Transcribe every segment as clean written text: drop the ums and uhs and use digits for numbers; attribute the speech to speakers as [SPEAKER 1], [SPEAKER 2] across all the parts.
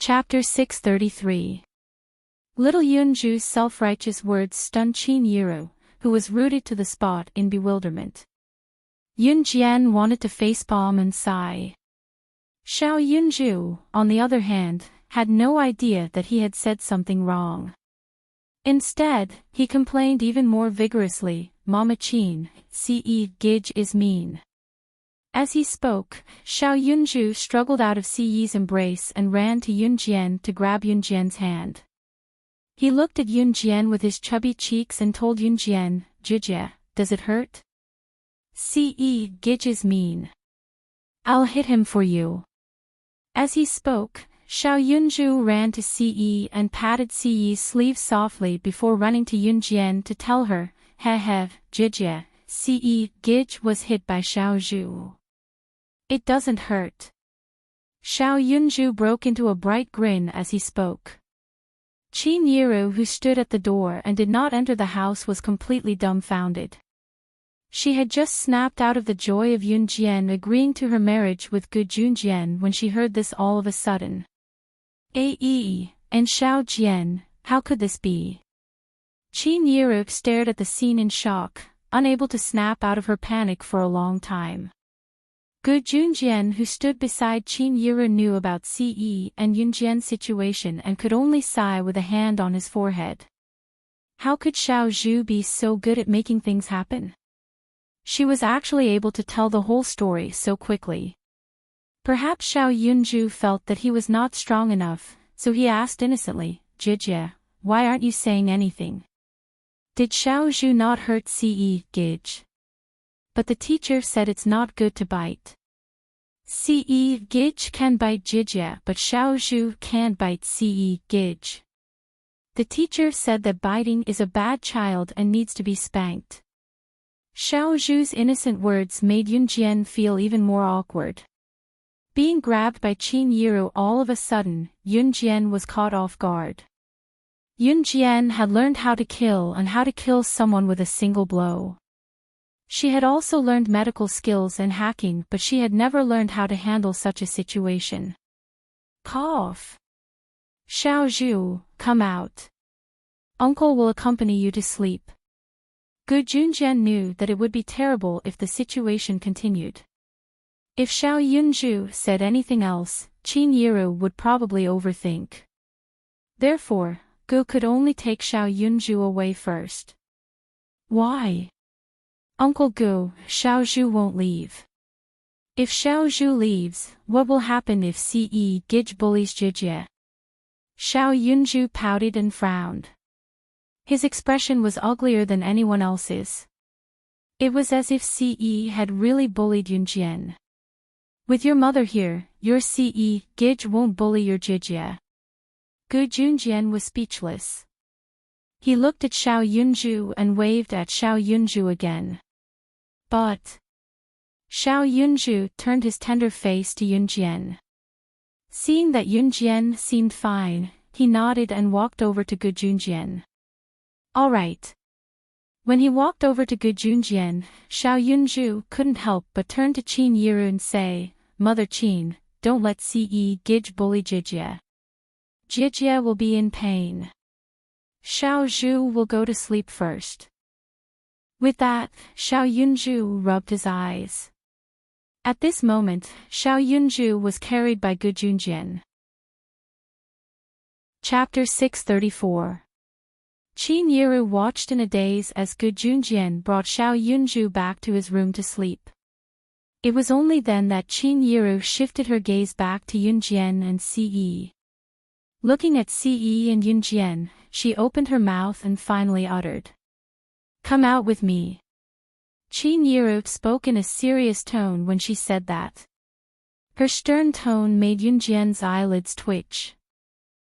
[SPEAKER 1] Chapter 633. Little Yunju's self-righteous words stunned Qin Yiru, who was rooted to the spot in bewilderment. Yun Jian wanted to facepalm and sigh. Xiao Yunju, on the other hand, had no idea that he had said something wrong. Instead, he complained even more vigorously, "Mama Qin, Ce Gij is mean." As he spoke, Xiao Yunju struggled out of Ci's embrace and ran to Yun Jian to grab Yun Jian's hand. He looked at Yun Jian with his chubby cheeks and told Yun Jian, "Jijie, does it hurt? Ce Gij is mean. I'll hit him for you." As he spoke, Xiao Yunju ran to Ce and patted Ce's sleeve softly before running to Yun Jian to tell her, "He, Jijie, Ce Gij was hit by Xiao Zhu. It doesn't hurt." Xiao Yunju broke into a bright grin as he spoke. Qin Yiru, who stood at the door and did not enter the house, was completely dumbfounded. She had just snapped out of the joy of Yun Jian agreeing to her marriage with Gu Junjian when she heard this all of a sudden. And Xiao Jian, how could this be? Qin Yiru stared at the scene in shock, unable to snap out of her panic for a long time. Gu Junjian, who stood beside Qin Yiru, knew about Ce and Yun Jian's situation and could only sigh with a hand on his forehead. How could Xiao Zhu be so good at making things happen? She was actually able to tell the whole story so quickly. Perhaps Xiao Yunju felt that he was not strong enough, so he asked innocently, "Jijie, why aren't you saying anything? Did Xiao Zhu not hurt Ce Gij?" But the teacher said it's not good to bite. Ce Gij can bite Jijie, but Xiao Zhu can't bite Ce Gij. The teacher said that biting is a bad child and needs to be spanked. Xiao Zhu's innocent words made Yun Jian feel even more awkward. Being grabbed by Qin Yiru all of a sudden, Yun Jian was caught off guard. Yun Jian had learned how to kill and how to kill someone with a single blow. She had also learned medical skills and hacking, but she had never learned how to handle such a situation. Cough. "Xiao Zhu, come out. Uncle will accompany you to sleep." Gu Junjian knew that it would be terrible if the situation continued. If Xiao Yunju said anything else, Qin Yiru would probably overthink. Therefore, Gu could only take Xiao Yunju away first. "Why?" "Uncle Gu, Xiao Zhu won't leave." "If Xiao Zhu leaves, what will happen if Ce Gij bullies Jijie?" Xiao Yunju pouted and frowned. His expression was uglier than anyone else's. It was as if Ce had really bullied Yun Jian. "With your mother here, your Ce Gij won't bully your Jijie." Gu Junjian was speechless. He looked at Xiao Yunju and waved at Xiao Yunju again. But Xiao Yunju turned his tender face to Yun Jian. Seeing that Yun Jian seemed fine, he nodded and walked over to Gu Junjian. "All right." When he walked over to Gu Junjian, Xiao Yunju couldn't help but turn to Qin Yiru and say, "Mother Qin, don't let Ce Gij bully Jijie. Jijie will be in pain. Xiao Zhu will go to sleep first." With that, Xiao Yunju rubbed his eyes. At this moment, Xiao Yunju was carried by Gu Junjian. Chapter 634. Qin Yiru watched in a daze as Gu Junjian brought Xiao Yunju back to his room to sleep. It was only then that Qin Yiru shifted her gaze back to Yun Jian and Ce. Looking at Ce and Yun Jian, she opened her mouth and finally uttered, "Come out with me." Qin Yiru spoke in a serious tone when she said that. Her stern tone made Yun Jian's eyelids twitch.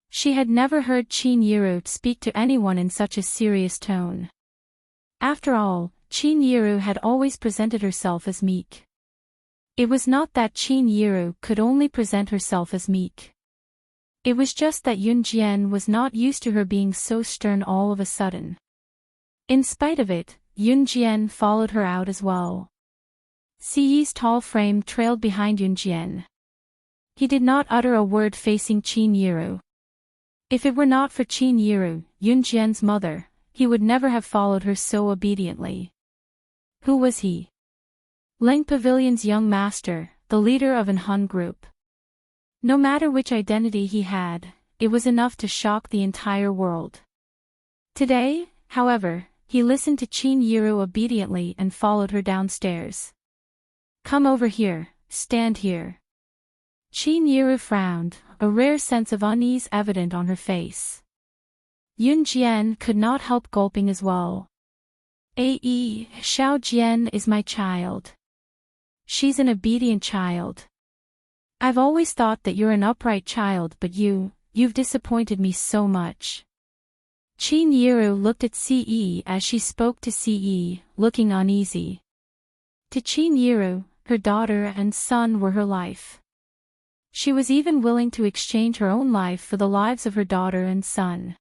[SPEAKER 1] She had never heard Qin Yiru speak to anyone in such a serious tone. After all, Qin Yiru had always presented herself as meek. It was not that Qin Yiru could only present herself as meek. It was just that Yun Jian was not used to her being so stern all of a sudden. In spite of it, Yun Jian followed her out as well. Ce's tall frame trailed behind Yun Jian. He did not utter a word facing Qin Yiru. If it were not for Qin Yiru, Yunjian's mother, he would never have followed her so obediently. Who was he? Ling Pavilion's young master, the leader of an Hun group. No matter which identity he had, it was enough to shock the entire world. Today, however, he listened to Qin Yiru obediently and followed her downstairs. Come over here, stand here. Qin Yiru frowned, a rare sense of unease evident on her face. Yunjian could not help gulping as well. Xiao Jian is my child. She's an obedient child. I've always thought that you're an upright child, but you've disappointed me so much. Qin Yiru looked at Ce as she spoke to Ce, looking uneasy. To Qin Yiru, her daughter and son were her life. She was even willing to exchange her own life for the lives of her daughter and son.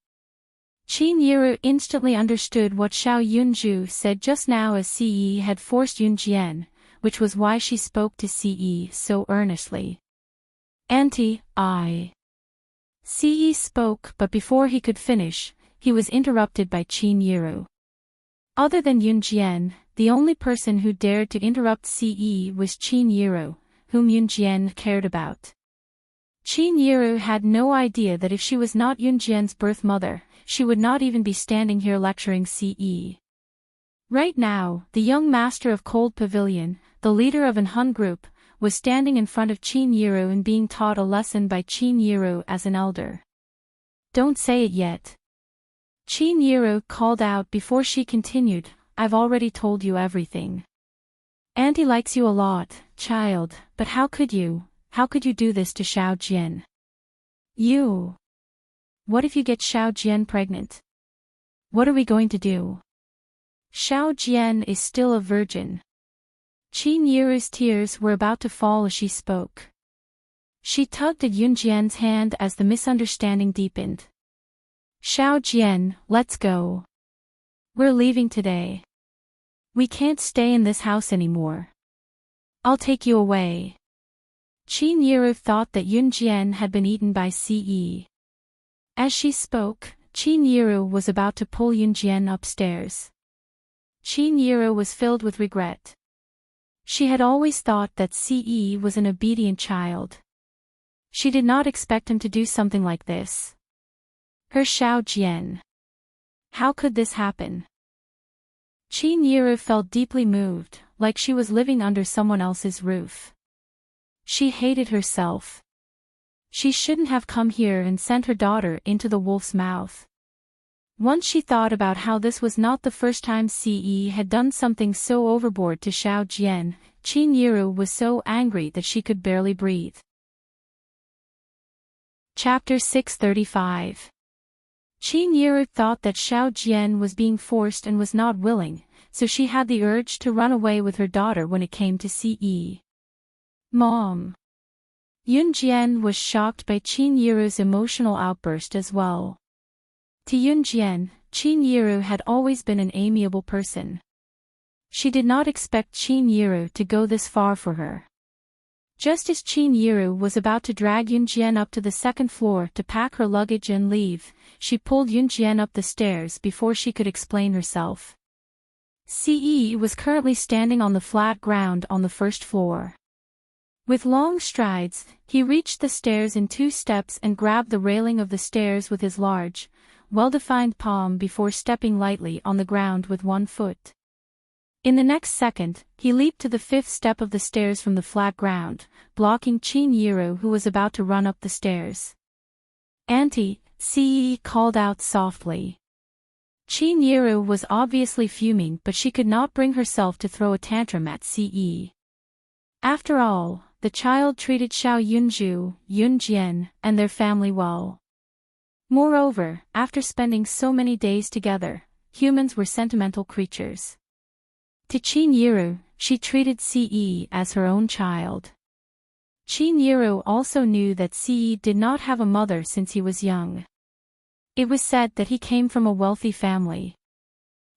[SPEAKER 1] Qin Yiru instantly understood what Xiao Yunju said just now, as Ce had forced Yunjian, which was why she spoke to Ce so earnestly. Auntie, Ce spoke, but before he could finish, he was interrupted by Qin Yiru. Other than Yunjian, the only person who dared to interrupt Ce was Qin Yiru, whom Yunjian cared about. Qin Yiru had no idea that if she was not Yunjian's birth mother, she would not even be standing here lecturing Ce. Right now, the young master of Cold Pavilion, the leader of an Hun group, was standing in front of Qin Yiru and being taught a lesson by Qin Yiru as an elder. Don't say it yet. Qin Yiru called out before she continued, I've already told you everything. Auntie likes you a lot, child, but how could you do this to Xiao Jian? What if you get Xiao Jian pregnant? What are we going to do? Xiao Jian is still a virgin. Qin Yiru's tears were about to fall as she spoke. She tugged at Yunjian's hand as the misunderstanding deepened. Xiao Jian, let's go. We're leaving today. We can't stay in this house anymore. I'll take you away. Qin Yiru thought that Yunjian had been eaten by Ce. As she spoke, Qin Yiru was about to pull Yunjian upstairs. Qin Yiru was filled with regret. She had always thought that Ce was an obedient child. She did not expect him to do something like this. Her Xiao Jian. How could this happen? Qin Yiru felt deeply moved, like she was living under someone else's roof. She hated herself. She shouldn't have come here and sent her daughter into the wolf's mouth. Once she thought about how this was not the first time Ce had done something so overboard to Xiao Jian, Qin Yiru was so angry that she could barely breathe. Chapter 635. Qin Yiru thought that Xiao Jian was being forced and was not willing, so she had the urge to run away with her daughter when it came to Ce. Mom. Yunjian was shocked by Qin Yiru's emotional outburst as well. To Yunjian, Qin Yiru had always been an amiable person. She did not expect Qin Yiru to go this far for her. Just as Qin Yiru was about to drag Yunjian up to the second floor to pack her luggage and leave, she pulled Yunjian up the stairs before she could explain herself. Ce was currently standing on the flat ground on the first floor. With long strides, he reached the stairs in 2 steps and grabbed the railing of the stairs with his large, well-defined palm before stepping lightly on the ground with 1 foot. In the next second, he leaped to the 5th step of the stairs from the flat ground, blocking Qin Yiru, who was about to run up the stairs. Auntie, Ce called out softly. Qin Yiru was obviously fuming, but she could not bring herself to throw a tantrum at Ce. After all, the child treated Xiao Yunju, Yunjian, and their family well. Moreover, after spending so many days together, humans were sentimental creatures. To Qin Yiru, she treated Ce as her own child. Qin Yiru also knew that Ce did not have a mother since he was young. It was said that he came from a wealthy family.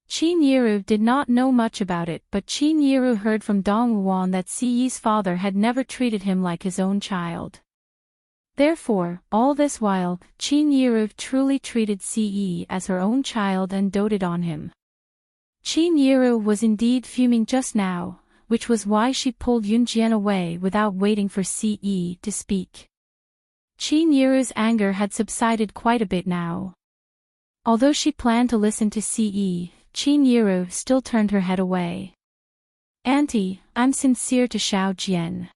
[SPEAKER 1] Qin Yiru did not know much about it, but Qin Yiru heard from Dong Wuan that Ce's father had never treated him like his own child. Therefore, all this while, Chinyiru truly treated Ce as her own child and doted on him. Chinyiru was indeed fuming just now, which was why she pulled Yunjian away without waiting for Ce to speak. Chinyiru's anger had subsided quite a bit now. Although she planned to listen to Ce, Chinyiru still turned her head away. "Auntie, I'm sincere to Xiao Jian.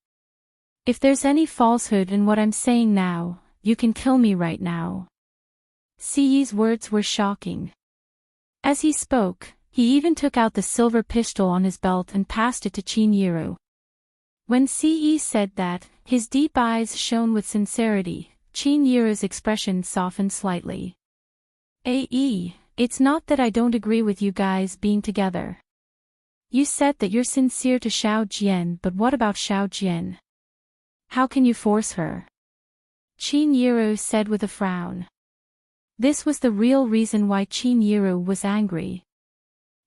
[SPEAKER 1] If there's any falsehood in what I'm saying now, you can kill me right now." Ce's words were shocking. As he spoke, he even took out the silver pistol on his belt and passed it to Chinyiru. When Ce said that, his deep eyes shone with sincerity. Chinyiru's expression softened slightly. It's not that I don't agree with you guys being together. You said that you're sincere to Xiao Jian, but what about Xiao Jian? How can you force her? Chinyiru said with a frown. This was the real reason why Chinyiru was angry.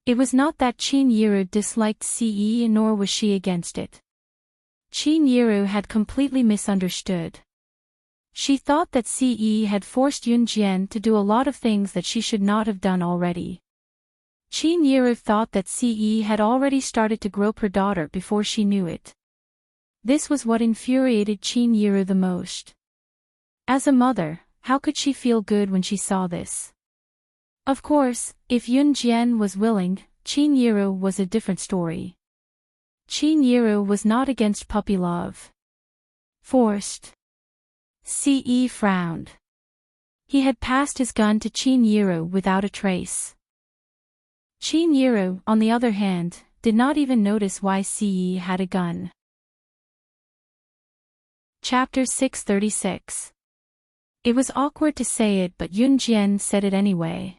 [SPEAKER 1] It was not that Chinyiru disliked Ce nor was she against it. Chinyiru had completely misunderstood. She thought that Ce had forced Yunjian to do a lot of things that she should not have done already. Chinyiru thought that Ce had already started to grope her daughter before she knew it. This was what infuriated Chinyiru the most. As a mother, how could she feel good when she saw this? Of course, if Yunjian was willing, Chinyiru was a different story. Chinyiru was not against puppy love. Forced. Ce frowned. He had passed his gun to Chinyiru without a trace. Chinyiru, on the other hand, did not even notice why Ce had a gun. Chapter 636. It was awkward to say it, but Yunjian said it anyway.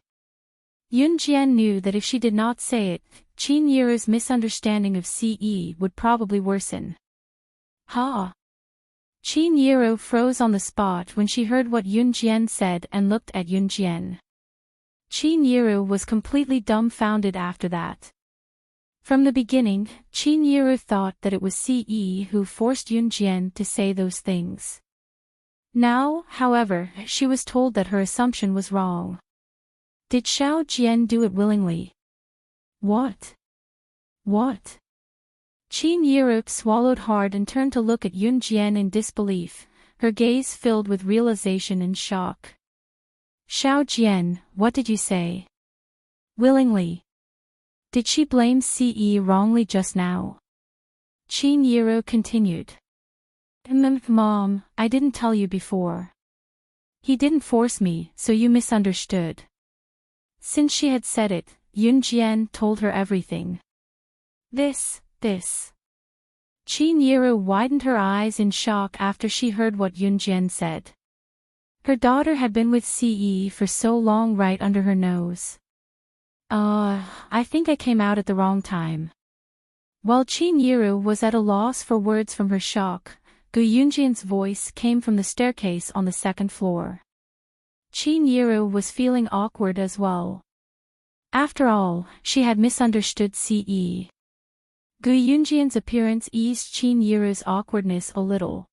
[SPEAKER 1] Yunjian knew that if she did not say it, Chinyiru's misunderstanding of Ce would probably worsen. Ha! Chinyiru froze on the spot when she heard what Yunjian said and looked at Yunjian. Chinyiru was completely dumbfounded after that. From the beginning, Chinyiru thought that it was Ce who forced Yunjian to say those things. Now, however, she was told that her assumption was wrong. Did Xiao Jian do it willingly? What? Chinyiru swallowed hard and turned to look at Yunjian in disbelief, her gaze filled with realization and shock. Xiao Jian, what did you say? Willingly. Did she blame Ce wrongly just now? Chinyiru continued. Mom, I didn't tell you before. He didn't force me, so you misunderstood. Since she had said it, Yunjian told her everything. This. Chinyiru widened her eyes in shock after she heard what Yunjian said. Her daughter had been with Ce for so long right under her nose. I think I came out at the wrong time. While Chinyiru was at a loss for words from her shock, Gu Yunjian's voice came from the staircase on the second floor. Chinyiru was feeling awkward as well. After all, she had misunderstood Ce. Gu Yunjian's appearance eased Chinyiru's awkwardness a little.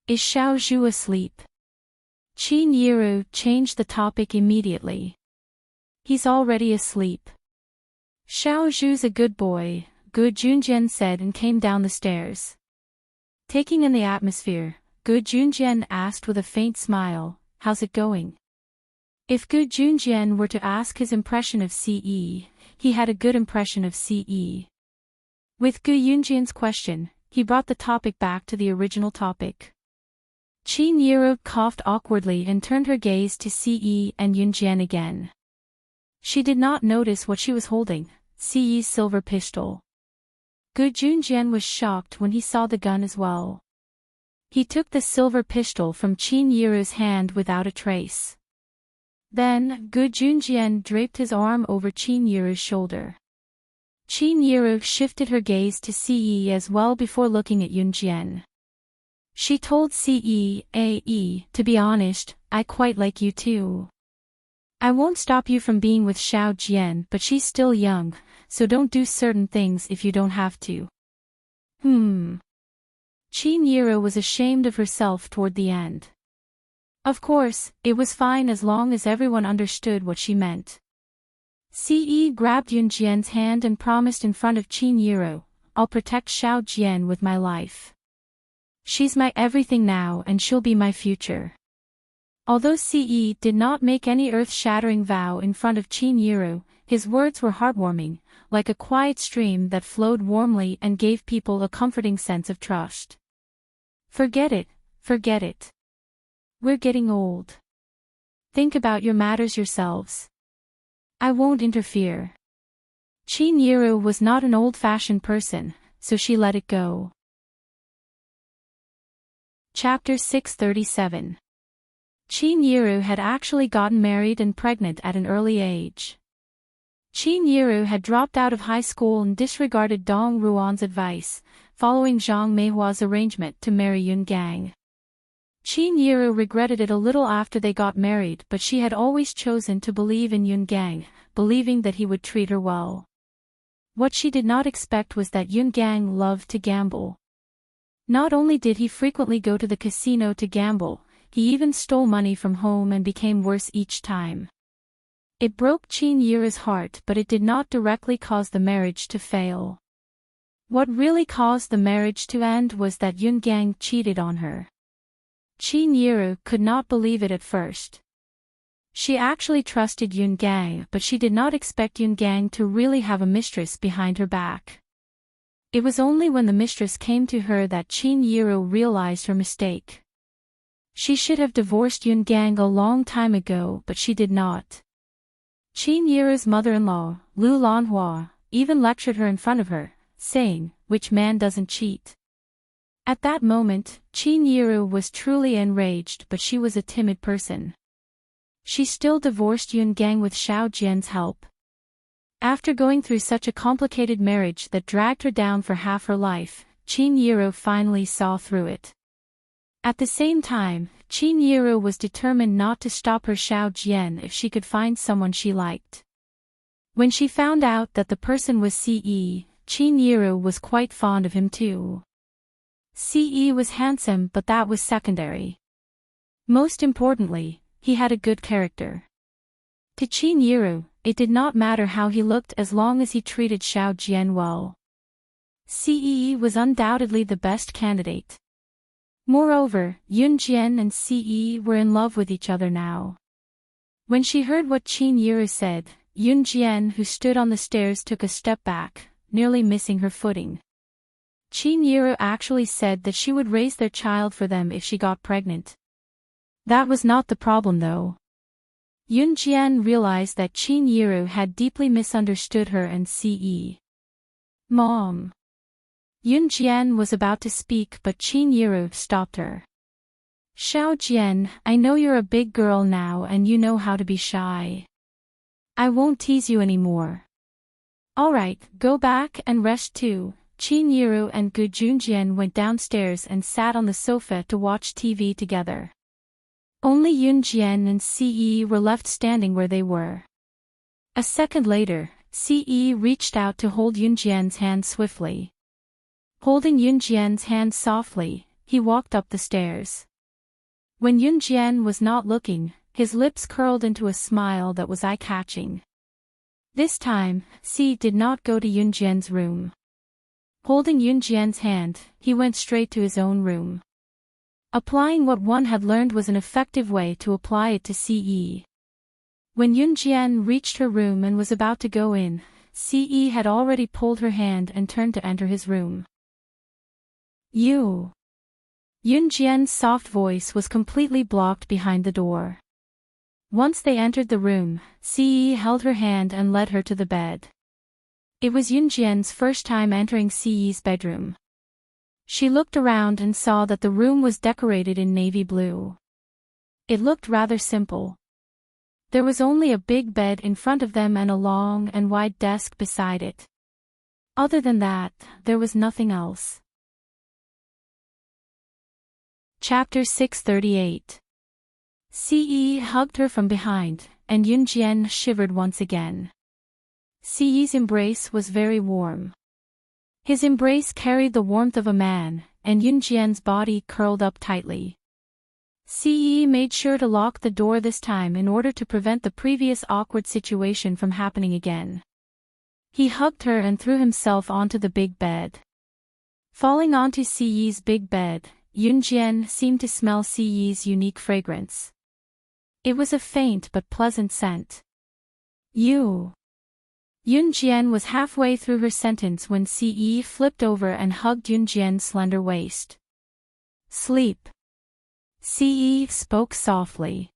[SPEAKER 1] Is Xiao Zhu asleep? Chinyiru changed the topic immediately. He's already asleep. Xiao Zhu's a good boy, Gu Junjian said and came down the stairs. Taking in the atmosphere, Gu Junjian asked with a faint smile, how's it going? If Gu Junjian were to ask his impression of Ce, he had a good impression of Ce. With Gu Yunjian's question, he brought the topic back to the original topic. Chinyiru coughed awkwardly and turned her gaze to Ce and Yunjian again. She did not notice what she was holding, Ce's silver pistol. Gu Junjian was shocked when he saw the gun as well. He took the silver pistol from Chinyiru's hand without a trace. Then, Gu Junjian draped his arm over Chinyiru's shoulder. Chinyiru shifted her gaze to Ce as well before looking at Yunjian. She told Ce, to be honest, I quite like you too. I won't stop you from being with Xiao Jian, but she's still young, so don't do certain things if you don't have to. Chinyiru was ashamed of herself toward the end. Of course, it was fine as long as everyone understood what she meant. Ce grabbed Yun Jian's hand and promised in front of Qin Yiro, "I'll protect Xiao Jian with my life. She's my everything now and she'll be my future." Although Ce did not make any earth-shattering vow in front of Qin Yiro, his words were heartwarming, like a quiet stream that flowed warmly and gave people a comforting sense of trust. Forget it, forget it. We're getting old. Think about your matters yourselves. I won't interfere. Qin Yiro was not an old-fashioned person, so she let it go. Chapter 637. Qin Yiro had actually gotten married and pregnant at an early age. Qin Yiro had dropped out of high school and disregarded Dong Ruan's advice, following Zhang Meihua's arrangement to marry Yun Gang. Qin Yiro regretted it a little after they got married, but she had always chosen to believe in Yun Gang, believing that he would treat her well. What she did not expect was that Yun Gang loved to gamble. Not only did he frequently go to the casino to gamble, he even stole money from home and became worse each time. It broke Qin Yiri's heart, but it did not directly cause the marriage to fail. What really caused the marriage to end was that Yun Gang cheated on her. Qin Yiri could not believe it at first. She actually trusted Yun Gang, but she did not expect Yun Gang to really have a mistress behind her back. It was only when the mistress came to her that Qin Yiri realized her mistake. She should have divorced Yun Gang a long time ago, but she did not. Qin Yiri's mother-in-law, Lu Lanhua, even lectured her in front of her, saying, "Which man doesn't cheat?" At that moment, Qin Yiri was truly enraged, but she was a timid person. She still divorced Yun Gang with Xiao Jian's help. After going through such a complicated marriage that dragged her down for half her life, Qin Yiri finally saw through it. At the same time, Qin Yiri was determined not to stop her Xiao Jian if she could find someone she liked. When she found out that the person was Ce, Qin Yiri was quite fond of him too. Ce was handsome, but that was secondary. Most importantly, he had a good character. To Qin Yiri, it did not matter how he looked as long as he treated Xiao Jian well. Ce was undoubtedly the best candidate. Moreover, Yun Jian and Ce were in love with each other now. When she heard what Qin Yiri said, Yun Jian, who stood on the stairs, took a step back, nearly missing her footing. Qin Yiri actually said that she would raise their child for them if she got pregnant. That was not the problem though. Yun Jian realized that Qin Yiri had deeply misunderstood her and Ce. "Mom." Yun Jian was about to speak, but Qin Yiri stopped her. "Xiao Jian, I know you're a big girl now and you know how to be shy. I won't tease you anymore. Alright, go back and rest too." Qin Yiri and Gu Junjian went downstairs and sat on the sofa to watch TV together. Only Yun Jian and Ce were left standing where they were. A second later, Ce reached out to hold Yun Jian's hand swiftly. Holding Yun Jian's hand softly, he walked up the stairs. When Yun Jian was not looking, his lips curled into a smile that was eye-catching. This time, Ce did not go to Yun Jian's room. Holding Yun Jian's hand, he went straight to his own room. Applying what one had learned was an effective way to apply it to Ce. When Yun Jian reached her room and was about to go in, Ce had already pulled her hand and turned to enter his room. "You." Yun Jian's soft voice was completely blocked behind the door. Once they entered the room, Ce held her hand and led her to the bed. It was Yun Jian's first time entering Ce's bedroom. She looked around and saw that the room was decorated in navy blue. It looked rather simple. There was only a big bed in front of them and a long and wide desk beside it. Other than that, there was nothing else. Chapter 638. Ce hugged her from behind, and Yun Jian shivered once again. Ce's embrace was very warm. His embrace carried the warmth of a man, and Yun Jian's body curled up tightly. Ce made sure to lock the door this time in order to prevent the previous awkward situation from happening again. He hugged her and threw himself onto the big bed. Falling onto Ce's big bed, Yunjian seemed to smell Ce's unique fragrance. It was a faint but pleasant scent. Yunjian was halfway through her sentence when Ce flipped over and hugged Yunjian's slender waist. Sleep. Ce spoke softly.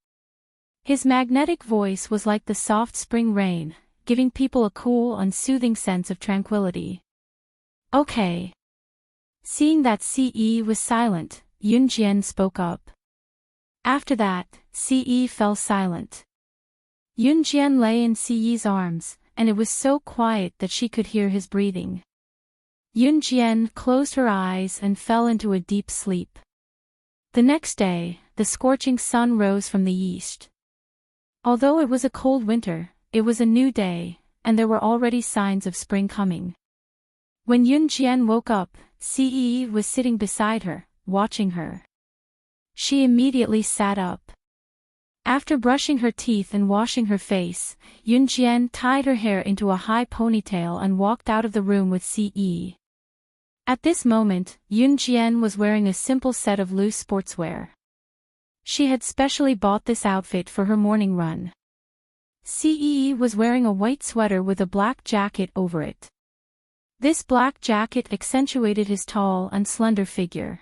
[SPEAKER 1] His magnetic voice was like the soft spring rain, giving people a cool and soothing sense of tranquility. Okay. Seeing that Ce was silent, Yunjian spoke up. After that, Ce fell silent. Yunjian lay in Ce's arms, and it was so quiet that she could hear his breathing. Yunjian closed her eyes and fell into a deep sleep. The next day, the scorching sun rose from the east. Although it was a cold winter, it was a new day, and there were already signs of spring coming. When Yunjian woke up, Ce was sitting beside her, watching her. She immediately sat up. After brushing her teeth and washing her face, Yunjian tied her hair into a high ponytail and walked out of the room with Ce. At this moment, Yunjian was wearing a simple set of loose sportswear. She had specially bought this outfit for her morning run. Ce was wearing a white sweater with a black jacket over it. This black jacket accentuated his tall and slender figure.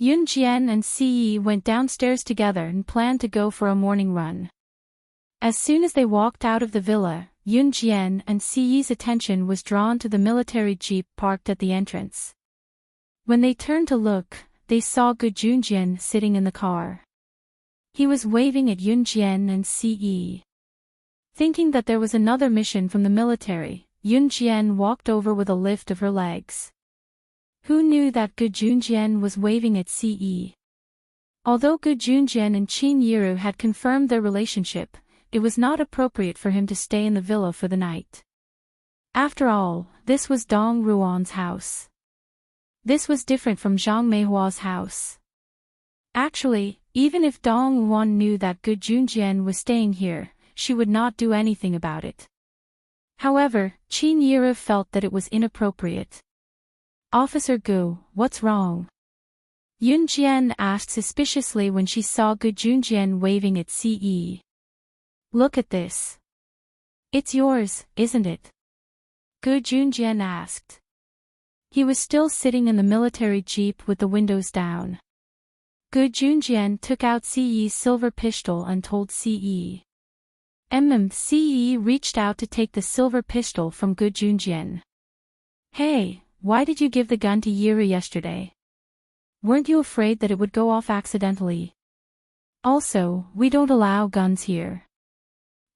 [SPEAKER 1] Yunjian and Ce went downstairs together and planned to go for a morning run. As soon as they walked out of the villa, Yunjian and Ce's attention was drawn to the military jeep parked at the entrance. When they turned to look, they saw Junjian sitting in the car. He was waving at Yunjian and Ce. Thinking that there was another mission from the military, Yunjian walked over with a lift of her legs. Who knew that Junjian was waving at Ce? Although Junjian and Qin Yiru had confirmed their relationship, it was not appropriate for him to stay in the villa for the night. After all, this was Dong Ruan's house. This was different from Zhang Meihua's house. Actually, even if Dong Ruan knew that Junjian was staying here, she would not do anything about it. However, Qin Yiru felt that it was inappropriate. Officer Gu, what's wrong? Yunjian asked suspiciously when she saw Junjian waving at Ce. Look at this. It's yours, isn't it? Junjian asked. He was still sitting in the military jeep with the windows down. Junjian took out Ce's silver pistol and told Ce. Ce reached out to take the silver pistol from Junjian. Hey, why did you give the gun to Yiru yesterday? Weren't you afraid that it would go off accidentally? Also, we don't allow guns here.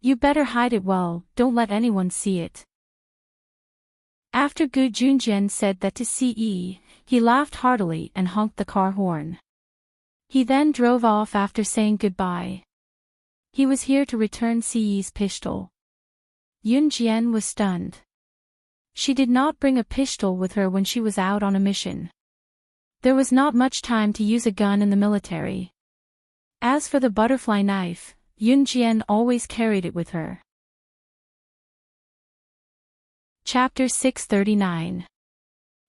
[SPEAKER 1] You better hide it well, don't let anyone see it. After Junjian said that to Ce, he laughed heartily and honked the car horn. He then drove off after saying goodbye. He was here to return Ce's pistol. Yunjian was stunned. She did not bring a pistol with her when she was out on a mission. There was not much time to use a gun in the military. As for the butterfly knife, Yunjian always carried it with her. Chapter 639.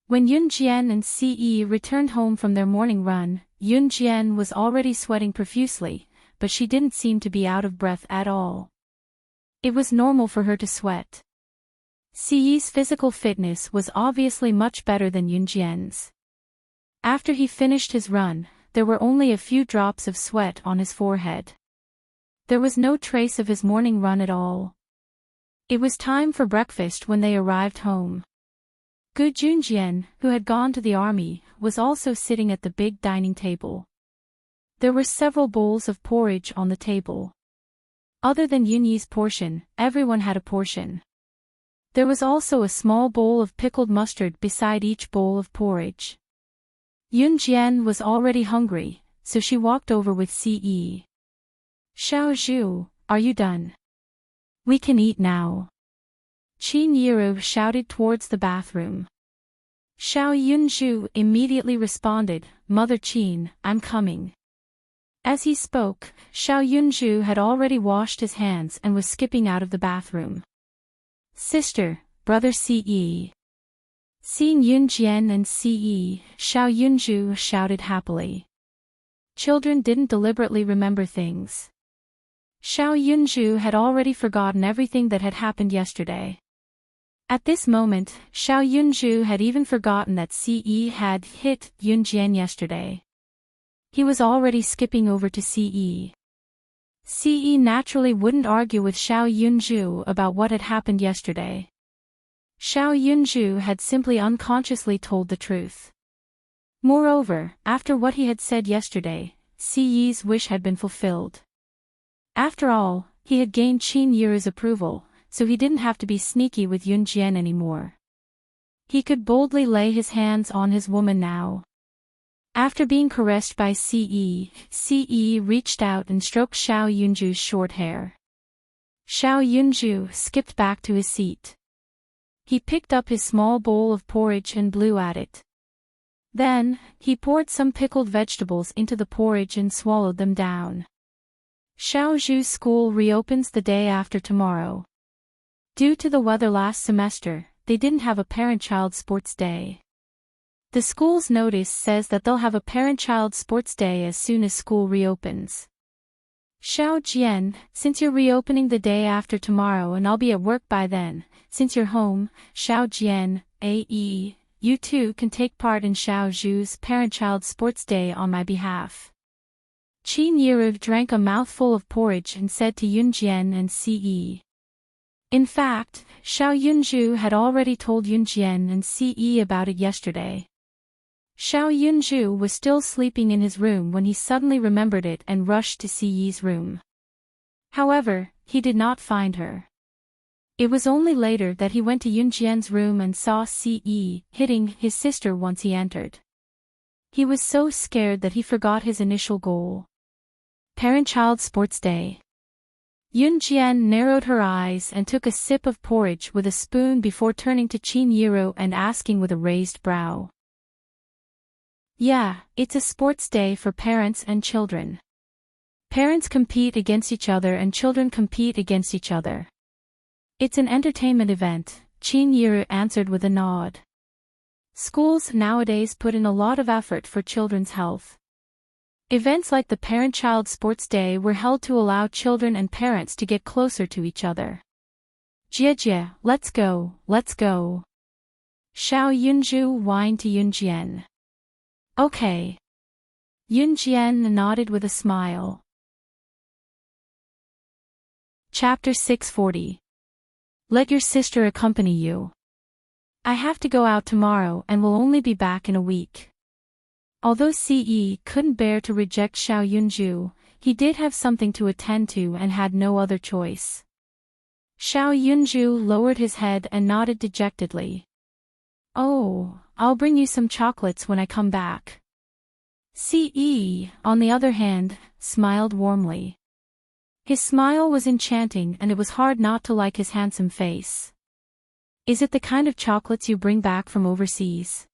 [SPEAKER 1] When Yunjian and Ce returned home from their morning run, Yunjian was already sweating profusely, but she didn't seem to be out of breath at all. It was normal for her to sweat. Ce's physical fitness was obviously much better than Yunjian's. After he finished his run, there were only a few drops of sweat on his forehead. There was no trace of his morning run at all. It was time for breakfast when they arrived home. Junjian, who had gone to the army, was also sitting at the big dining table. There were several bowls of porridge on the table. Other than Yunyi's portion, everyone had a portion. There was also a small bowl of pickled mustard beside each bowl of porridge. Yunjian was already hungry, so she walked over with Ce. Xiaozhu, are you done? We can eat now. Qin Yiru shouted towards the bathroom. Xiao Yunzhu immediately responded, Mother Qin, I'm coming. As he spoke, Xiao Yunju had already washed his hands and was skipping out of the bathroom. Sister, brother Ce. Seeing Yunjian and Ce, Xiao Yunju shouted happily. Children didn't deliberately remember things. Xiao Yunju had already forgotten everything that had happened yesterday. At this moment, Xiao Yunju had even forgotten that Ce had hit Yunjian yesterday. He was already skipping over to Ce. Ce naturally wouldn't argue with Xiao Yunju about what had happened yesterday. Xiao Yunju had simply unconsciously told the truth. Moreover, after what he had said yesterday, Ce's wish had been fulfilled. After all, he had gained Qin Yiru's approval, so he didn't have to be sneaky with Yunjian anymore. He could boldly lay his hands on his woman now. After being caressed by Ce, Ce reached out and stroked Xiao Yunju's short hair. Xiao Yunju skipped back to his seat. He picked up his small bowl of porridge and blew at it. Then, he poured some pickled vegetables into the porridge and swallowed them down. Xiaozhu's school reopens the day after tomorrow. Due to the weather last semester, they didn't have a parent-child sports day. The school's notice says that they'll have a parent-child sports day as soon as school reopens. Xiao Jian, since you're reopening the day after tomorrow and I'll be at work by then, since you're home, Xiao Jian, AE, you too can take part in Xiao Zhu's parent-child sports day on my behalf. Qin Yiru drank a mouthful of porridge and said to Yunjian and Ce. In fact, Xiao Yunju had already told Yunjian and Ce about it yesterday. Xiao Yunju was still sleeping in his room when he suddenly remembered it and rushed to Ce's room. However, he did not find her. It was only later that he went to Yunjian's room and saw Ce hitting his sister once he entered. He was so scared that he forgot his initial goal. Parent-child sports day. Yunjian narrowed her eyes and took a sip of porridge with a spoon before turning to Qin Yiru and asking with a raised brow. Yeah, it's a sports day for parents and children. Parents compete against each other and children compete against each other. It's an entertainment event, Qin Yiru answered with a nod. Schools nowadays put in a lot of effort for children's health. Events like the Parent-Child Sports Day were held to allow children and parents to get closer to each other. Jie, let's go, let's go. Xiao Yunju whined to Yunjian. Okay. Yunjian nodded with a smile. Chapter 640. Let your sister accompany you. I have to go out tomorrow and will only be back in a week. Although Ce couldn't bear to reject Xiao Yunju, he did have something to attend to and had no other choice. Xiao Yunju lowered his head and nodded dejectedly. Oh, I'll bring you some chocolates when I come back. Ce, on the other hand, smiled warmly. His smile was enchanting and it was hard not to like his handsome face. Is it the kind of chocolates you bring back from overseas?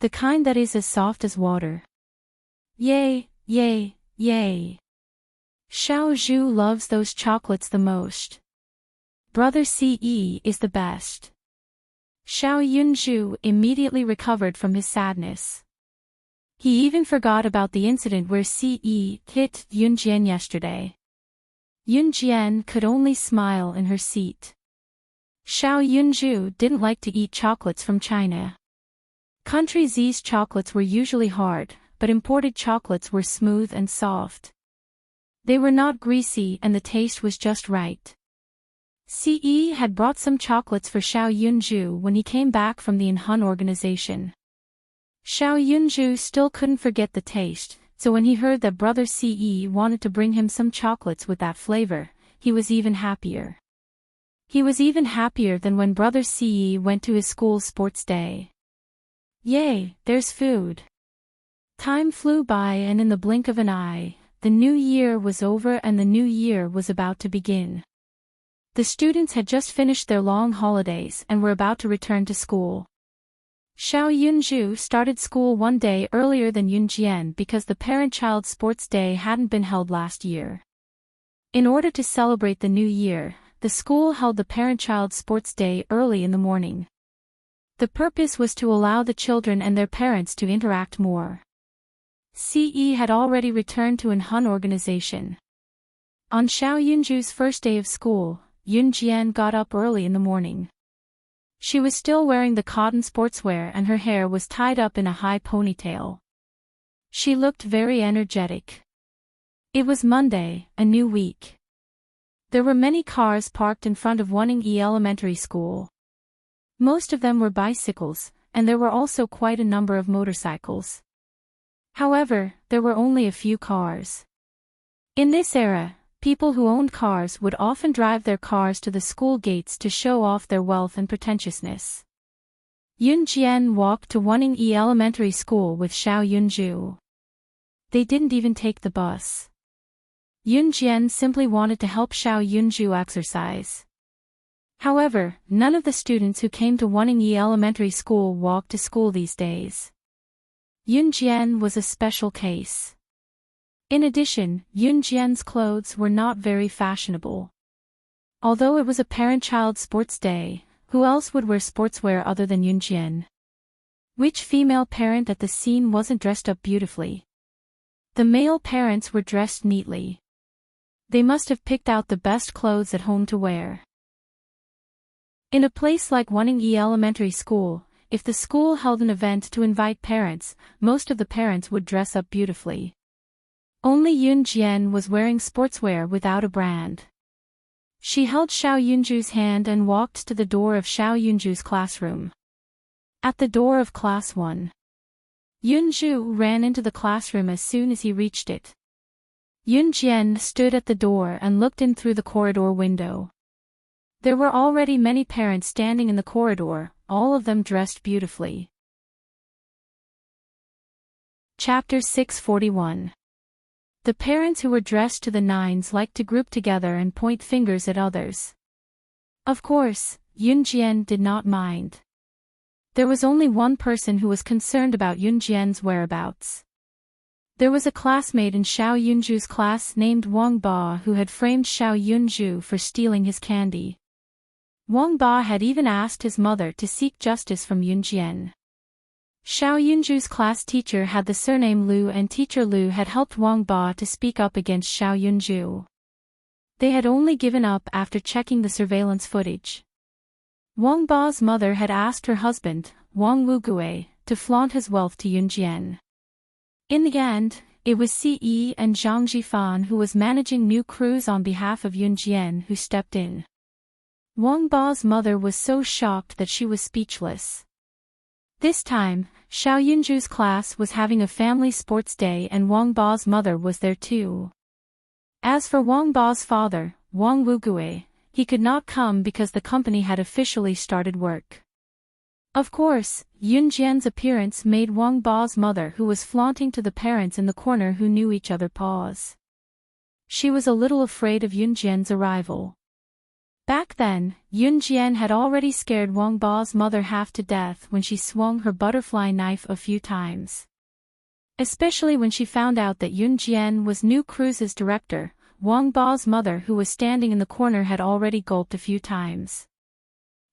[SPEAKER 1] The kind that is as soft as water. Yay, yay, yay. Xiao Zhu loves those chocolates the most. Brother Ce is the best. Xiao Yunju immediately recovered from his sadness. He even forgot about the incident where Ce hit Yunjian yesterday. Yunjian could only smile in her seat. Xiao Yunju didn't like to eat chocolates from China. Country Z's chocolates were usually hard, but imported chocolates were smooth and soft. They were not greasy and the taste was just right. Ce had brought some chocolates for Xiao Yunju when he came back from the Enhun organization. Xiao Yunju still couldn't forget the taste, so when he heard that brother Ce wanted to bring him some chocolates with that flavor, he was even happier. He was even happier than when brother Ce went to his school's sports day. Yay, there's food. Time flew by and in the blink of an eye, the new year was over and the new year was about to begin. The students had just finished their long holidays and were about to return to school. Xiao Yunju started school one day earlier than Yunjian because the parent-child sports day hadn't been held last year. In order to celebrate the new year, the school held the parent-child sports day early in the morning. The purpose was to allow the children and their parents to interact more. CE had already returned to an Hun organization. On Xiao Yunju's first day of school, Yunjian got up early in the morning. She was still wearing the cotton sportswear and her hair was tied up in a high ponytail. She looked very energetic. It was Monday, a new week. There were many cars parked in front of Waning-e Elementary School. Most of them were bicycles, and there were also quite a number of motorcycles. However, there were only a few cars. In this era, people who owned cars would often drive their cars to the school gates to show off their wealth and pretentiousness. Yunjian walked to Waning-e Elementary School with Xiao Yunju. They didn't even take the bus. Yunjian simply wanted to help Xiao Yunju exercise. However, none of the students who came to Waning-e Elementary School walked to school these days. Yunjian was a special case. In addition, Yunjian's clothes were not very fashionable. Although it was a parent-child sports day, who else would wear sportswear other than Yunjian? Which female parent at the scene wasn't dressed up beautifully? The male parents were dressed neatly. They must have picked out the best clothes at home to wear. In a place like Waning-e Elementary School, if the school held an event to invite parents, most of the parents would dress up beautifully. Only Yunjian was wearing sportswear without a brand. She held Xiao Yunju's hand and walked to the door of Xiao Yunju's classroom. At the door of Class 1. Yunju ran into the classroom as soon as he reached it. Yunjian stood at the door and looked in through the corridor window. There were already many parents standing in the corridor, all of them dressed beautifully. Chapter 641. The parents who were dressed to the nines liked to group together and point fingers at others. Of course, Yunjian did not mind. There was only one person who was concerned about Yunjian's whereabouts. There was a classmate in Xiao Yunju's class named Wang Ba who had framed Xiao Yunju for stealing his candy. Wang Ba had even asked his mother to seek justice from Yunjian. Xiao Yunju's class teacher had the surname Lu and teacher Lu had helped Wang Ba to speak up against Xiao Yunju. They had only given up after checking the surveillance footage. Wang Ba's mother had asked her husband, Wang Wugue, to flaunt his wealth to Yunjian. In the end, it was Ce and Zhang Jifan who was managing new crews on behalf of Yunjian who stepped in. Wang Ba's mother was so shocked that she was speechless. This time, Xiao Yunju's class was having a family sports day and Wang Ba's mother was there too. As for Wang Ba's father, Wang Wugue, he could not come because the company had officially started work. Of course, Yunjian's appearance made Wang Ba's mother who was flaunting to the parents in the corner who knew each other pause. She was a little afraid of Yunjian's arrival. Back then, Yunjian had already scared Wang Ba's mother half to death when she swung her butterfly knife a few times. Especially when she found out that Yunjian was new cruise's director, Wang Ba's mother who was standing in the corner had already gulped a few times.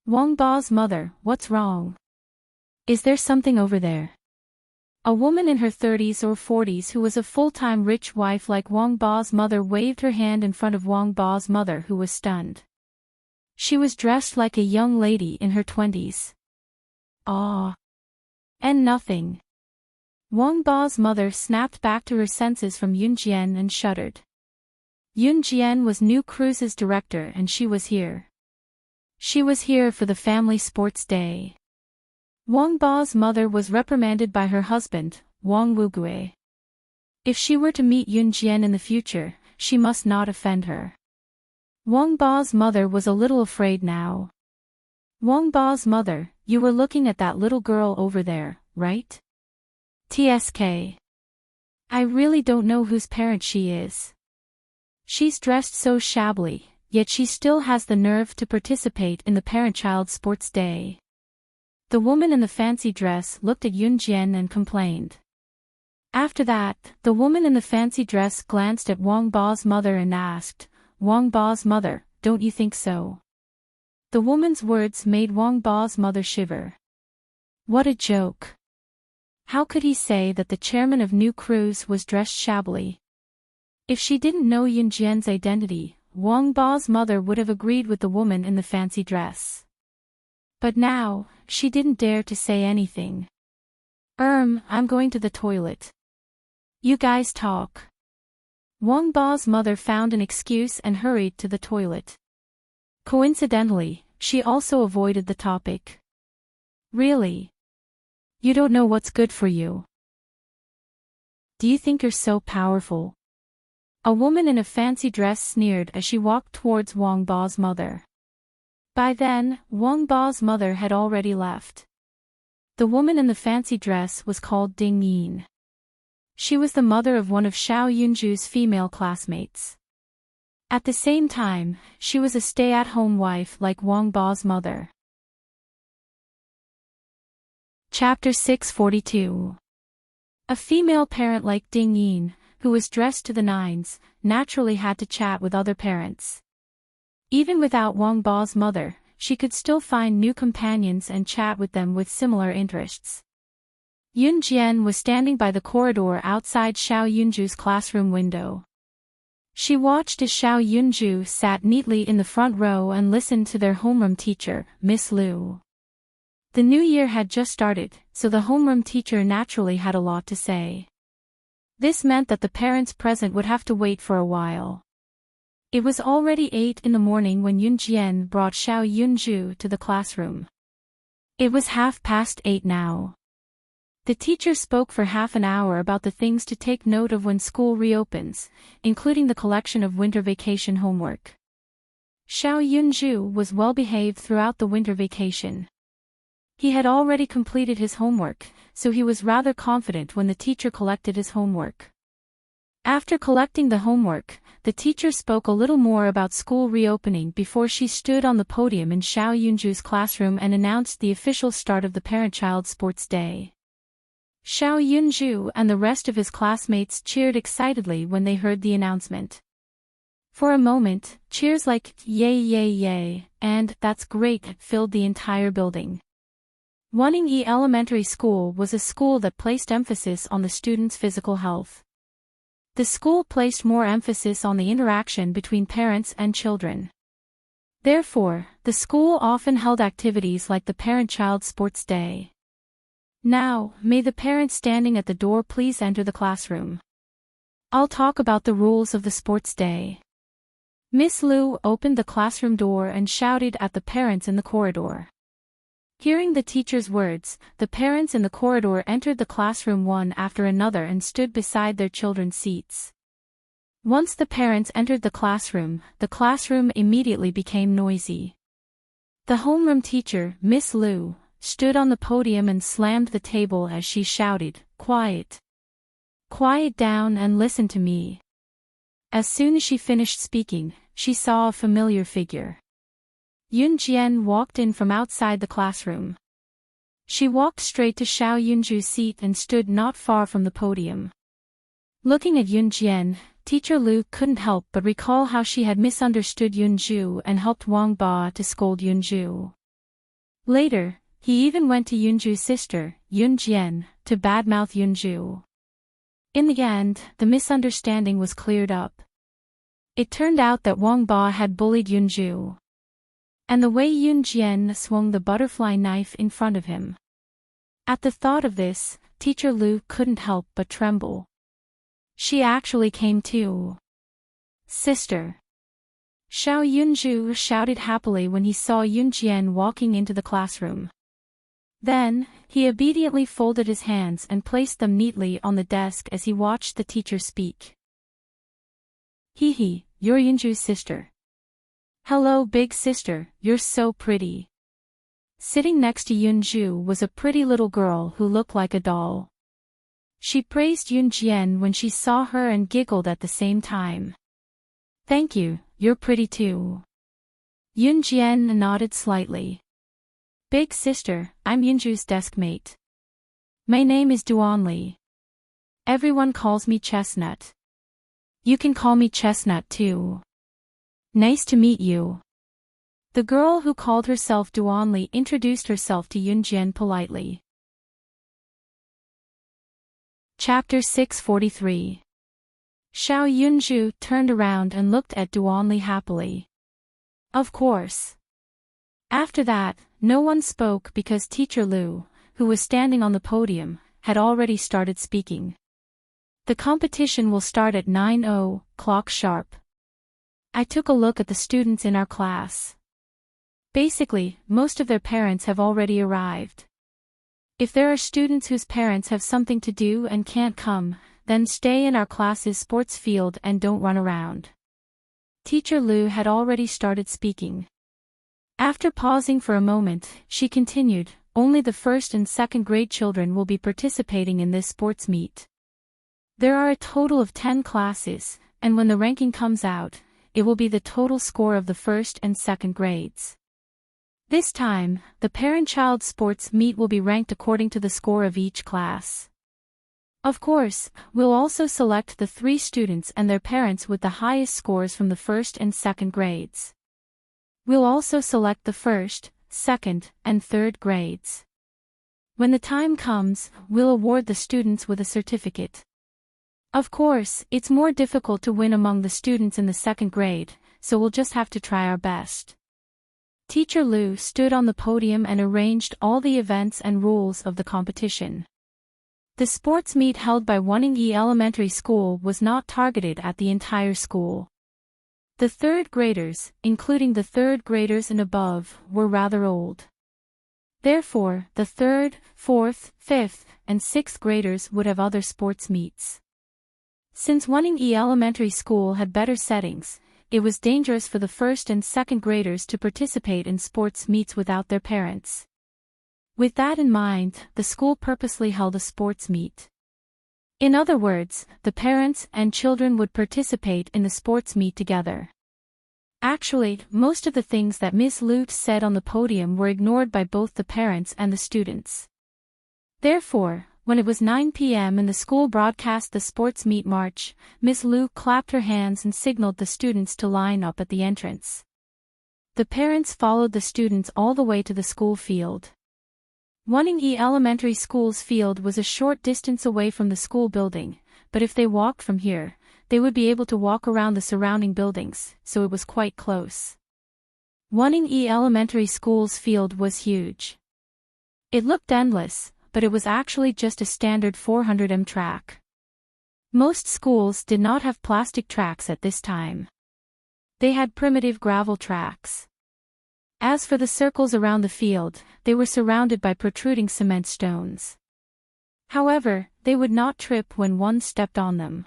[SPEAKER 1] Wang Ba's mother, what's wrong? Is there something over there? A woman in her 30s or 40s who was a full-time rich wife like Wang Ba's mother waved her hand in front of Wang Ba's mother who was stunned. She was dressed like a young lady in her 20s. Ah. And nothing. Wang Ba's mother snapped back to her senses from Yunjian and shuddered. Yunjian was new cruise's director and she was here. She was here for the family sports day. Wang Ba's mother was reprimanded by her husband, Wang Wugue. If she were to meet Yunjian in the future, she must not offend her. Wang Ba's mother was a little afraid now. Wang Ba's mother, you were looking at that little girl over there, right? TSK. I really don't know whose parent she is. She's dressed so shabbily, yet she still has the nerve to participate in the parent-child sports day. The woman in the fancy dress looked at Yunjian and complained. After that, the woman in the fancy dress glanced at Wang Ba's mother and asked, Wang Ba's mother, don't you think so? The woman's words made Wang Ba's mother shiver. What a joke. How could he say that the chairman of New Cruise was dressed shabbily? If she didn't know Yunjian's identity, Wang Ba's mother would have agreed with the woman in the fancy dress. But now, she didn't dare to say anything. I'm going to the toilet. You guys talk. Wang Ba's mother found an excuse and hurried to the toilet. Coincidentally, she also avoided the topic. Really? You don't know what's good for you. Do you think you're so powerful? A woman in a fancy dress sneered as she walked towards Wang Ba's mother. By then, Wang Ba's mother had already left. The woman in the fancy dress was called Ding Yin. She was the mother of one of Xiao Yunju's female classmates. At the same time, she was a stay-at-home wife like Wang Ba's mother. Chapter 642. A female parent like Ding Yin, who was dressed to the nines, naturally had to chat with other parents. Even without Wang Ba's mother, she could still find new companions and chat with them with similar interests. Yun Jian was standing by the corridor outside Xiao Yunju's classroom window. She watched as Xiao Yunju sat neatly in the front row and listened to their homeroom teacher, Miss Liu. The new year had just started, so the homeroom teacher naturally had a lot to say. This meant that the parents present would have to wait for a while. It was already 8 in the morning when Yun Jian brought Xiao Yunju to the classroom. It was 8:30 now. The teacher spoke for half an hour about the things to take note of when school reopens, including the collection of winter vacation homework. Xiao Yunju was well behaved throughout the winter vacation. He had already completed his homework, so he was rather confident when the teacher collected his homework. After collecting the homework, the teacher spoke a little more about school reopening before she stood on the podium in Xiao Yunju's classroom and announced the official start of the Parent-Child Sports Day. Xiao Yunju and the rest of his classmates cheered excitedly when they heard the announcement. For a moment, cheers like, yay yay yay, and, that's great, filled the entire building. Waning Elementary School was a school that placed emphasis on the students' physical health. The school placed more emphasis on the interaction between parents and children. Therefore, the school often held activities like the Parent-Child Sports Day. Now, may the parents standing at the door please enter the classroom. I'll talk about the rules of the sports day. Miss Liu opened the classroom door and shouted at the parents in the corridor. Hearing the teacher's words, the parents in the corridor entered the classroom one after another and stood beside their children's seats. Once the parents entered the classroom immediately became noisy. The homeroom teacher, Miss Liu, stood on the podium and slammed the table as she shouted, "Quiet! Quiet down and listen to me." As soon as she finished speaking, she saw a familiar figure. Yun Jian walked in from outside the classroom. She walked straight to Xiao Yunju's seat and stood not far from the podium. Looking at Yun Jian, Teacher Liu couldn't help but recall how she had misunderstood Yunju and helped Wang Ba to scold Yunju. Later, he even went to Yunju's sister, Yun Jian, to badmouth Yunju. In the end, the misunderstanding was cleared up. It turned out that Wang Ba had bullied Yunju. And the way Yun Jian swung the butterfly knife in front of him. At the thought of this, Teacher Liu couldn't help but tremble. She actually came too. "Sister!" Xiao Yunju shouted happily when he saw Yun Jian walking into the classroom. Then, he obediently folded his hands and placed them neatly on the desk as he watched the teacher speak. "Hee, you're Yunju's sister. Hello big sister, you're so pretty." Sitting next to Yunju was a pretty little girl who looked like a doll. She praised Yun Jian when she saw her and giggled at the same time. "Thank you, you're pretty too." Yun Jian nodded slightly. Big sister, I'm Yunju's desk mate. My name is Duanli. Everyone calls me Chestnut. You can call me Chestnut too. Nice to meet you. The girl who called herself Duanli introduced herself to Yunjian politely. Chapter 643. Xiao Yunju turned around and looked at Duanli happily. Of course. After that, no one spoke because Teacher Lu, who was standing on the podium, had already started speaking. The competition will start at 9:00 sharp. I took a look at the students in our class. Basically, most of their parents have already arrived. If there are students whose parents have something to do and can't come, then stay in our class's sports field and don't run around. Teacher Lu had already started speaking. After pausing for a moment, she continued, only the first and second grade children will be participating in this sports meet. There are a total of 10 classes, and when the ranking comes out, it will be the total score of the first and second grades. This time, the parent-child sports meet will be ranked according to the score of each class. Of course, we'll also select the 3 students and their parents with the highest scores from the first and second grades. We'll also select the first, second, and third grades. When the time comes, we'll award the students with a certificate. Of course, it's more difficult to win among the students in the second grade, so we'll just have to try our best. Teacher Lu stood on the podium and arranged all the events and rules of the competition. The sports meet held by Wanning-yi Elementary School was not targeted at the entire school. The third graders, including the third graders and above, were rather old. Therefore, the third, fourth, fifth, and sixth graders would have other sports meets. Since Wanning-yi Elementary School had better settings, it was dangerous for the first and second graders to participate in sports meets without their parents. With that in mind, the school purposely held a sports meet. In other words, the parents and children would participate in the sports meet together. Actually, most of the things that Miss Lu said on the podium were ignored by both the parents and the students. Therefore, when it was 9 p.m. and the school broadcast the sports meet march, Miss Lu clapped her hands and signaled the students to line up at the entrance. The parents followed the students all the way to the school field. Wanning-yi Elementary School's field was a short distance away from the school building, but if they walked from here, they would be able to walk around the surrounding buildings, so it was quite close. Wanning-yi Elementary School's field was huge. It looked endless, but it was actually just a standard 400m track. Most schools did not have plastic tracks at this time. They had primitive gravel tracks. As for the circles around the field, they were surrounded by protruding cement stones. However, they would not trip when one stepped on them.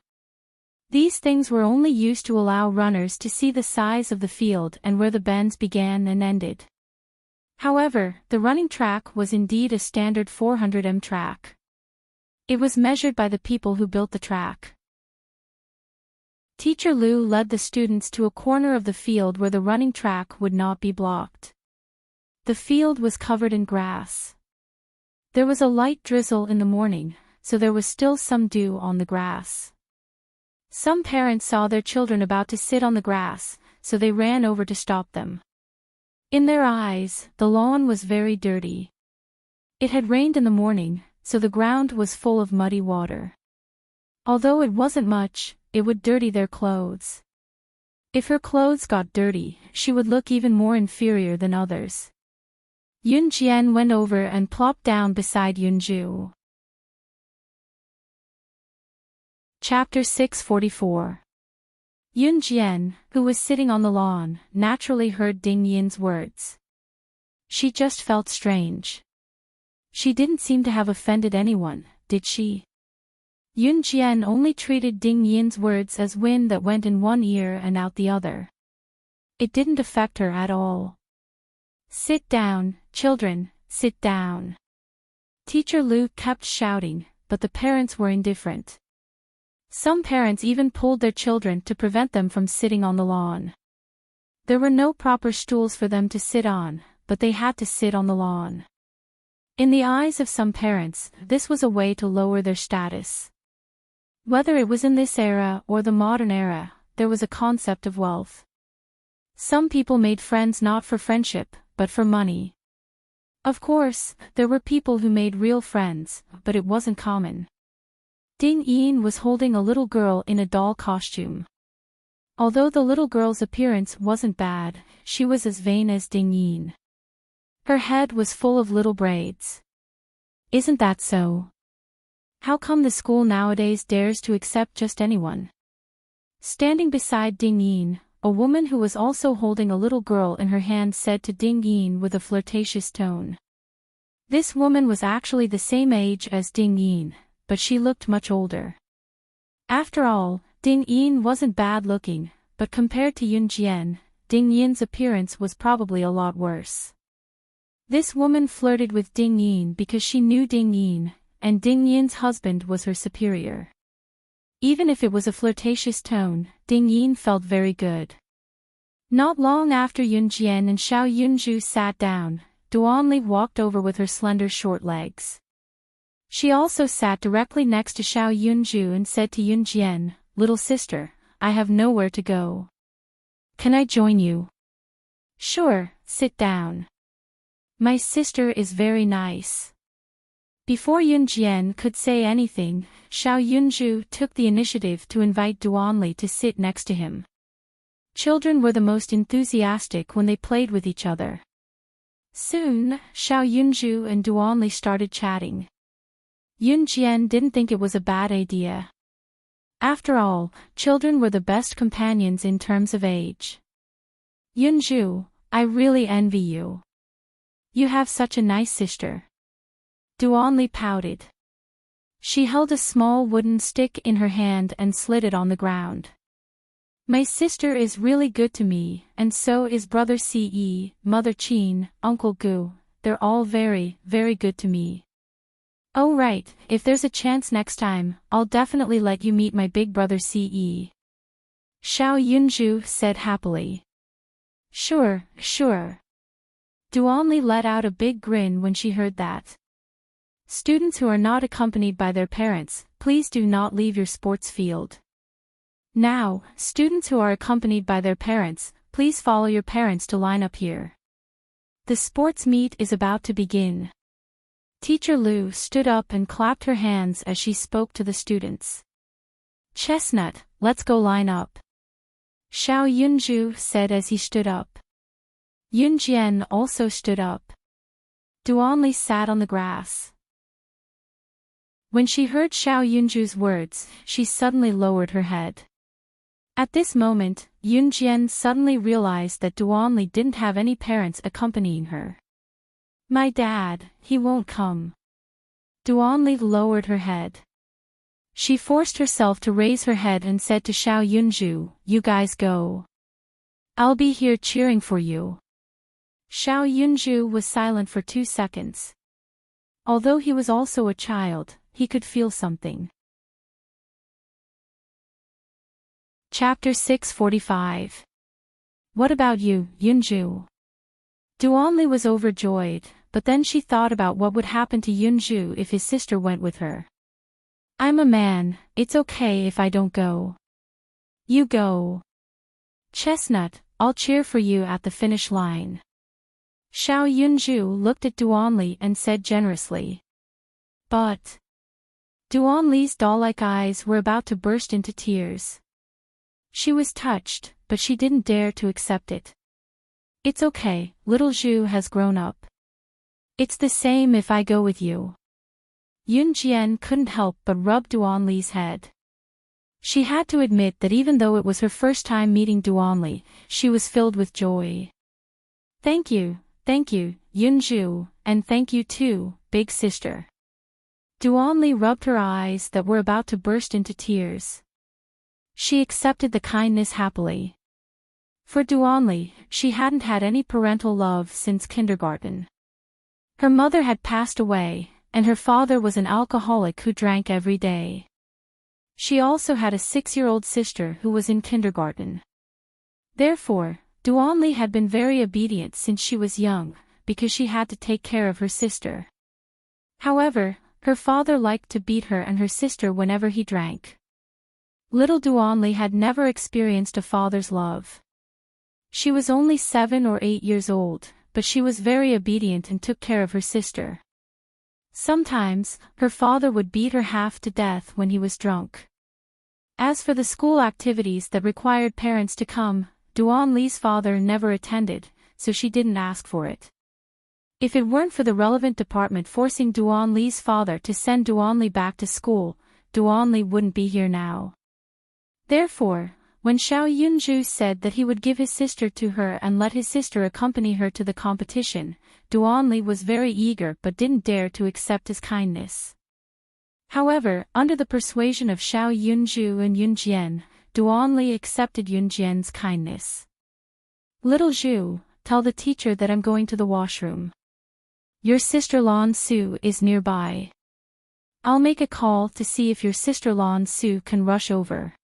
[SPEAKER 1] These things were only used to allow runners to see the size of the field and where the bends began and ended. However, the running track was indeed a standard 400m track. It was measured by the people who built the track. Teacher Lu led the students to a corner of the field where the running track would not be blocked. The field was covered in grass. There was a light drizzle in the morning, so there was still some dew on the grass. Some parents saw their children about to sit on the grass, so they ran over to stop them. In their eyes, the lawn was very dirty. It had rained in the morning, so the ground was full of muddy water. Although it wasn't much, it would dirty their clothes. If her clothes got dirty, she would look even more inferior than others. Yun Jian went over and plopped down beside Yunju. Chapter 644. Yun Jian, who was sitting on the lawn, naturally heard Ding Yin's words. She just felt strange. She didn't seem to have offended anyone, did she? Yun Jian only treated Ding Yin's words as wind that went in one ear and out the other. It didn't affect her at all. Sit down, children, sit down. Teacher Lu kept shouting, but the parents were indifferent. Some parents even pulled their children to prevent them from sitting on the lawn. There were no proper stools for them to sit on, but they had to sit on the lawn. In the eyes of some parents, this was a way to lower their status. Whether it was in this era or the modern era, there was a concept of wealth. Some people made friends not for friendship, but for money. Of course, there were people who made real friends, but it wasn't common. Ding Yin was holding a little girl in a doll costume. Although the little girl's appearance wasn't bad, she was as vain as Ding Yin. Her head was full of little braids. Isn't that so? How come the school nowadays dares to accept just anyone? Standing beside Ding Yin, a woman who was also holding a little girl in her hand said to Ding Yin with a flirtatious tone. This woman was actually the same age as Ding Yin, but she looked much older. After all, Ding Yin wasn't bad looking, but compared to Yun Jian, Ding Yin's appearance was probably a lot worse. This woman flirted with Ding Yin because she knew Ding Yin, and Ding Yin's husband was her superior. Even if it was a flirtatious tone, Ding Yin felt very good. Not long after Yun Jian and Xiao Yunju sat down, Duanli walked over with her slender short legs. She also sat directly next to Xiao Yunju and said to Yun Jian, "Little sister, I have nowhere to go. Can I join you?" "Sure, sit down. My sister is very nice." Before Yun Jian could say anything, Xiao Yunju took the initiative to invite Duanli to sit next to him. Children were the most enthusiastic when they played with each other. Soon, Xiao Yunju and Duanli started chatting. Yun Jian didn't think it was a bad idea. After all, children were the best companions in terms of age. "Yunju, I really envy you. You have such a nice sister." Duanli pouted. She held a small wooden stick in her hand and slid it on the ground. "My sister is really good to me, and so is brother Ce, mother Qin, uncle Gu, they're all very, very good to me. Oh right, if there's a chance next time, I'll definitely let you meet my big brother Ce." Xiao Yunju said happily. Sure. Duanli let out a big grin when she heard that. Students who are not accompanied by their parents, please do not leave your sports field. Now, students who are accompanied by their parents, please follow your parents to line up here. The sports meet is about to begin. Teacher Lu stood up and clapped her hands as she spoke to the students. "Chestnut, let's go line up." Xiao Yunju said as he stood up. Yun Jian also stood up. Duanli sat on the grass. When she heard Xiao Yunju's words, she suddenly lowered her head. At this moment, Yun Jian suddenly realized that Duanli didn't have any parents accompanying her. "My dad, he won't come." Duanli lowered her head. She forced herself to raise her head and said to Xiao Yunju, "You guys go. I'll be here cheering for you." Xiao Yunju was silent for 2 seconds. Although he was also a child, he could feel something. Chapter 645. What about you, Yunju? Duanli was overjoyed, but then she thought about what would happen to Yunju if his sister went with her. "I'm a man, it's okay if I don't go." "You go. Chestnut, I'll cheer for you at the finish line." Xiao Yunju looked at Duanli and said generously. But Duanli's doll-like eyes were about to burst into tears. She was touched, but she didn't dare to accept it. "It's okay, little Zhu has grown up. It's the same if I go with you." Yun Jian couldn't help but rub Duanli's head. She had to admit that even though it was her first time meeting Duanli, she was filled with joy. Thank you, Yunju, and thank you too, big sister." Duanli rubbed her eyes that were about to burst into tears. She accepted the kindness happily. For Duanli, she hadn't had any parental love since kindergarten. Her mother had passed away, and her father was an alcoholic who drank every day. She also had a 6-year-old sister who was in kindergarten. Therefore, Duanli had been very obedient since she was young, because she had to take care of her sister. However, her father liked to beat her and her sister whenever he drank. Little Duanli had never experienced a father's love. She was only 7 or 8 years old, but she was very obedient and took care of her sister. Sometimes, her father would beat her half to death when he was drunk. As for the school activities that required parents to come, Duanli's father never attended, so she didn't ask for it. If it weren't for the relevant department forcing Duanli's father to send Duanli back to school, Duanli wouldn't be here now. Therefore, when Xiao Yunju said that he would give his sister to her and let his sister accompany her to the competition, Duanli was very eager but didn't dare to accept his kindness. However, under the persuasion of Xiao Yunju and Yunjian, Duanli accepted Yunjian's kindness. "Little Zhu, tell the teacher that I'm going to the washroom. Your sister Lan Su is nearby. I'll make a call to see if your sister Lan Su can rush over."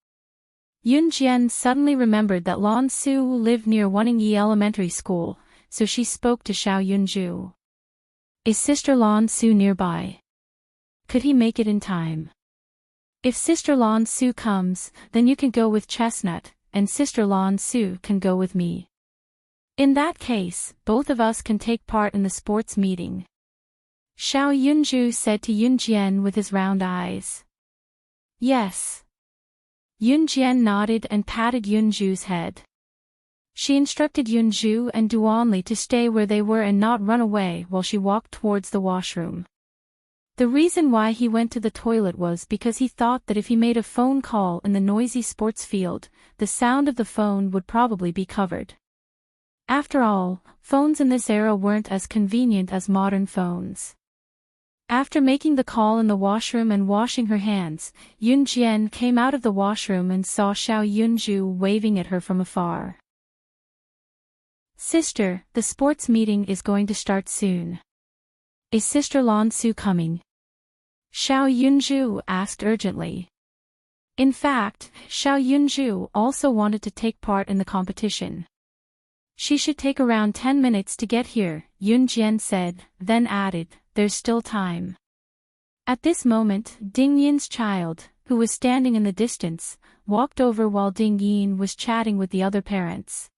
[SPEAKER 1] Yunjian suddenly remembered that Lan Su lived near Wanning-Yi Elementary School, so she spoke to Xiao Yunju. "Is Sister Lan Su nearby? Could he make it in time? If Sister Lan Su comes, then you can go with Chestnut, and Sister Lan Su can go with me. In that case, both of us can take part in the sports meeting." Xiao Yunju said to Yunjian with his round eyes. "Yes." Yunjian nodded and patted Yunju's head. She instructed Yunju and Duanli to stay where they were and not run away while she walked towards the washroom. The reason why he went to the toilet was because he thought that if he made a phone call in the noisy sports field, the sound of the phone would probably be covered. After all, phones in this era weren't as convenient as modern phones. After making the call in the washroom and washing her hands, Yunjian came out of the washroom and saw Xiao Yunju waving at her from afar. "Sister, the sports meeting is going to start soon. Is Sister Lan Su coming?" Xiao Yunju asked urgently. In fact, Xiao Yunju also wanted to take part in the competition. "She should take around 10 minutes to get here," Yunjian said, then added, "There's still time." At this moment, Ding Yin's child, who was standing in the distance, walked over while Ding Yin was chatting with the other parents.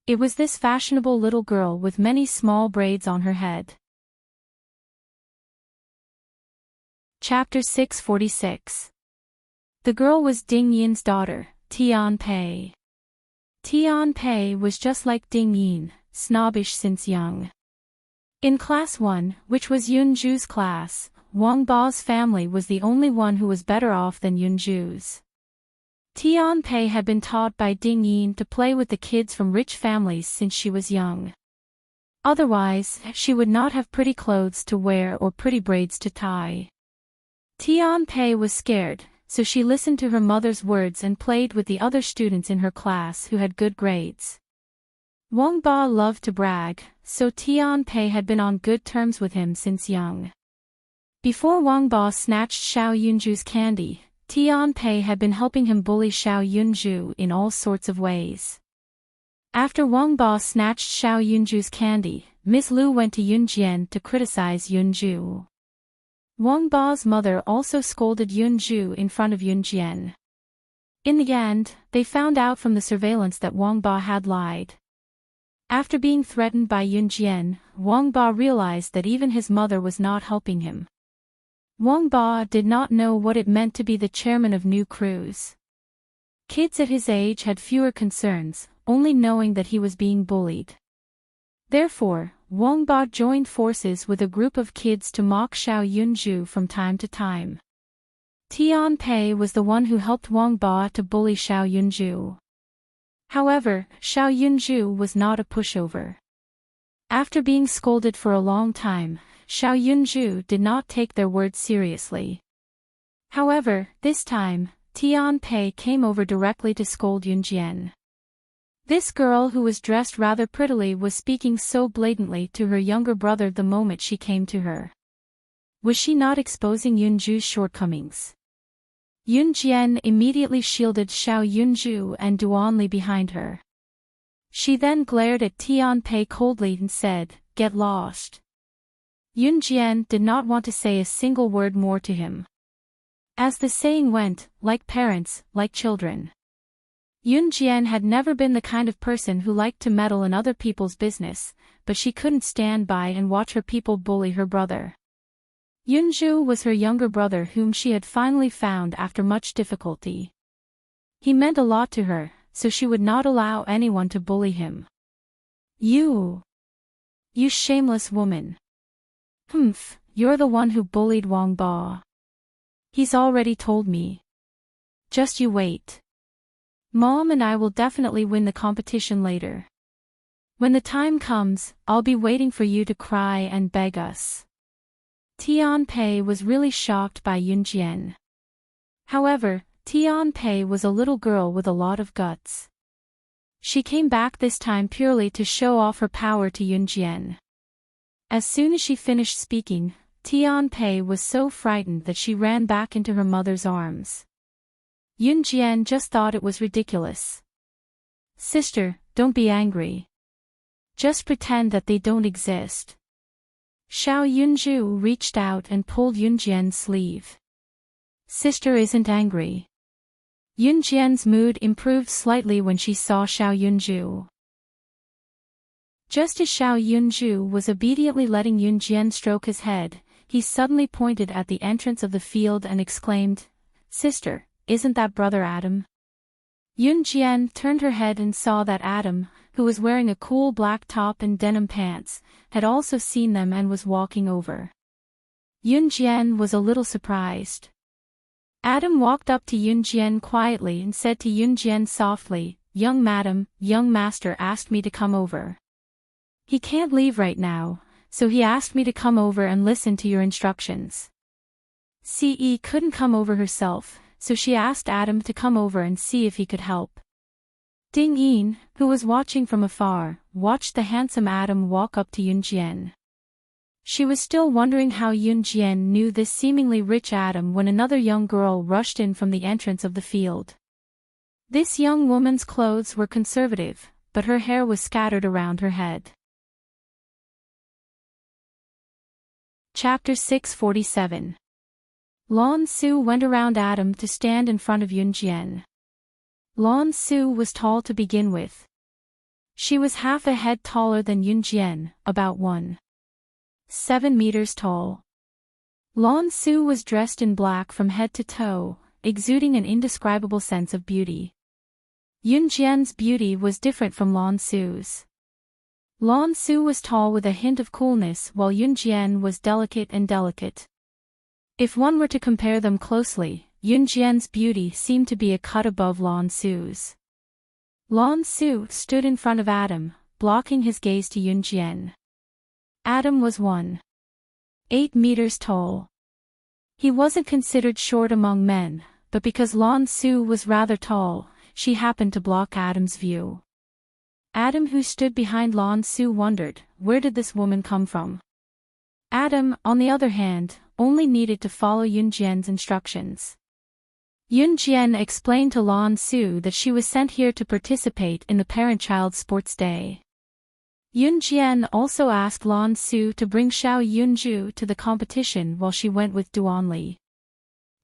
[SPEAKER 1] It was this fashionable little girl with many small braids on her head. Chapter 646. The girl was Ding Yin's daughter, Tian Pei. Tian Pei was just like Ding Yin, snobbish since young. In Class 1, which was Yunju's class, Wang Ba's family was the only one who was better off than Yunju's. Tian Pei had been taught by Ding Yin to play with the kids from rich families since she was young. Otherwise, she would not have pretty clothes to wear or pretty braids to tie. Tian Pei was scared, so she listened to her mother's words and played with the other students in her class who had good grades. Wang Ba loved to brag, so Tian Pei had been on good terms with him since young. Before Wang Ba snatched Xiao Yunju's candy, Tian Pei had been helping him bully Xiao Yunju in all sorts of ways. After Wang Ba snatched Xiao Yunju's candy, Miss Lu went to Yunjian to criticize Yunju. Wang Ba's mother also scolded Yunju in front of Yunjian. In the end, they found out from the surveillance that Wang Ba had lied. After being threatened by Yunjian, Wang Ba realized that even his mother was not helping him. Wang Ba did not know what it meant to be the chairman of new crews. Kids at his age had fewer concerns, only knowing that he was being bullied. Therefore, Wang Ba joined forces with a group of kids to mock Xiao Yunju from time to time. Tian Pei was the one who helped Wang Ba to bully Xiao Yunju. However, Xiao Yunju was not a pushover. After being scolded for a long time, Xiao Yunju did not take their words seriously. However, this time, Tian Pei came over directly to scold Yunjian. This girl who was dressed rather prettily was speaking so blatantly to her younger brother the moment she came to her. Was she not exposing Yunju's shortcomings? Yunjian immediately shielded Xiao Yunju and Duanli behind her. She then glared at Tian Pei coldly and said, get lost. Yunjian did not want to say a single word more to him. As the saying went, like parents, like children. Yunjian had never been the kind of person who liked to meddle in other people's business, but she couldn't stand by and watch her people bully her brother. Yunju was her younger brother whom she had finally found after much difficulty. He meant a lot to her, so she would not allow anyone to bully him. You shameless woman. Humph, you're the one who bullied Wang Ba. He's already told me. Just you wait. Mom and I will definitely win the competition later. When the time comes, I'll be waiting for you to cry and beg us. Tian Pei was really shocked by Yunjian. However, Tian Pei was a little girl with a lot of guts. She came back this time purely to show off her power to Yunjian. As soon as she finished speaking, Tian Pei was so frightened that she ran back into her mother's arms. Yunjian just thought it was ridiculous. Sister, don't be angry. Just pretend that they don't exist. Xiao Yunju reached out and pulled Yunjian's sleeve. Sister isn't angry. Yunjian's mood improved slightly when she saw Xiao Yunju. Just as Xiao Yunju was obediently letting Yunjian stroke his head, he suddenly pointed at the entrance of the field and exclaimed, Sister, isn't that brother Adam? Yunjian turned her head and saw that Adam, who was wearing a cool black top and denim pants, had also seen them and was walking over. Yunjian was a little surprised. Adam walked up to Yunjian quietly and said to Yunjian softly, Young madam, young master asked me to come over. He can't leave right now, so he asked me to come over and listen to your instructions. Ce couldn't come over herself, so she asked Adam to come over and see if he could help. Ding Yin, who was watching from afar, watched the handsome Adam walk up to Yunjian. She was still wondering how Yunjian knew this seemingly rich Adam when another young girl rushed in from the entrance of the field. This young woman's clothes were conservative, but her hair was scattered around her head. Chapter 647. Lan Su went around Adam to stand in front of Yunjian. Lan Su was tall to begin with. She was half a head taller than Yunjian, about 1.7 meters tall. Lan Su was dressed in black from head to toe, exuding an indescribable sense of beauty. Yunjian's beauty was different from Lan Su's. Lan Su was tall with a hint of coolness while Yunjian was delicate and delicate. If one were to compare them closely, Yunjian's beauty seemed to be a cut above Lan Su's. Lan Su stood in front of Adam, blocking his gaze to Yunjian. Adam was 1.8 meters tall. He wasn't considered short among men, but because Lan Su was rather tall, she happened to block Adam's view. Adam, who stood behind Lan Su, wondered, where did this woman come from? Adam, on the other hand, only needed to follow Yunjian's instructions. Yunjian explained to Lan Su that she was sent here to participate in the parent-child sports day. Yunjian also asked Lan Su to bring Xiao Yunju to the competition while she went with Duanli.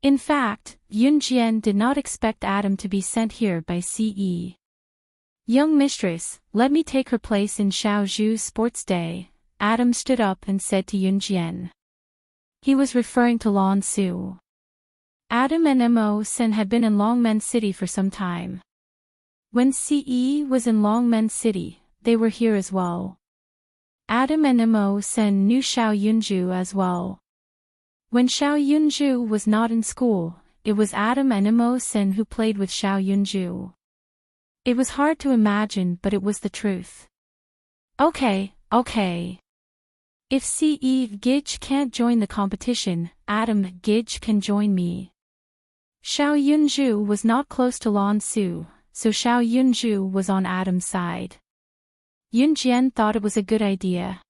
[SPEAKER 1] In fact, Yunjian did not expect Adam to be sent here by Ce. Young mistress, let me take her place in Xiao Zhu's sports day, Adam stood up and said to Yunjian. He was referring to Lan Su. Adam and Mo Sen had been in Longmen City for some time. When Ce was in Longmen City, they were here as well. Adam and Mo Sen knew Xiao Yunju as well. When Xiao Yunju was not in school, it was Adam and Mo Sen who played with Xiao Yunju. It was hard to imagine, but it was the truth. Okay. If Ce Gij can't join the competition, Adam Gij can join me. Xiao Yunju was not close to Lan Su, so Xiao Yunju was on Adam's side. Yunjian thought it was a good idea.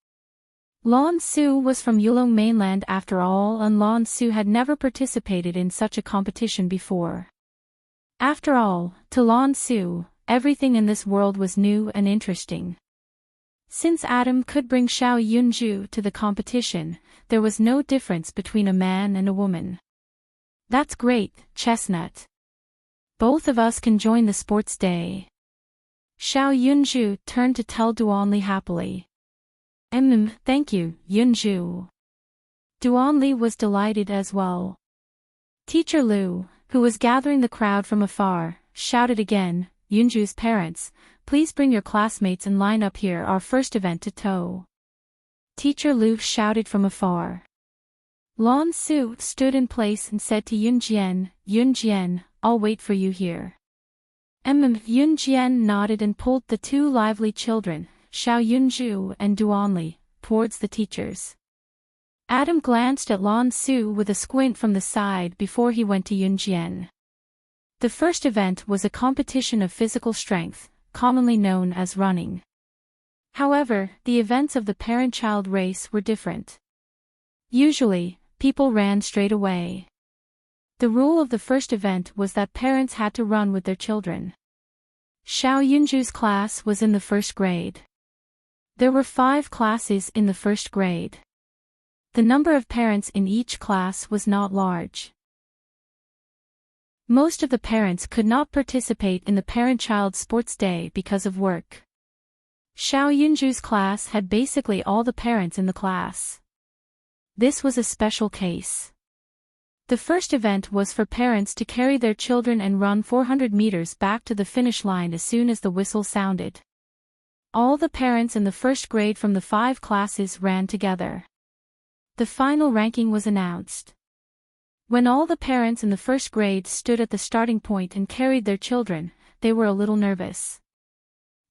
[SPEAKER 1] Lan Su was from Yulong mainland after all, and Lan Su had never participated in such a competition before. After all, to Lan Su, everything in this world was new and interesting. Since Adam could bring Xiao Yunju to the competition, there was no difference between a man and a woman. That's great, Chestnut. Both of us can join the sports day. Xiao Yunju turned to tell Duanli happily. Thank you, Yunju. Duanli was delighted as well. Teacher Lu, who was gathering the crowd from afar, shouted again, Yunju's parents, please bring your classmates and line up here, our first event to tow. Teacher Lu shouted from afar. Lan Su stood in place and said to Yunjian, I'll wait for you here. Yunjian nodded and pulled the two lively children, Xiao Yunju and Duanli, towards the teachers. Adam glanced at Lan Su with a squint from the side before he went to Yunjian. The first event was a competition of physical strength, commonly known as running. However, the events of the parent-child race were different. Usually, people ran straight away. The rule of the first event was that parents had to run with their children. Xiao Yunju's class was in the first grade. There were 5 classes in the first grade. The number of parents in each class was not large. Most of the parents could not participate in the parent-child sports day because of work. Xiao Yunju's class had basically all the parents in the class. This was a special case. The first event was for parents to carry their children and run 400 meters back to the finish line as soon as the whistle sounded. All the parents in the first grade from the 5 classes ran together. The final ranking was announced. When all the parents in the first grade stood at the starting point and carried their children, they were a little nervous.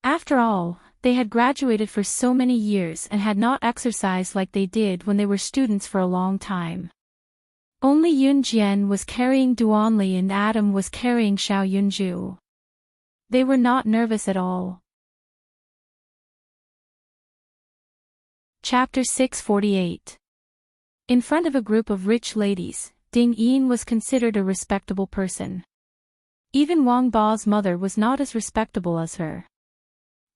[SPEAKER 1] After all, they had graduated for so many years and had not exercised like they did when they were students for a long time. Only Yunjian was carrying Duanli and Adam was carrying Xiao Yunju. They were not nervous at all. Chapter 648. In front of a group of rich ladies, Ding Yin was considered a respectable person. Even Wang Ba's mother was not as respectable as her.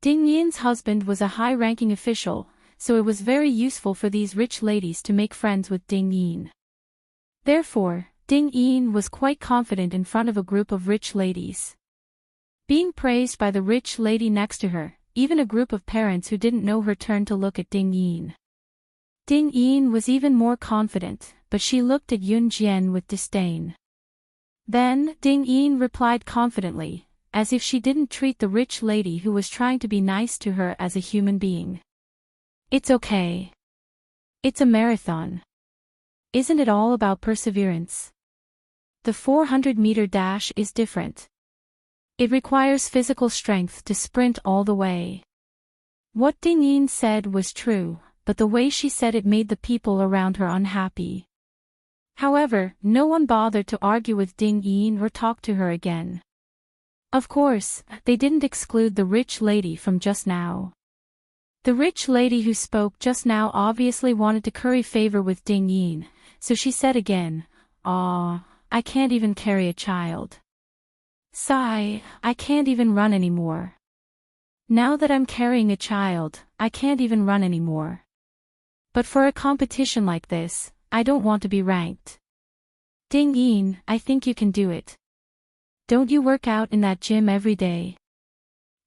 [SPEAKER 1] Ding Yin's husband was a high-ranking official, so it was very useful for these rich ladies to make friends with Ding Yin. Therefore, Ding Yin was quite confident in front of a group of rich ladies. Being praised by the rich lady next to her, even a group of parents who didn't know her turned to look at Ding Yin. Ding Yin was even more confident, but she looked at Yunjian with disdain. Then, Ding Yin replied confidently, as if she didn't treat the rich lady who was trying to be nice to her as a human being. It's okay. It's a marathon. Isn't it all about perseverance? The 400-meter dash is different. It requires physical strength to sprint all the way. What Ding Yin said was true, but the way she said it made the people around her unhappy. However, no one bothered to argue with Ding Yin or talk to her again. Of course, they didn't exclude the rich lady from just now. The rich lady who spoke just now obviously wanted to curry favor with Ding Yin, so she said again, I can't even carry a child. Sigh, I can't even run anymore. Now that I'm carrying a child, I can't even run anymore. But for a competition like this, I don't want to be ranked. Ding Yin, I think you can do it. Don't you work out in that gym every day?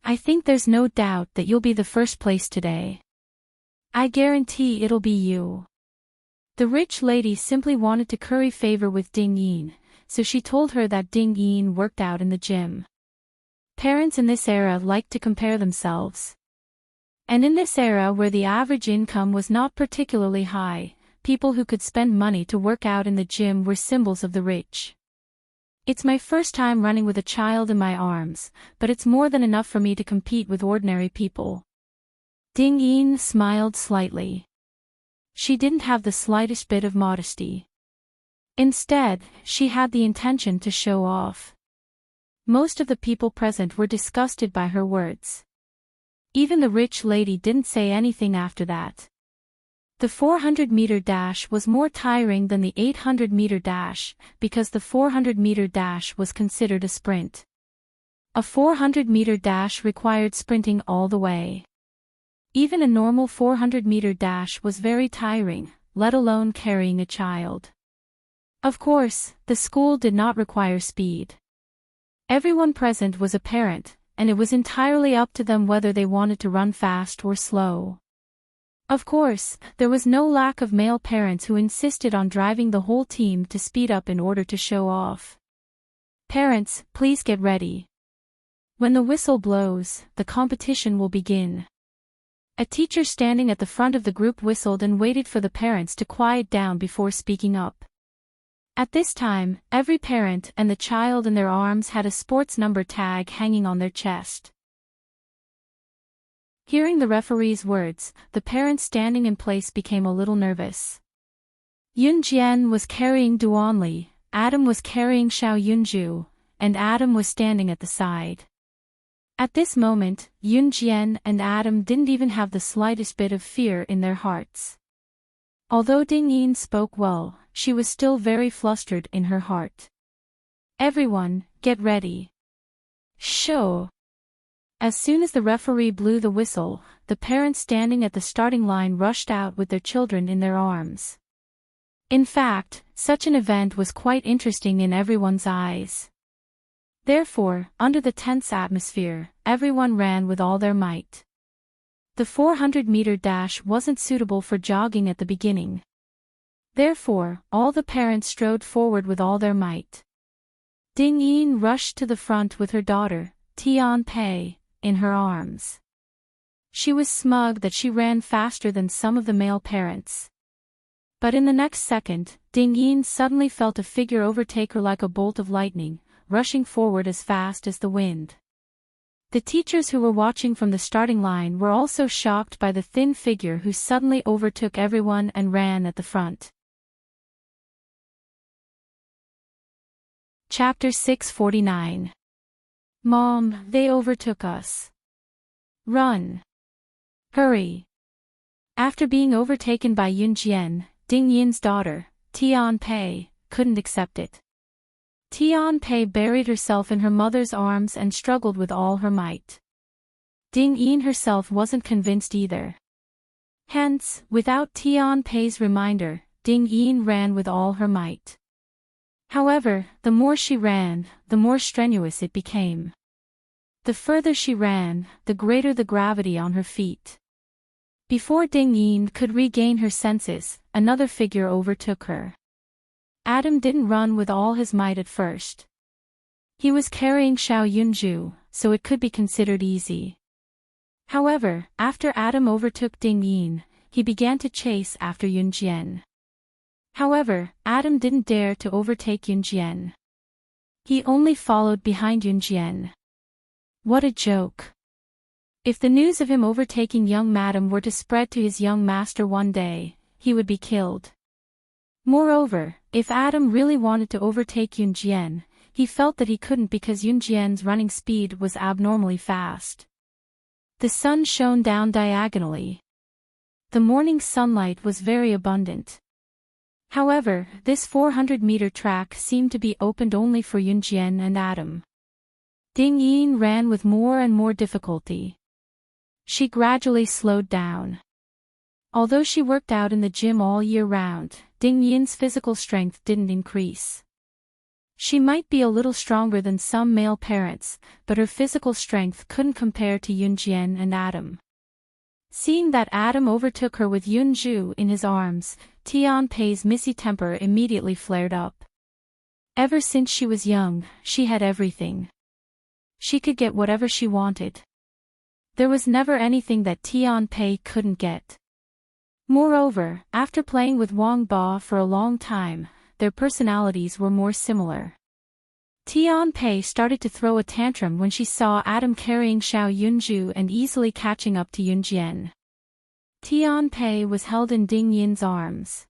[SPEAKER 1] I think there's no doubt that you'll be the first place today. I guarantee it'll be you. The rich lady simply wanted to curry favor with Ding Yin, so she told her that Ding Yin worked out in the gym. Parents in this era liked to compare themselves. And in this era where the average income was not particularly high, people who could spend money to work out in the gym were symbols of the rich. It's my first time running with a child in my arms, but it's more than enough for me to compete with ordinary people. Ding Yin smiled slightly. She didn't have the slightest bit of modesty. Instead, she had the intention to show off. Most of the people present were disgusted by her words. Even the rich lady didn't say anything after that. The 400-meter dash was more tiring than the 800-meter dash, because the 400-meter dash was considered a sprint. A 400-meter dash required sprinting all the way. Even a normal 400-meter dash was very tiring, let alone carrying a child. Of course, the school did not require speed. Everyone present was a parent, and it was entirely up to them whether they wanted to run fast or slow. Of course, there was no lack of male parents who insisted on driving the whole team to speed up in order to show off. Parents, please get ready. When the whistle blows, the competition will begin. A teacher standing at the front of the group whistled and waited for the parents to quiet down before speaking up. At this time, every parent and the child in their arms had a sports number tag hanging on their chest. Hearing the referee's words, the parents standing in place became a little nervous. Yun Jian was carrying Duanli, Adam was carrying Xiao Yunju, and Adam was standing at the side. At this moment, Yun Jian and Adam didn't even have the slightest bit of fear in their hearts. Although Ding Yin spoke well, she was still very flustered in her heart. Everyone, get ready. Show. As soon as the referee blew the whistle, the parents standing at the starting line rushed out with their children in their arms. In fact, such an event was quite interesting in everyone's eyes. Therefore, under the tense atmosphere, everyone ran with all their might. The 400-meter dash wasn't suitable for jogging at the beginning. Therefore, all the parents strode forward with all their might. Ding Yin rushed to the front with her daughter, Tian Pei, in her arms. She was smug that she ran faster than some of the male parents. But in the next second, Ding Yin suddenly felt a figure overtake her like a bolt of lightning, rushing forward as fast as the wind. The teachers who were watching from the starting line were also shocked by the thin figure who suddenly overtook everyone and ran at the front. Chapter 649. Mom, they overtook us. Run. Hurry. After being overtaken by Yun Jian, Ding Yin's daughter, Tian Pei, couldn't accept it. Tian Pei buried herself in her mother's arms and struggled with all her might. Ding Yin herself wasn't convinced either. Hence, without Tian Pei's reminder, Ding Yin ran with all her might. However, the more she ran, the more strenuous it became. The further she ran, the greater the gravity on her feet. Before Ding Yin could regain her senses, another figure overtook her. Adam didn't run with all his might at first. He was carrying Xiao Yunju, so it could be considered easy. However, after Adam overtook Ding Yin, he began to chase after Yun Jian. However, Adam didn't dare to overtake Yun Jian. He only followed behind Yun Jian. What a joke. If the news of him overtaking young madam were to spread to his young master one day, he would be killed. Moreover, if Adam really wanted to overtake Yun Jian, he felt that he couldn't because Yun Jian's running speed was abnormally fast. The sun shone down diagonally. The morning sunlight was very abundant. However, this 400-meter track seemed to be opened only for Yun Jian and Adam. Ding Yin ran with more and more difficulty. She gradually slowed down. Although she worked out in the gym all year round, Ding Yin's physical strength didn't increase. She might be a little stronger than some male parents, but her physical strength couldn't compare to Yun Jian and Adam. Seeing that Adam overtook her with Yunju in his arms, Tian Pei's missy temper immediately flared up. Ever since she was young, she had everything. She could get whatever she wanted. There was never anything that Tian Pei couldn't get. Moreover, after playing with Wang Ba for a long time, their personalities were more similar. Tian Pei started to throw a tantrum when she saw Adam carrying Xiao Yunju and easily catching up to Yun Jian. Tian Pei was held in Ding Yin's arms.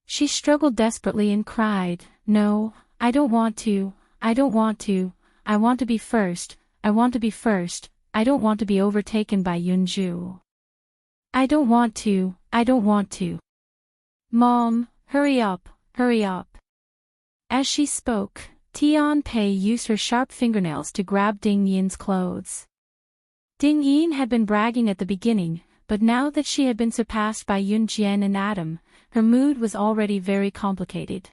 [SPEAKER 1] She struggled desperately and cried, "No, I don't want to, I don't want to, I want to be first, I want to be first, I don't want to be overtaken by Yunju. I don't want to, I don't want to. Mom, hurry up, hurry up." As she spoke, Tian Pei used her sharp fingernails to grab Ding Yin's clothes. Ding Yin had been bragging at the beginning, but now that she had been surpassed by Yunjian and Adam, her mood was already very complicated.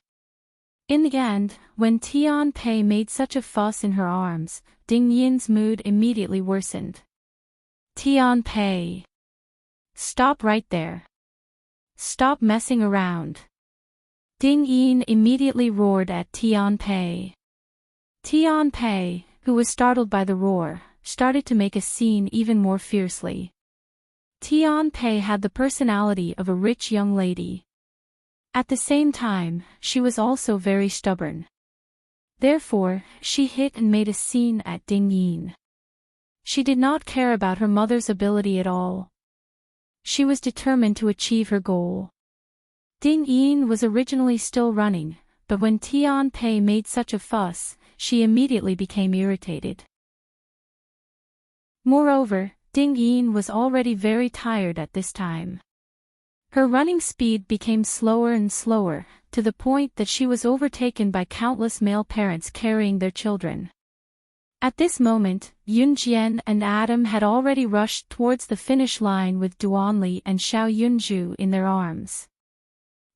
[SPEAKER 1] In the end, when Tian Pei made such a fuss in her arms, Ding Yin's mood immediately worsened. Tian Pei! Stop right there. Stop messing around. Ding Yin immediately roared at Tian Pei. Tian Pei, who was startled by the roar, started to make a scene even more fiercely. Tian Pei had the personality of a rich young lady. At the same time, she was also very stubborn. Therefore, she hit and made a scene at Ding Yin. She did not care about her mother's ability at all. She was determined to achieve her goal. Ding Yin was originally still running, but when Tian Pei made such a fuss, she immediately became irritated. Moreover, Ding Yin was already very tired at this time. Her running speed became slower and slower, to the point that she was overtaken by countless male parents carrying their children. At this moment, Yunjian and Adam had already rushed towards the finish line with Duanli and Xiao Yunju in their arms.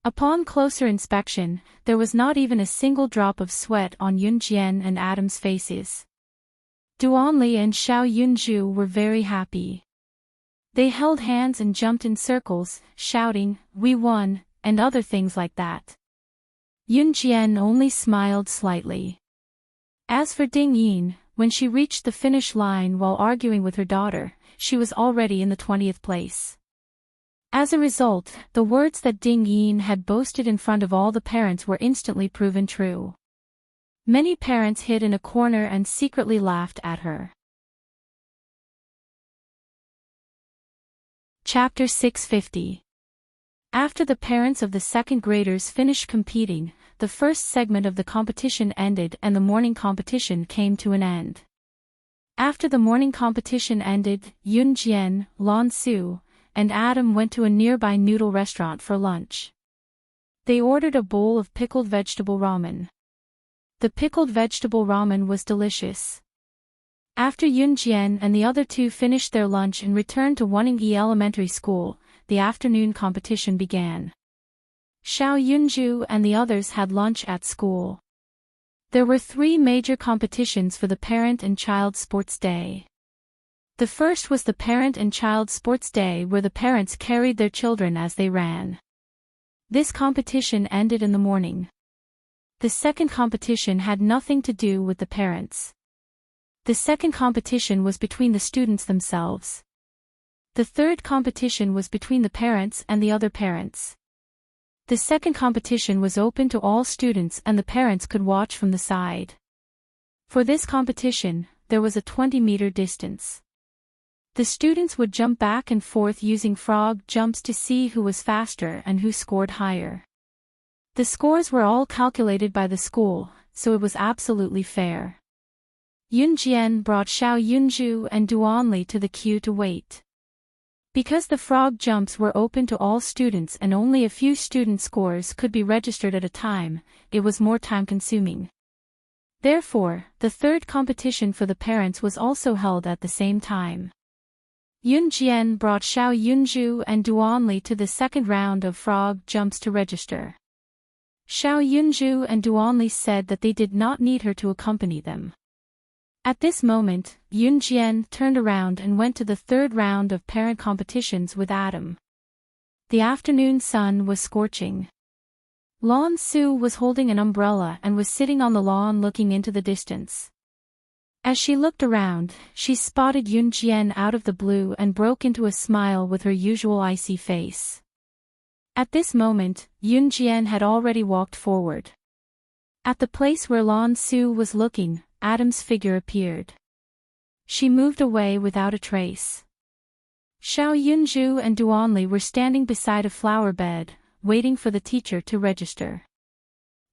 [SPEAKER 1] Upon closer inspection, there was not even a single drop of sweat on Yunjian and Adam's faces. Duanli and Xiao Yunju were very happy. They held hands and jumped in circles, shouting, "We won," and other things like that. Yunjian only smiled slightly. As for Ding Yin, when she reached the finish line while arguing with her daughter, she was already in the 20th place. As a result, the words that Ding Yin had boasted in front of all the parents were instantly proven true. Many parents hid in a corner and secretly laughed at her. Chapter 650. After the parents of the second graders finished competing, the first segment of the competition ended and the morning competition came to an end. After the morning competition ended, Yunjian, Lan Su, and Adam went to a nearby noodle restaurant for lunch. They ordered a bowl of pickled vegetable ramen. The pickled vegetable ramen was delicious. After Yunjian and the other two finished their lunch and returned to Woningyi Elementary School, the afternoon competition began. Xiao Yunju and the others had lunch at school. There were 3 major competitions for the Parent and Child Sports Day. The first was the Parent and Child Sports Day, where the parents carried their children as they ran. This competition ended in the morning. The second competition had nothing to do with the parents. The second competition was between the students themselves. The third competition was between the parents and the other parents. The second competition was open to all students and the parents could watch from the side. For this competition, there was a 20-meter distance. The students would jump back and forth using frog jumps to see who was faster and who scored higher. The scores were all calculated by the school, so it was absolutely fair. Yunjian brought Xiao Yunju and Duanli to the queue to wait. Because the frog jumps were open to all students and only a few student scores could be registered at a time, it was more time-consuming. Therefore, the third competition for the parents was also held at the same time. Yunjian brought Xiao Yunju and Duanli to the second round of frog jumps to register. Xiao Yunju and Duanli said that they did not need her to accompany them. At this moment, Yunjian turned around and went to the third round of parent competitions with Adam. The afternoon sun was scorching. Lan Su was holding an umbrella and was sitting on the lawn looking into the distance. As she looked around, she spotted Yunjian out of the blue and broke into a smile with her usual icy face. At this moment, Yunjian had already walked forward. At the place where Lan Su was looking, Adam's figure appeared. She moved away without a trace. Xiao Yunju and Duanli were standing beside a flower bed, waiting for the teacher to register.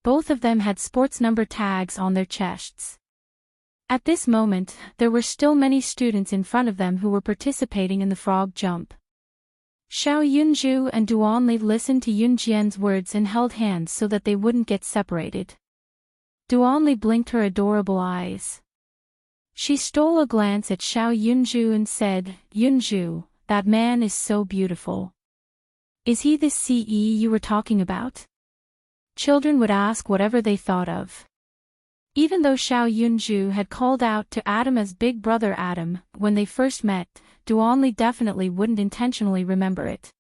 [SPEAKER 1] Both of them had sports number tags on their chests. At this moment, there were still many students in front of them who were participating in the frog jump. Xiao Yunju and Duanli listened to Yunjian's words and held hands so that they wouldn't get separated. Duanli blinked her adorable eyes. She stole a glance at Xiao Yunju and said, "Yunju, that man is so beautiful. Is he the CE you were talking about? Children would ask whatever they thought of. Even though Xiao Yunju had called out to Adam as Big Brother Adam when they first met, Duanli definitely wouldn't intentionally remember it.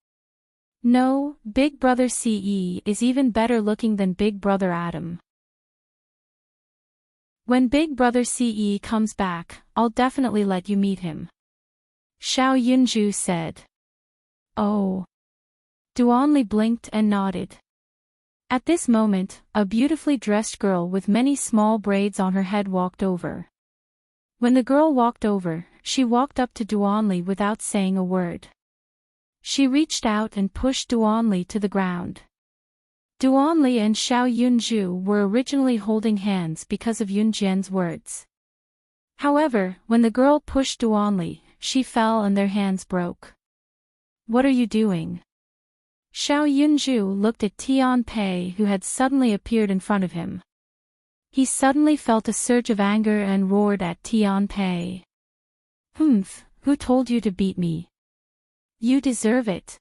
[SPEAKER 1] No, Big Brother CE is even better looking than Big Brother Adam. When Big Brother CE comes back, I'll definitely let you meet him. Xiao Yunju said. Oh. Duanli blinked and nodded. At this moment, a beautifully dressed girl with many small braids on her head walked over. When the girl walked over, she walked up to Duanli without saying a word. She reached out and pushed Duanli to the ground. Duanli and Xiao Yunju were originally holding hands because of Yunjian's words. However, when the girl pushed Duanli, she fell and their hands broke. What are you doing? Xiao Yunju looked at Tianpei who had suddenly appeared in front of him. He suddenly felt a surge of anger and roared at Tianpei. Humph, who told you to beat me? You deserve it.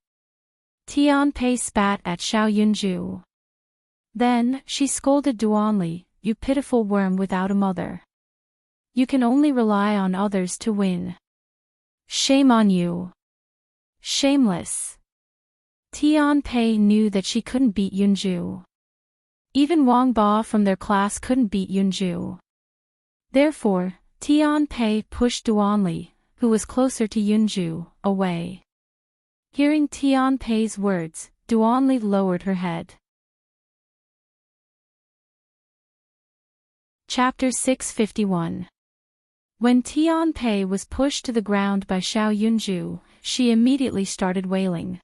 [SPEAKER 1] Tianpei spat at Xiao Yunju. Then, she scolded Duanli, you pitiful worm without a mother. You can only rely on others to win. Shame on you. Shameless. Tianpei knew that she couldn't beat Yunju. Even Wang Ba from their class couldn't beat Yunju. Therefore, Tianpei pushed Duanli, who was closer to Yunju, away. Hearing Tianpei's words, Duanli lowered her head. Chapter 651. When Tianpei was pushed to the ground by Xiao Yunju, she immediately started wailing.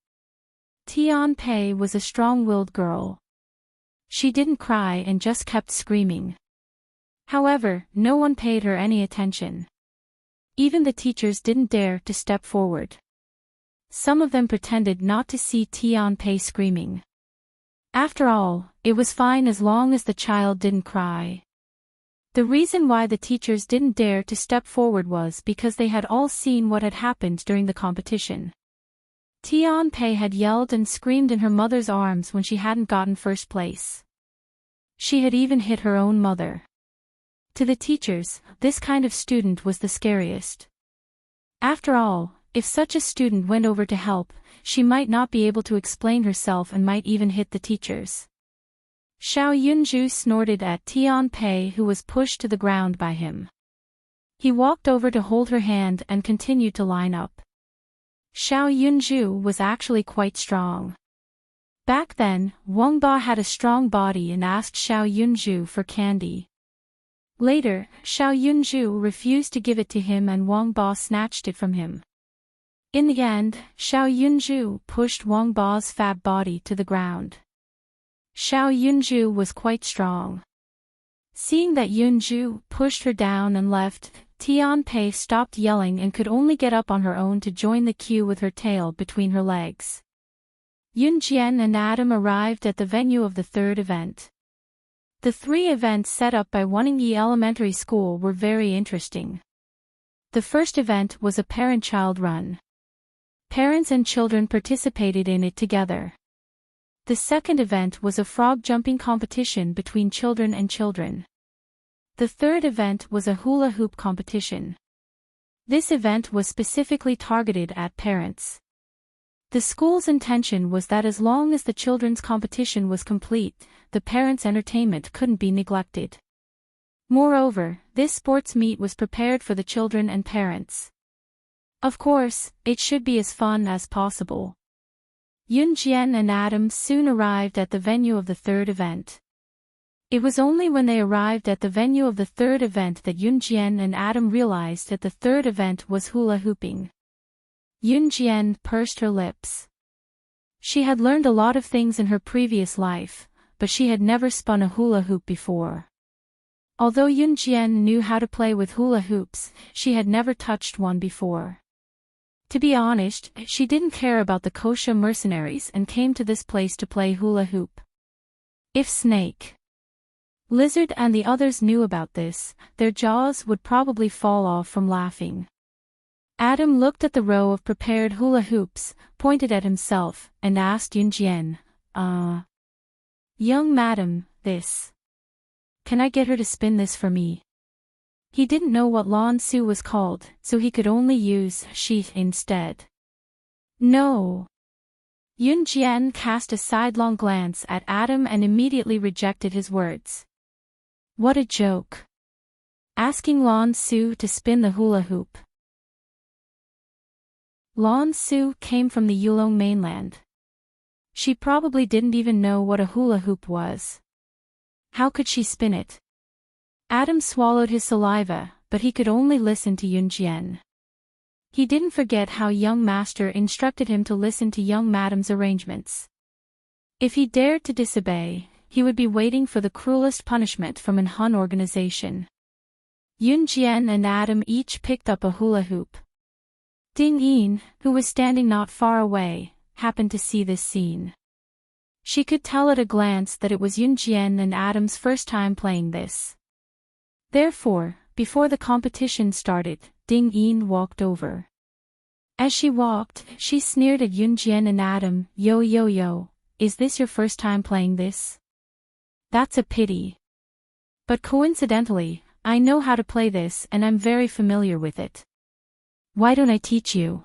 [SPEAKER 1] Tianpei was a strong-willed girl. She didn't cry and just kept screaming. However, no one paid her any attention. Even the teachers didn't dare to step forward. Some of them pretended not to see Tianpei screaming. After all, it was fine as long as the child didn't cry. The reason why the teachers didn't dare to step forward was because they had all seen what had happened during the competition. Tianpei had yelled and screamed in her mother's arms when she hadn't gotten first place. She had even hit her own mother. To the teachers, this kind of student was the scariest. After all, if such a student went over to help, she might not be able to explain herself and might even hit the teachers. Xiao Yunju snorted at Tianpei who was pushed to the ground by him. He walked over to hold her hand and continued to line up. Xiao Yunju was actually quite strong. Back then, Wang Ba had a strong body and asked Xiao Yunju for candy. Later, Xiao Yunju refused to give it to him and Wang Ba snatched it from him. In the end, Xiao Yunju pushed Wang Ba's fat body to the ground. Xiao Yunju was quite strong. Seeing that Yunju pushed her down and left, Tianpei stopped yelling and could only get up on her own to join the queue with her tail between her legs. Yunjian and Adam arrived at the venue of the third event. The three events set up by Woningyi Elementary School were very interesting. The first event was a parent-child run. Parents and children participated in it together. The second event was a frog jumping competition between children and children. The third event was a hula hoop competition. This event was specifically targeted at parents. The school's intention was that as long as the children's competition was complete, the parents' entertainment couldn't be neglected. Moreover, this sports meet was prepared for the children and parents. Of course, it should be as fun as possible. Yunjian and Adam soon arrived at the venue of the third event. It was only when they arrived at the venue of the third event that Yunjian and Adam realized that the third event was hula hooping. Yunjian pursed her lips. She had learned a lot of things in her previous life, but she had never spun a hula hoop before. Although Yunjian knew how to play with hula hoops, she had never touched one before. To be honest, she didn't care about the Kosha mercenaries and came to this place to play hula hoop. If Snake, Lizard and the others knew about this, their jaws would probably fall off from laughing. Adam looked at the row of prepared hula hoops, pointed at himself, and asked Yunjian, Young madam, this. Can I get her to spin this for me? He didn't know what Lan Su was called, so he could only use she instead. No. Yunjian cast a sidelong glance at Adam and immediately rejected his words. What a joke. Asking Lan Su to spin the hula hoop. Lan Su came from the Yulong mainland. She probably didn't even know what a hula hoop was. How could she spin it? Adam swallowed his saliva, but he could only listen to Yunjian. He didn't forget how young master instructed him to listen to young madam's arrangements. If he dared to disobey, he would be waiting for the cruelest punishment from an Hun organization. Yunjian and Adam each picked up a hula hoop. Ding Yin, who was standing not far away, happened to see this scene. She could tell at a glance that it was Yunjian and Adam's first time playing this. Therefore, before the competition started, Ding Yin walked over. As she walked, she sneered at Yunjian and Adam, Yo yo yo, is this your first time playing this? That's a pity. But coincidentally, I know how to play this and I'm very familiar with it. Why don't I teach you?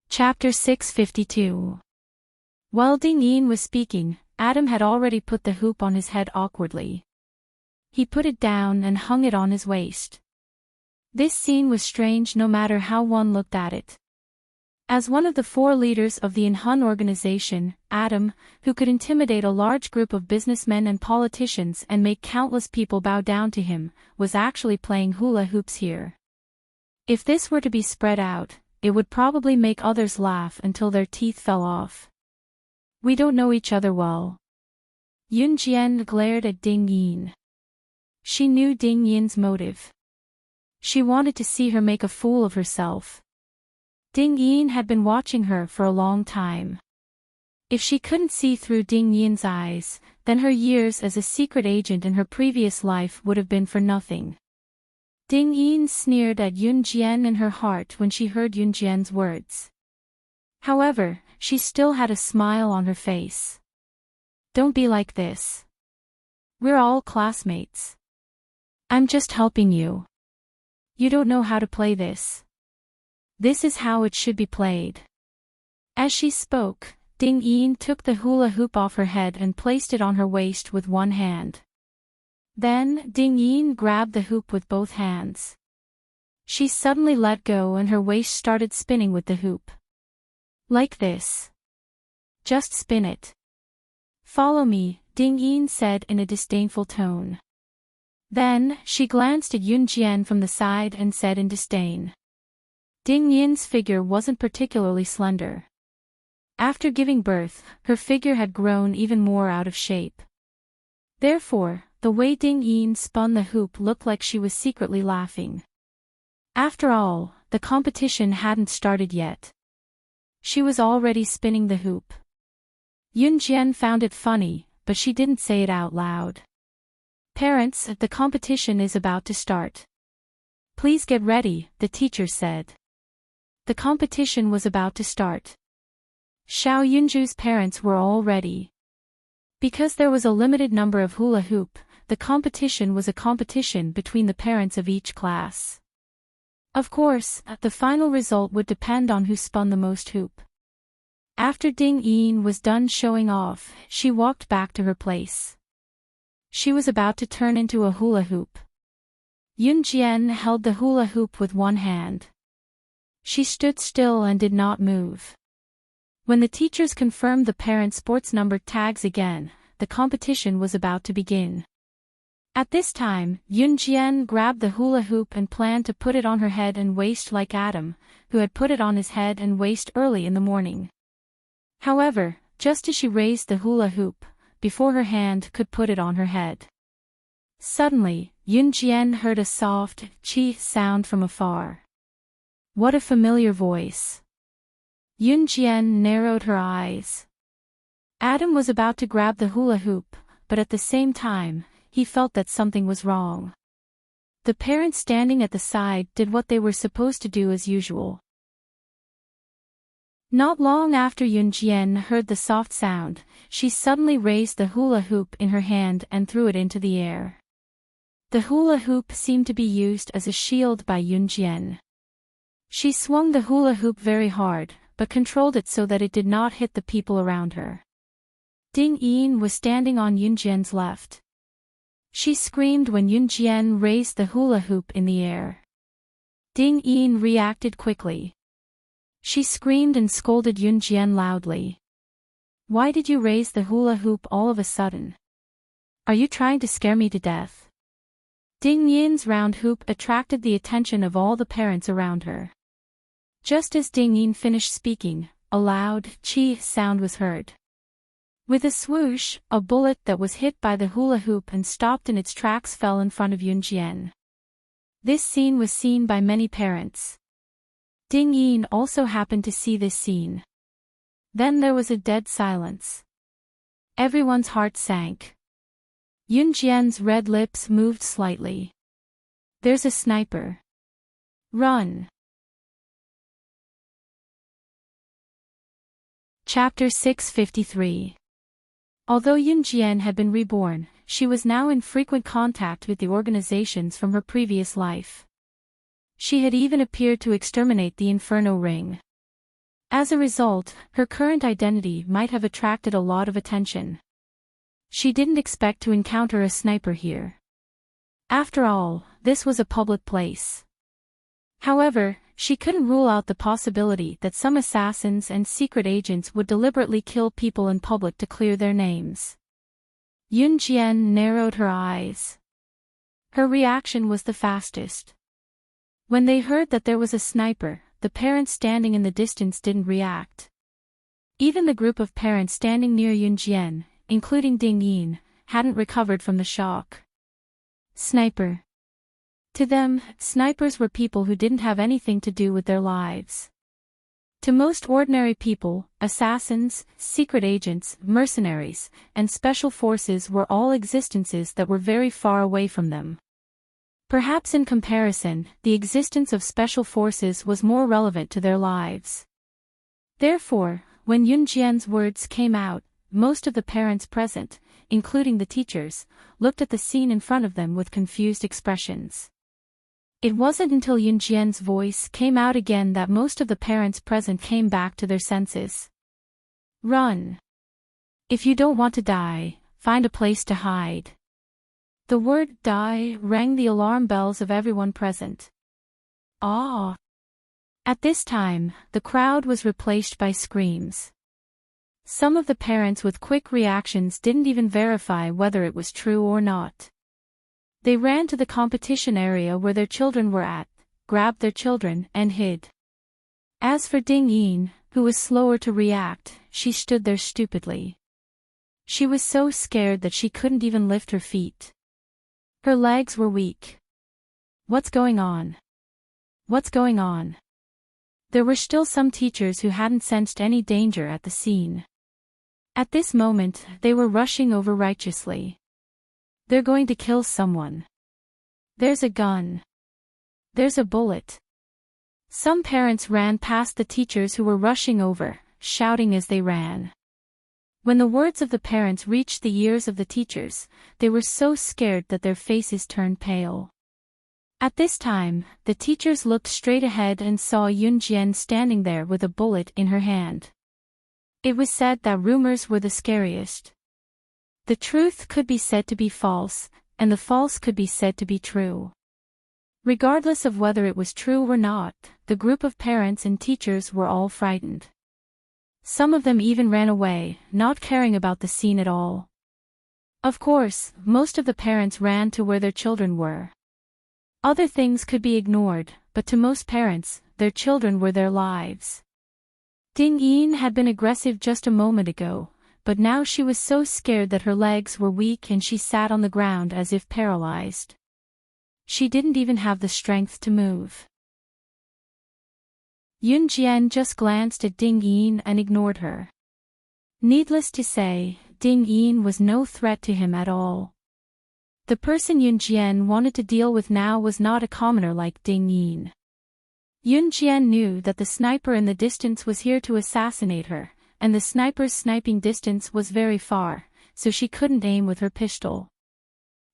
[SPEAKER 1] Chapter 652. While Ding Yin was speaking, Adam had already put the hoop on his head awkwardly. He put it down and hung it on his waist. This scene was strange no matter how one looked at it. As one of the 4 leaders of the Hun organization, Adam, who could intimidate a large group of businessmen and politicians and make countless people bow down to him, was actually playing hula hoops here. If this were to be spread out, it would probably make others laugh until their teeth fell off. We don't know each other well. Yunjian glared at Ding Yin. She knew Ding Yin's motive. She wanted to see her make a fool of herself. Ding Yin had been watching her for a long time. If she couldn't see through Ding Yin's eyes, then her years as a secret agent in her previous life would have been for nothing. Ding Yin sneered at Yunjian in her heart when she heard Yunjian's words. However, she still had a smile on her face. Don't be like this. We're all classmates. I'm just helping you. You don't know how to play this. This is how it should be played. As she spoke, Ding Yin took the hula hoop off her head and placed it on her waist with one hand. Then, Ding Yin grabbed the hoop with both hands. She suddenly let go and her waist started spinning with the hoop. Like this. Just spin it. Follow me, Ding Yin said in a disdainful tone. Then, she glanced at Yunjian from the side and said in disdain. Ding Yin's figure wasn't particularly slender. After giving birth, her figure had grown even more out of shape. Therefore, the way Ding Yin spun the hoop looked like she was secretly laughing. After all, the competition hadn't started yet. She was already spinning the hoop. Yunjian found it funny, but she didn't say it out loud. Parents, the competition is about to start. Please get ready, the teacher said. The competition was about to start. Xiao Yunju's parents were all ready. Because there was a limited number of hula hoop, the competition was a competition between the parents of each class. Of course, the final result would depend on who spun the most hoop. After Ding Yin was done showing off, she walked back to her place. She was about to turn into a hula hoop. Yunjian held the hula hoop with one hand. She stood still and did not move. When the teachers confirmed the parent sports number tags again, the competition was about to begin. At this time, Yunjian grabbed the hula hoop and planned to put it on her head and waist like Adam, who had put it on his head and waist early in the morning. However, just as she raised the hula hoop, before her hand could put it on her head, suddenly, Yunjian heard a soft, "chi" sound from afar. What a familiar voice. Yunjian narrowed her eyes. Adam was about to grab the hula hoop, but at the same time, he felt that something was wrong. The parents standing at the side did what they were supposed to do as usual. Not long after Yunjian heard the soft sound, she suddenly raised the hula hoop in her hand and threw it into the air. The hula hoop seemed to be used as a shield by Yunjian. She swung the hula hoop very hard, but controlled it so that it did not hit the people around her. Ding Yin was standing on Yunjian's left. She screamed when Yunjian raised the hula hoop in the air. Ding Yin reacted quickly. She screamed and scolded Yunjian loudly. "Why did you raise the hula hoop all of a sudden? Are you trying to scare me to death?" Ding Yin's round hoop attracted the attention of all the parents around her. Just as Ding Yin finished speaking, a loud "chi" sound was heard. With a swoosh, a bullet that was hit by the hula hoop and stopped in its tracks fell in front of Yunjian. This scene was seen by many parents. Ding Yin also happened to see this scene. Then there was a dead silence. Everyone's heart sank. Yunjian's red lips moved slightly. "There's a sniper. Run!" Chapter 653. Although Yunjian had been reborn, she was now in frequent contact with the organizations from her previous life. She had even appeared to exterminate the Inferno Ring. As a result, her current identity might have attracted a lot of attention. She didn't expect to encounter a sniper here. After all, this was a public place. However, she couldn't rule out the possibility that some assassins and secret agents would deliberately kill people in public to clear their names. Yunjian narrowed her eyes. Her reaction was the fastest. When they heard that there was a sniper, the parents standing in the distance didn't react. Even the group of parents standing near Yunjian, including Ding Yin, hadn't recovered from the shock. Sniper. To them, snipers were people who didn't have anything to do with their lives. To most ordinary people, assassins, secret agents, mercenaries, and special forces were all existences that were very far away from them. Perhaps in comparison, the existence of special forces was more relevant to their lives. Therefore, when Yunjian's words came out, most of the parents present, including the teachers, looked at the scene in front of them with confused expressions. It wasn't until Yunjian's voice came out again that most of the parents present came back to their senses. "Run. If you don't want to die, find a place to hide." The word "die" rang the alarm bells of everyone present. Ah! At this time, the crowd was replaced by screams. Some of the parents with quick reactions didn't even verify whether it was true or not. They ran to the competition area where their children were at, grabbed their children, and hid. As for Ding Yin, who was slower to react, she stood there stupidly. She was so scared that she couldn't even lift her feet. Her legs were weak. What's going on? What's going on? There were still some teachers who hadn't sensed any danger at the scene. At this moment, they were rushing over righteously. They're going to kill someone. There's a gun. There's a bullet. Some parents ran past the teachers who were rushing over, shouting as they ran. When the words of the parents reached the ears of the teachers, they were so scared that their faces turned pale. At this time, the teachers looked straight ahead and saw Yunjian standing there with a bullet in her hand. It was said that rumors were the scariest. The truth could be said to be false, and the false could be said to be true. Regardless of whether it was true or not, the group of parents and teachers were all frightened. Some of them even ran away, not caring about the scene at all. Of course, most of the parents ran to where their children were. Other things could be ignored, but to most parents, their children were their lives. Ding Yin had been aggressive just a moment ago, but now she was so scared that her legs were weak and she sat on the ground as if paralyzed. She didn't even have the strength to move. Yunjian just glanced at Ding Yin and ignored her. Needless to say, Ding Yin was no threat to him at all. The person Yun Jian wanted to deal with now was not a commoner like Ding Yin. Yun Jian knew that the sniper in the distance was here to assassinate her, and the sniper's sniping distance was very far, so she couldn't aim with her pistol.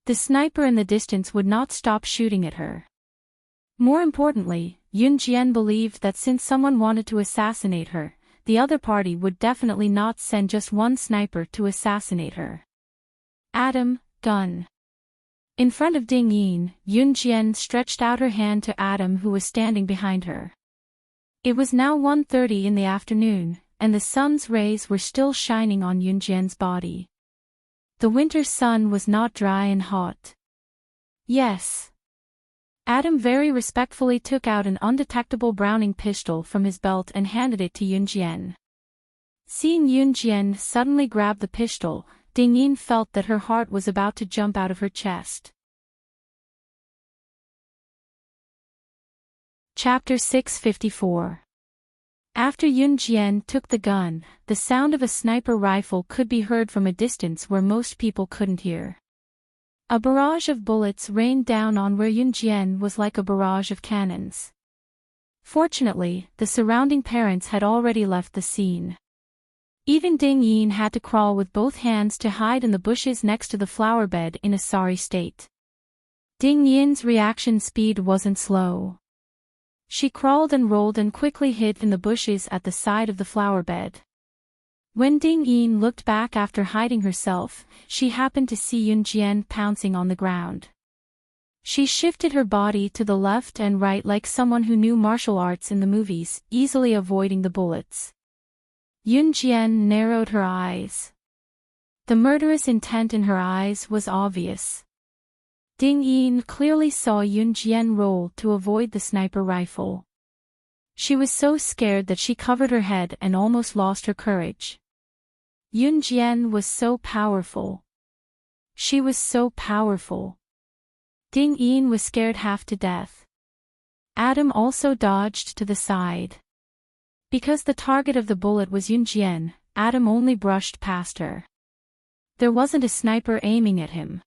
[SPEAKER 1] The sniper in the distance would not stop shooting at her. More importantly, Yun Jian believed that since someone wanted to assassinate her, the other party would definitely not send just one sniper to assassinate her. Adam, gun. In front of Ding Yin, Yun Jian stretched out her hand to Adam, who was standing behind her. It was now 1:30 in the afternoon, and the sun's rays were still shining on Yun Jian's body. The winter sun was not dry and hot. Yes. Adam very respectfully took out an undetectable Browning pistol from his belt and handed it to Yun Jian. Seeing Yun Jian suddenly grab the pistol, Ding Yin felt that her heart was about to jump out of her chest. Chapter 654. After Yun Jian took the gun, the sound of a sniper rifle could be heard from a distance where most people couldn't hear. A barrage of bullets rained down on where Yun Jian was like a barrage of cannons. Fortunately, the surrounding parents had already left the scene. Even Ding Yin had to crawl with both hands to hide in the bushes next to the flower bed in a sorry state. Ding Yin's reaction speed wasn't slow. She crawled and rolled and quickly hid in the bushes at the side of the flower bed. When Ding Yin looked back after hiding herself, she happened to see Yun Jian pouncing on the ground. She shifted her body to the left and right like someone who knew martial arts in the movies, easily avoiding the bullets. Yun Jian narrowed her eyes. The murderous intent in her eyes was obvious. Ding Yin clearly saw Yun Jian roll to avoid the sniper rifle. She was so scared that she covered her head and almost lost her courage. Yun Jian was so powerful. She was so powerful. Ding Yin was scared half to death. Adam also dodged to the side. Because the target of the bullet was Yun Jian, Adam only brushed past her. There wasn't a sniper aiming at him.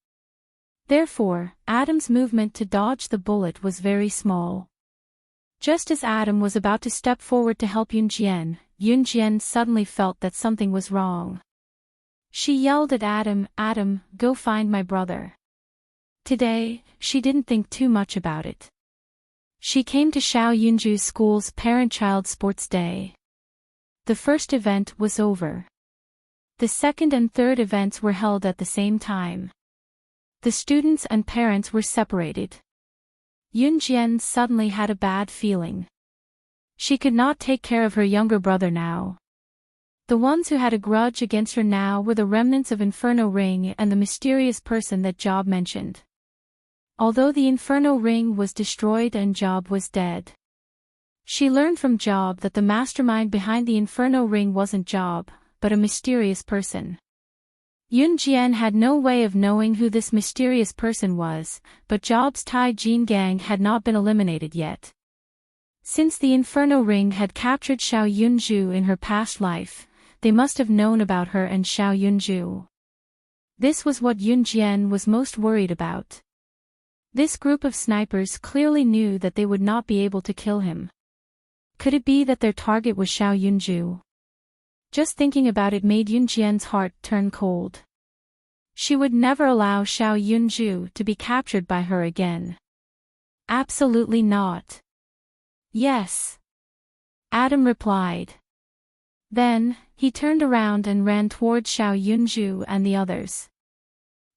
[SPEAKER 1] Therefore, Adam's movement to dodge the bullet was very small. Just as Adam was about to step forward to help Yun Jian suddenly felt that something was wrong. She yelled at Adam, "Adam, go find my brother." Today, she didn't think too much about it. She came to Xiao Yunju's school's parent-child sports day. The first event was over. The second and third events were held at the same time. The students and parents were separated. Yun Jian suddenly had a bad feeling. She could not take care of her younger brother now. The ones who had a grudge against her now were the remnants of Inferno Ring and the mysterious person that Job mentioned. Although the Inferno Ring was destroyed and Job was dead. She learned from Job that the mastermind behind the Inferno Ring wasn't Job, but a mysterious person. Yun Jian had no way of knowing who this mysterious person was, but Job's Tai Jin gang had not been eliminated yet. Since the Inferno Ring had captured Xiao Yunju in her past life, they must have known about her and Xiao Yunju. This was what Yun Jian was most worried about. This group of snipers clearly knew that they would not be able to kill him. Could it be that their target was Xiao Yunju? Just thinking about it made Yun Jian's heart turn cold. She would never allow Xiao Yunju to be captured by her again. Absolutely not. Yes. Adam replied. Then, he turned around and ran toward Xiao Yunju and the others.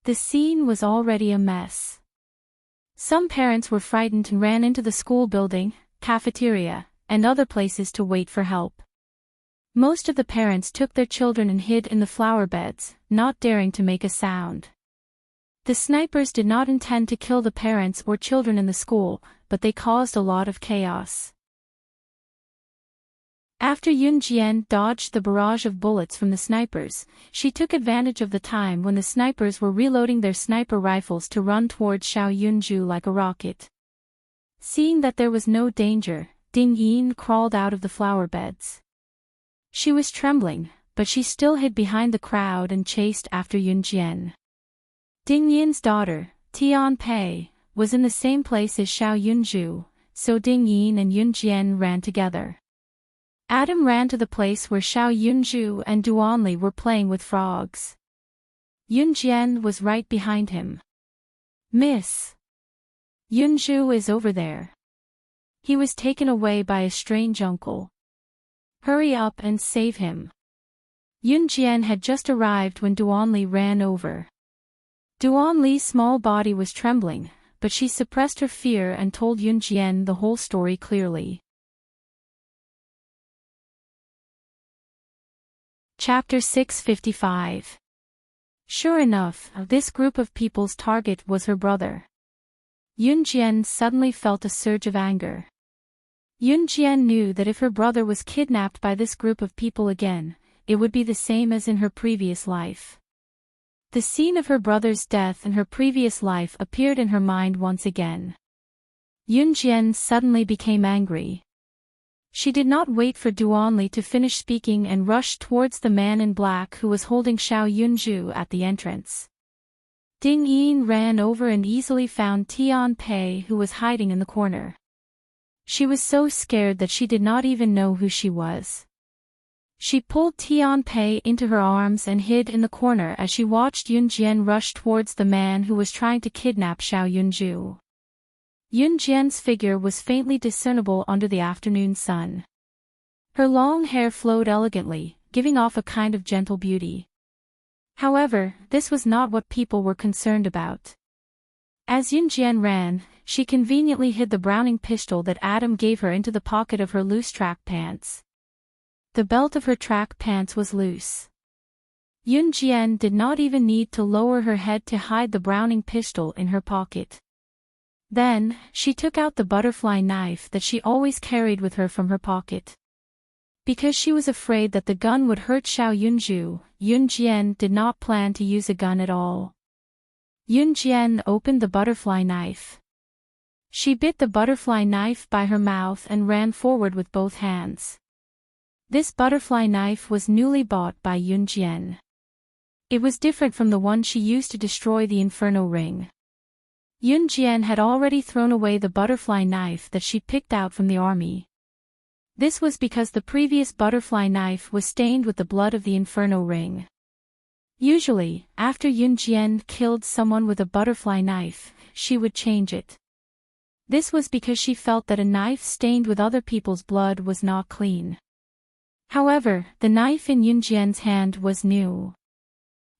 [SPEAKER 1] The scene was already a mess. Some parents were frightened and ran into the school building, cafeteria, and other places to wait for help. Most of the parents took their children and hid in the flower beds, not daring to make a sound. The snipers did not intend to kill the parents or children in the school, but they caused a lot of chaos. After Yun Jian dodged the barrage of bullets from the snipers, she took advantage of the time when the snipers were reloading their sniper rifles to run towards Xiao Yunju like a rocket. Seeing that there was no danger, Ding Yin crawled out of the flower beds. She was trembling, but she still hid behind the crowd and chased after Yun Jian. Ding Yin's daughter, Tianpei, was in the same place as Xiao Yunju, so Ding Yin and Yun Jian ran together. Adam ran to the place where Xiao Yunju and Duanli were playing with frogs. Yun Jian was right behind him. "Miss. Yunju is over there. He was taken away by a strange uncle. Hurry up and save him." Yun Jian had just arrived when Duanli ran over. Duanli's small body was trembling, but she suppressed her fear and told Yun Jian the whole story clearly. Chapter 655. Sure enough, this group of people's target was her brother. Yun Jian suddenly felt a surge of anger. Yun Jian knew that if her brother was kidnapped by this group of people again, it would be the same as in her previous life. The scene of her brother's death in her previous life appeared in her mind once again. Yun Jian suddenly became angry. She did not wait for Duanli to finish speaking and rushed towards the man in black who was holding Xiao Yunju at the entrance. Ding Yin ran over and easily found Tianpei, who was hiding in the corner. She was so scared that she did not even know who she was. She pulled Tianpei into her arms and hid in the corner as she watched Yun Jian rush towards the man who was trying to kidnap Xiao Yunju. Yun Jian's figure was faintly discernible under the afternoon sun. Her long hair flowed elegantly, giving off a kind of gentle beauty. However, this was not what people were concerned about. As Yun Jian ran, she conveniently hid the Browning pistol that Adam gave her into the pocket of her loose track pants. The belt of her track pants was loose. Yun Jian did not even need to lower her head to hide the Browning pistol in her pocket. Then, she took out the butterfly knife that she always carried with her from her pocket. Because she was afraid that the gun would hurt Xiao Yunju, Yun Jian did not plan to use a gun at all. Yun Jian opened the butterfly knife. She bit the butterfly knife by her mouth and ran forward with both hands. This butterfly knife was newly bought by Yun Jian. It was different from the one she used to destroy the Inferno ring. Yun Jian had already thrown away the butterfly knife that she picked out from the army. This was because the previous butterfly knife was stained with the blood of the Inferno ring. Usually, after Yun Jian killed someone with a butterfly knife, she would change it. This was because she felt that a knife stained with other people's blood was not clean. However, the knife in Yun Jian's hand was new.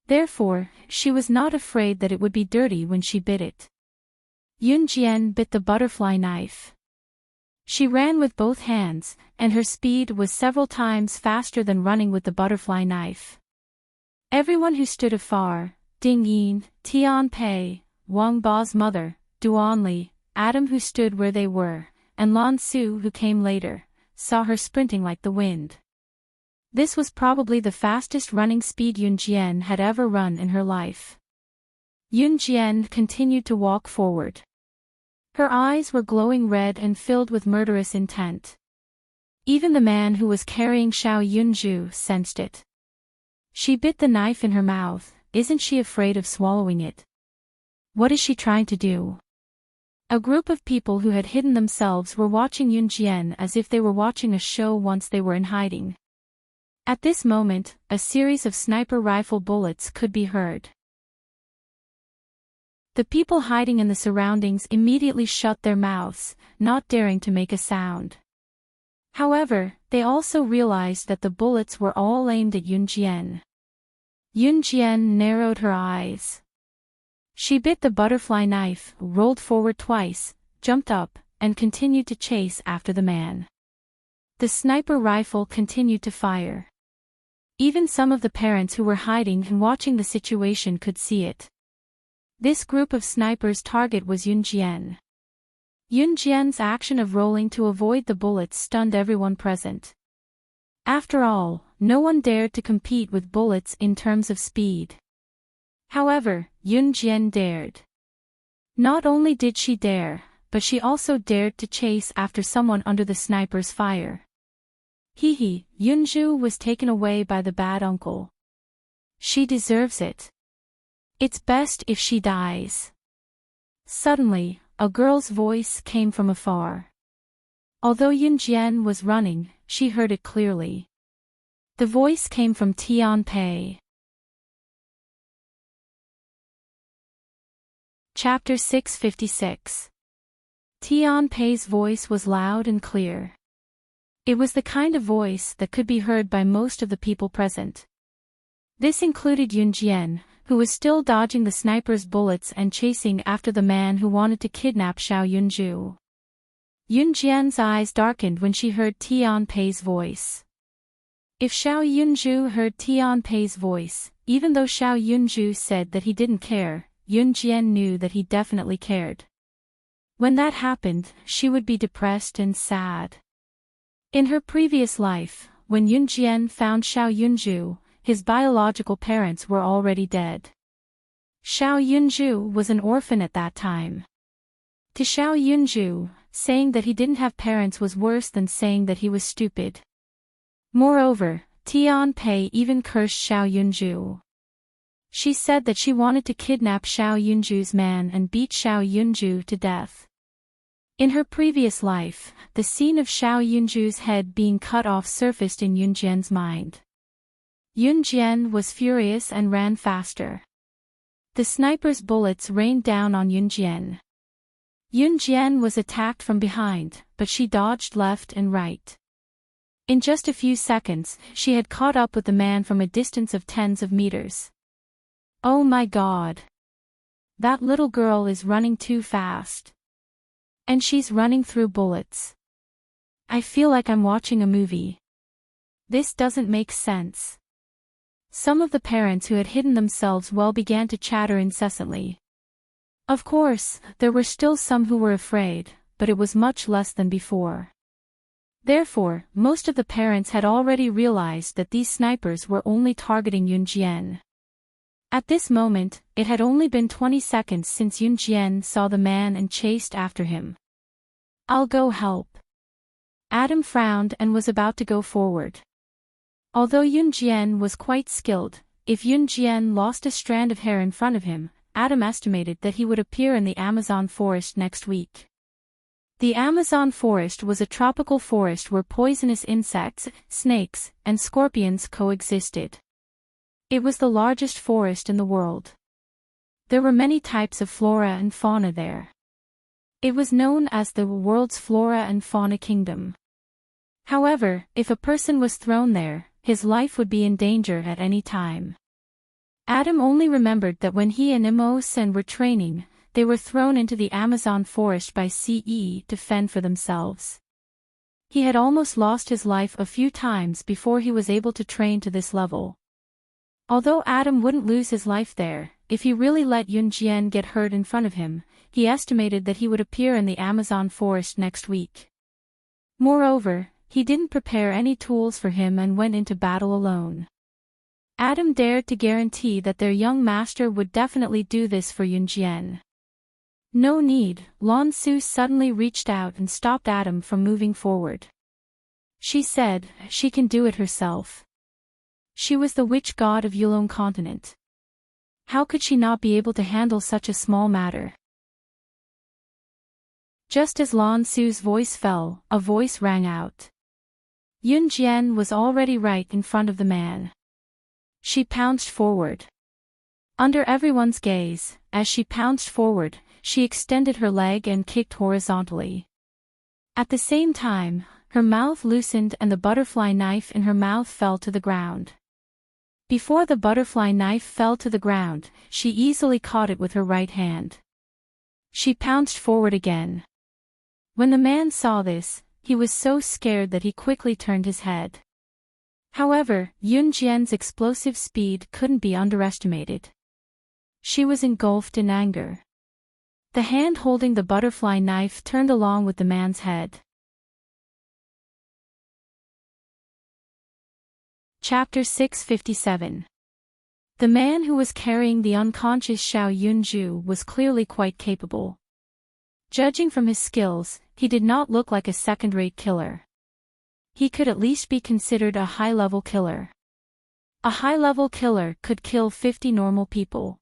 [SPEAKER 1] Therefore, she was not afraid that it would be dirty when she bit it. Yun Jian bit the butterfly knife. She ran with both hands, and her speed was several times faster than running with the butterfly knife. Everyone who stood afar, Ding Yin, Tianpei, Wang Ba's mother, Duanli, Adam who stood where they were, and Lan Su who came later, saw her sprinting like the wind. This was probably the fastest running speed Yun Jian had ever run in her life. Yun Jian continued to walk forward. Her eyes were glowing red and filled with murderous intent. Even the man who was carrying Xiao Yunju sensed it. She bit the knife in her mouth. Isn't she afraid of swallowing it? What is she trying to do? A group of people who had hidden themselves were watching Yun Jian as if they were watching a show once they were in hiding. At this moment, a series of sniper rifle bullets could be heard. The people hiding in the surroundings immediately shut their mouths, not daring to make a sound. However, they also realized that the bullets were all aimed at Yun Jian. Yun Jian narrowed her eyes. She bit the butterfly knife, rolled forward twice, jumped up, and continued to chase after the man. The sniper rifle continued to fire. Even some of the parents who were hiding and watching the situation could see it. This group of snipers' target was Yun Jian. Yun Jian's action of rolling to avoid the bullets stunned everyone present. After all, no one dared to compete with bullets in terms of speed. However, Yun Jian dared. Not only did she dare, but she also dared to chase after someone under the sniper's fire. Yunju was taken away by the bad uncle. She deserves it. It's best if she dies. Suddenly, a girl's voice came from afar. Although Yunjian was running, she heard it clearly. The voice came from Tianpei. Chapter 656. Tianpei's voice was loud and clear. It was the kind of voice that could be heard by most of the people present. This included Yunjian, who was still dodging the sniper's bullets and chasing after the man who wanted to kidnap Xiao Yunju. Yunjian's eyes darkened when she heard Tianpei's voice. If Xiao Yunju heard Tianpei's voice, even though Xiao Yunju said that he didn't care, Yunjian knew that he definitely cared. When that happened, she would be depressed and sad. In her previous life, when Yunjian found Xiao Yunju, his biological parents were already dead. Xiao Yunju was an orphan at that time. To Xiao Yunju, saying that he didn't have parents was worse than saying that he was stupid. Moreover, Tianpei even cursed Xiao Yunju. She said that she wanted to kidnap Xiao Yunju's man and beat Xiao Yunju to death. In her previous life, the scene of Xiao Yunju's head being cut off surfaced in Yunjian's mind. Yunjian was furious and ran faster. The sniper's bullets rained down on Yunjian. Yunjian was attacked from behind, but she dodged left and right. In just a few seconds, she had caught up with the man from a distance of tens of meters. Oh my God! That little girl is running too fast. And she's running through bullets. I feel like I'm watching a movie. This doesn't make sense. Some of the parents who had hidden themselves well began to chatter incessantly. Of course, there were still some who were afraid, but it was much less than before. Therefore, most of the parents had already realized that these snipers were only targeting Yunjian. At this moment, it had only been 20 seconds since Yunjian saw the man and chased after him. I'll go help. Adam frowned and was about to go forward. Although Yunjian was quite skilled, if Yunjian lost a strand of hair in front of him, Adam estimated that he would appear in the Amazon forest next week. The Amazon forest was a tropical forest where poisonous insects, snakes, and scorpions coexisted. It was the largest forest in the world. There were many types of flora and fauna there. It was known as the world's flora and fauna kingdom. However, if a person was thrown there, his life would be in danger at any time. Adam only remembered that when he and Immerse were training, they were thrown into the Amazon forest by CE to fend for themselves. He had almost lost his life a few times before he was able to train to this level. Although Adam wouldn't lose his life there, if he really let Yunjian get hurt in front of him, he estimated that he would appear in the Amazon forest next week. Moreover, he didn't prepare any tools for him and went into battle alone. Adam dared to guarantee that their young master would definitely do this for Yunjian. No need, Lan Su suddenly reached out and stopped Adam from moving forward. She said, she can do it herself. She was the witch god of Yulong continent. How could she not be able to handle such a small matter? Just as Lan Su's voice fell, a voice rang out. Yunjian was already right in front of the man. She pounced forward. Under everyone's gaze, as she pounced forward, she extended her leg and kicked horizontally. At the same time, her mouth loosened and the butterfly knife in her mouth fell to the ground. Before the butterfly knife fell to the ground, she easily caught it with her right hand. She pounced forward again. When the man saw this, he was so scared that he quickly turned his head. However, Yunjian's explosive speed couldn't be underestimated. She was engulfed in anger. The hand holding the butterfly knife turned along with the man's head. Chapter 657. The man who was carrying the unconscious Xiao Yunju was clearly quite capable. Judging from his skills, he did not look like a second-rate killer. He could at least be considered a high-level killer. A high-level killer could kill 50 normal people.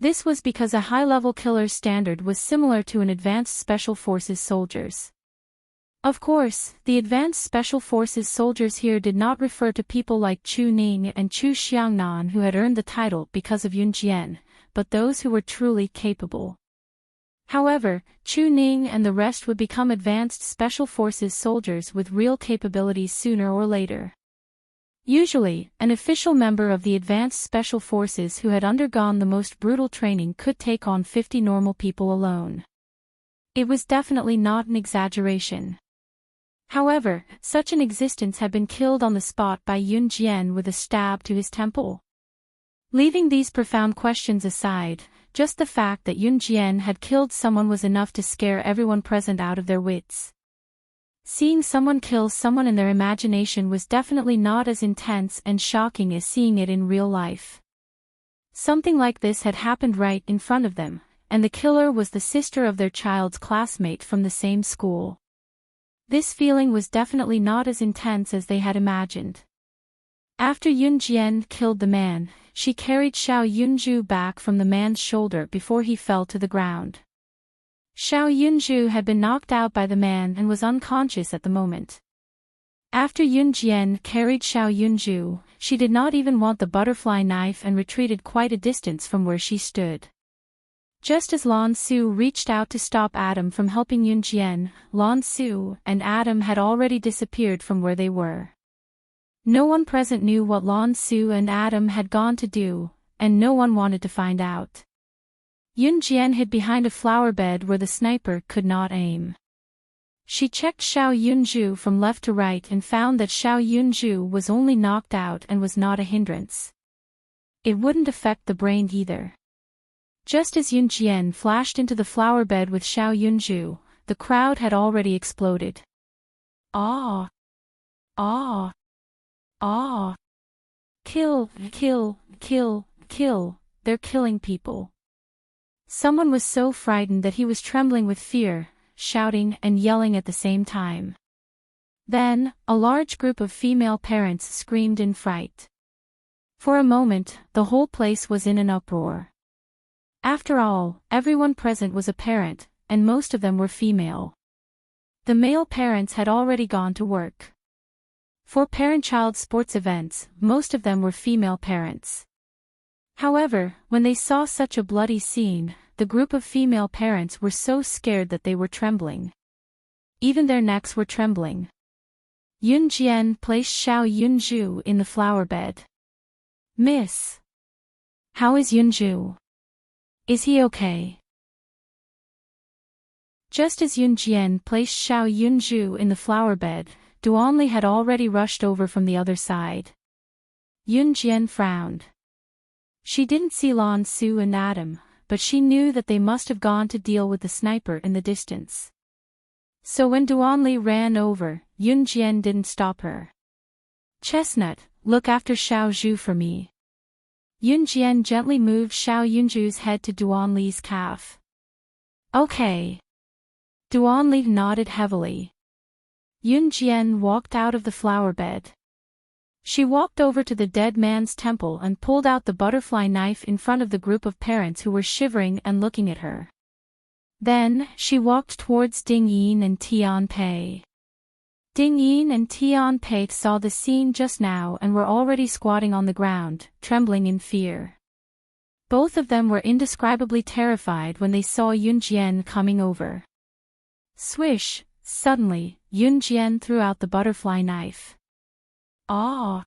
[SPEAKER 1] This was because a high-level killer's standard was similar to an advanced special forces soldier's. Of course, the advanced special forces soldiers here did not refer to people like Chu Ning and Chu Xiangnan who had earned the title because of Yun Jian, but those who were truly capable. However, Chu Ning and the rest would become advanced special forces soldiers with real capabilities sooner or later. Usually, an official member of the advanced special forces who had undergone the most brutal training could take on 50 normal people alone. It was definitely not an exaggeration. However, such an existence had been killed on the spot by Yun Jian with a stab to his temple. Leaving these profound questions aside, just the fact that Yun Jian had killed someone was enough to scare everyone present out of their wits. Seeing someone kill someone in their imagination was definitely not as intense and shocking as seeing it in real life. Something like this had happened right in front of them, and the killer was the sister of their child's classmate from the same school. This feeling was definitely not as intense as they had imagined. After Yun Jian killed the man, she carried Xiao Yunju back from the man's shoulder before he fell to the ground. Xiao Yunju had been knocked out by the man and was unconscious at the moment. After Yun Jian carried Xiao Yunju, she did not even want the butterfly knife and retreated quite a distance from where she stood. Just as Lan Su reached out to stop Adam from helping Yun Jian, Lan Su and Adam had already disappeared from where they were. No one present knew what Lan Su and Adam had gone to do, and no one wanted to find out. Yun Jian hid behind a flower bed where the sniper could not aim. She checked Xiao Yunju from left to right and found that Xiao Yunju was only knocked out and was not a hindrance. It wouldn't affect the brain either. Just as Yun Jian flashed into the flower bed with Xiao Yunju, the crowd had already exploded. Ah! Ah! Ah! Kill, kill, kill, kill, they're killing people. Someone was so frightened that he was trembling with fear, shouting and yelling at the same time. Then, a large group of female parents screamed in fright. For a moment, the whole place was in an uproar. After all, everyone present was a parent, and most of them were female. The male parents had already gone to work. For parent-child sports events, most of them were female parents. However, when they saw such a bloody scene, the group of female parents were so scared that they were trembling. Even their necks were trembling. Yun Jian placed Xiao Yunju in the flower bed. "Miss. How is Yunju? Is he okay?" Just as Yun Jian placed Xiao Yunju in the flower bed, Duanli had already rushed over from the other side. Yun Jian frowned. She didn't see Lan Su and Adam, but she knew that they must have gone to deal with the sniper in the distance. So when Duanli ran over, Yun Jian didn't stop her. "Chestnut, look after Xiao Zhu for me." Yun Jian gently moved Xiao Yunju's head to Duanli's calf. "Okay." Duanli nodded heavily. Yun Jian walked out of the flower bed. She walked over to the dead man's temple and pulled out the butterfly knife in front of the group of parents who were shivering and looking at her. Then, she walked towards Ding Yin and Tian Pei. Ding Yin and Tian Pei saw the scene just now and were already squatting on the ground, trembling in fear. Both of them were indescribably terrified when they saw Yun Jian coming over. Swish! Suddenly, Yun Jian threw out the butterfly knife. "Ah!"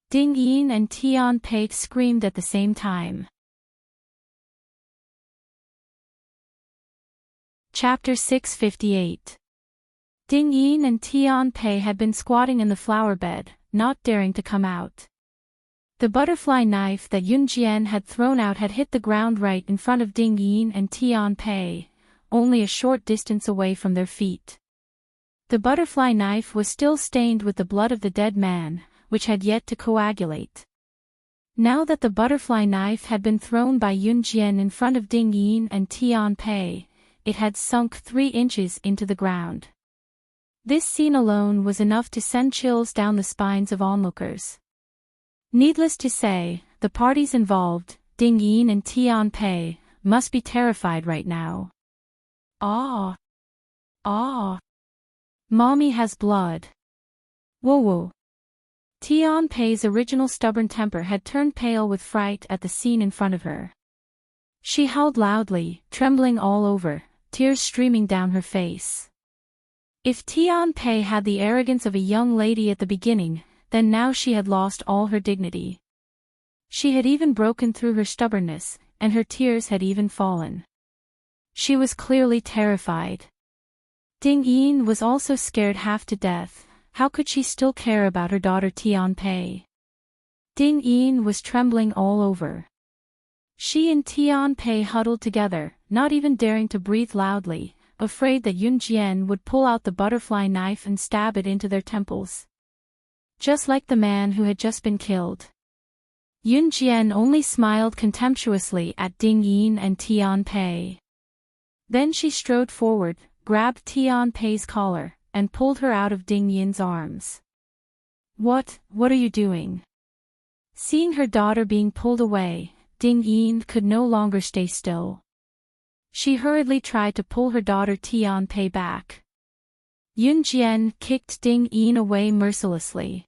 [SPEAKER 1] Ding Yin and Tian Pei screamed at the same time. Chapter 658. Ding Yin and Tian Pei had been squatting in the flower bed, not daring to come out. The butterfly knife that Yun Jian had thrown out had hit the ground right in front of Ding Yin and Tian Pei, only a short distance away from their feet. The butterfly knife was still stained with the blood of the dead man, which had yet to coagulate. Now that the butterfly knife had been thrown by Yun Jian in front of Ding Yin and Tian Pei, it had sunk 3 inches into the ground. This scene alone was enough to send chills down the spines of onlookers. Needless to say, the parties involved, Ding Yin and Tian Pei, must be terrified right now. Ah! Ah! Mommy has blood. Whoa whoa. Tian Pei's original stubborn temper had turned pale with fright at the scene in front of her. She howled loudly, trembling all over, tears streaming down her face. If Tian Pei had the arrogance of a young lady at the beginning, then now she had lost all her dignity. She had even broken through her stubbornness, and her tears had even fallen. She was clearly terrified. Ding Yin was also scared half to death. How could she still care about her daughter Tian Pei? Ding Yin was trembling all over. She and Tian Pei huddled together, not even daring to breathe loudly, afraid that Yun Jian would pull out the butterfly knife and stab it into their temples. Just like the man who had just been killed. Yun Jian only smiled contemptuously at Ding Yin and Tian Pei. Then she strode forward, grabbed Tian Pei's collar, and pulled her out of Ding Yin's arms. What are you doing? Seeing her daughter being pulled away, Ding Yin could no longer stay still. She hurriedly tried to pull her daughter Tian Pei back. Yun Jian kicked Ding Yin away mercilessly.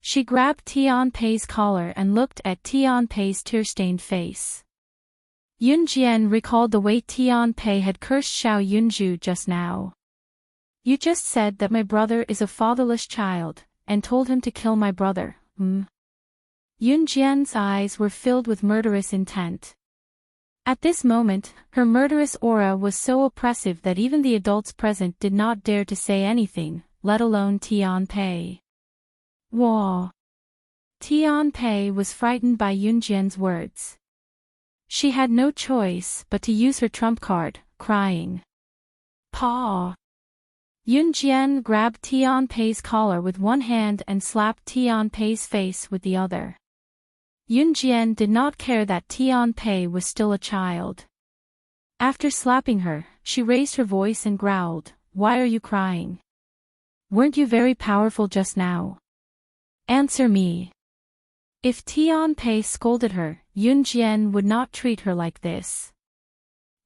[SPEAKER 1] She grabbed Tian Pei's collar and looked at Tian Pei's tear-stained face. Yun Jian recalled the way Tian Pei had cursed Xiao Yunju just now. You just said that my brother is a fatherless child, and told him to kill my brother, Yun Jian's eyes were filled with murderous intent. At this moment, her murderous aura was so oppressive that even the adults present did not dare to say anything, let alone Tian Pei. Wah! Tian Pei was frightened by Yun Jian's words. She had no choice but to use her trump card, crying. Pa! Yun Jian grabbed Tian Pei's collar with one hand and slapped Tian Pei's face with the other. Yun Jian did not care that Tian Pei was still a child. After slapping her, she raised her voice and growled, "Why are you crying? Weren't you very powerful just now? Answer me." If Tian Pei scolded her, Yun Jian would not treat her like this.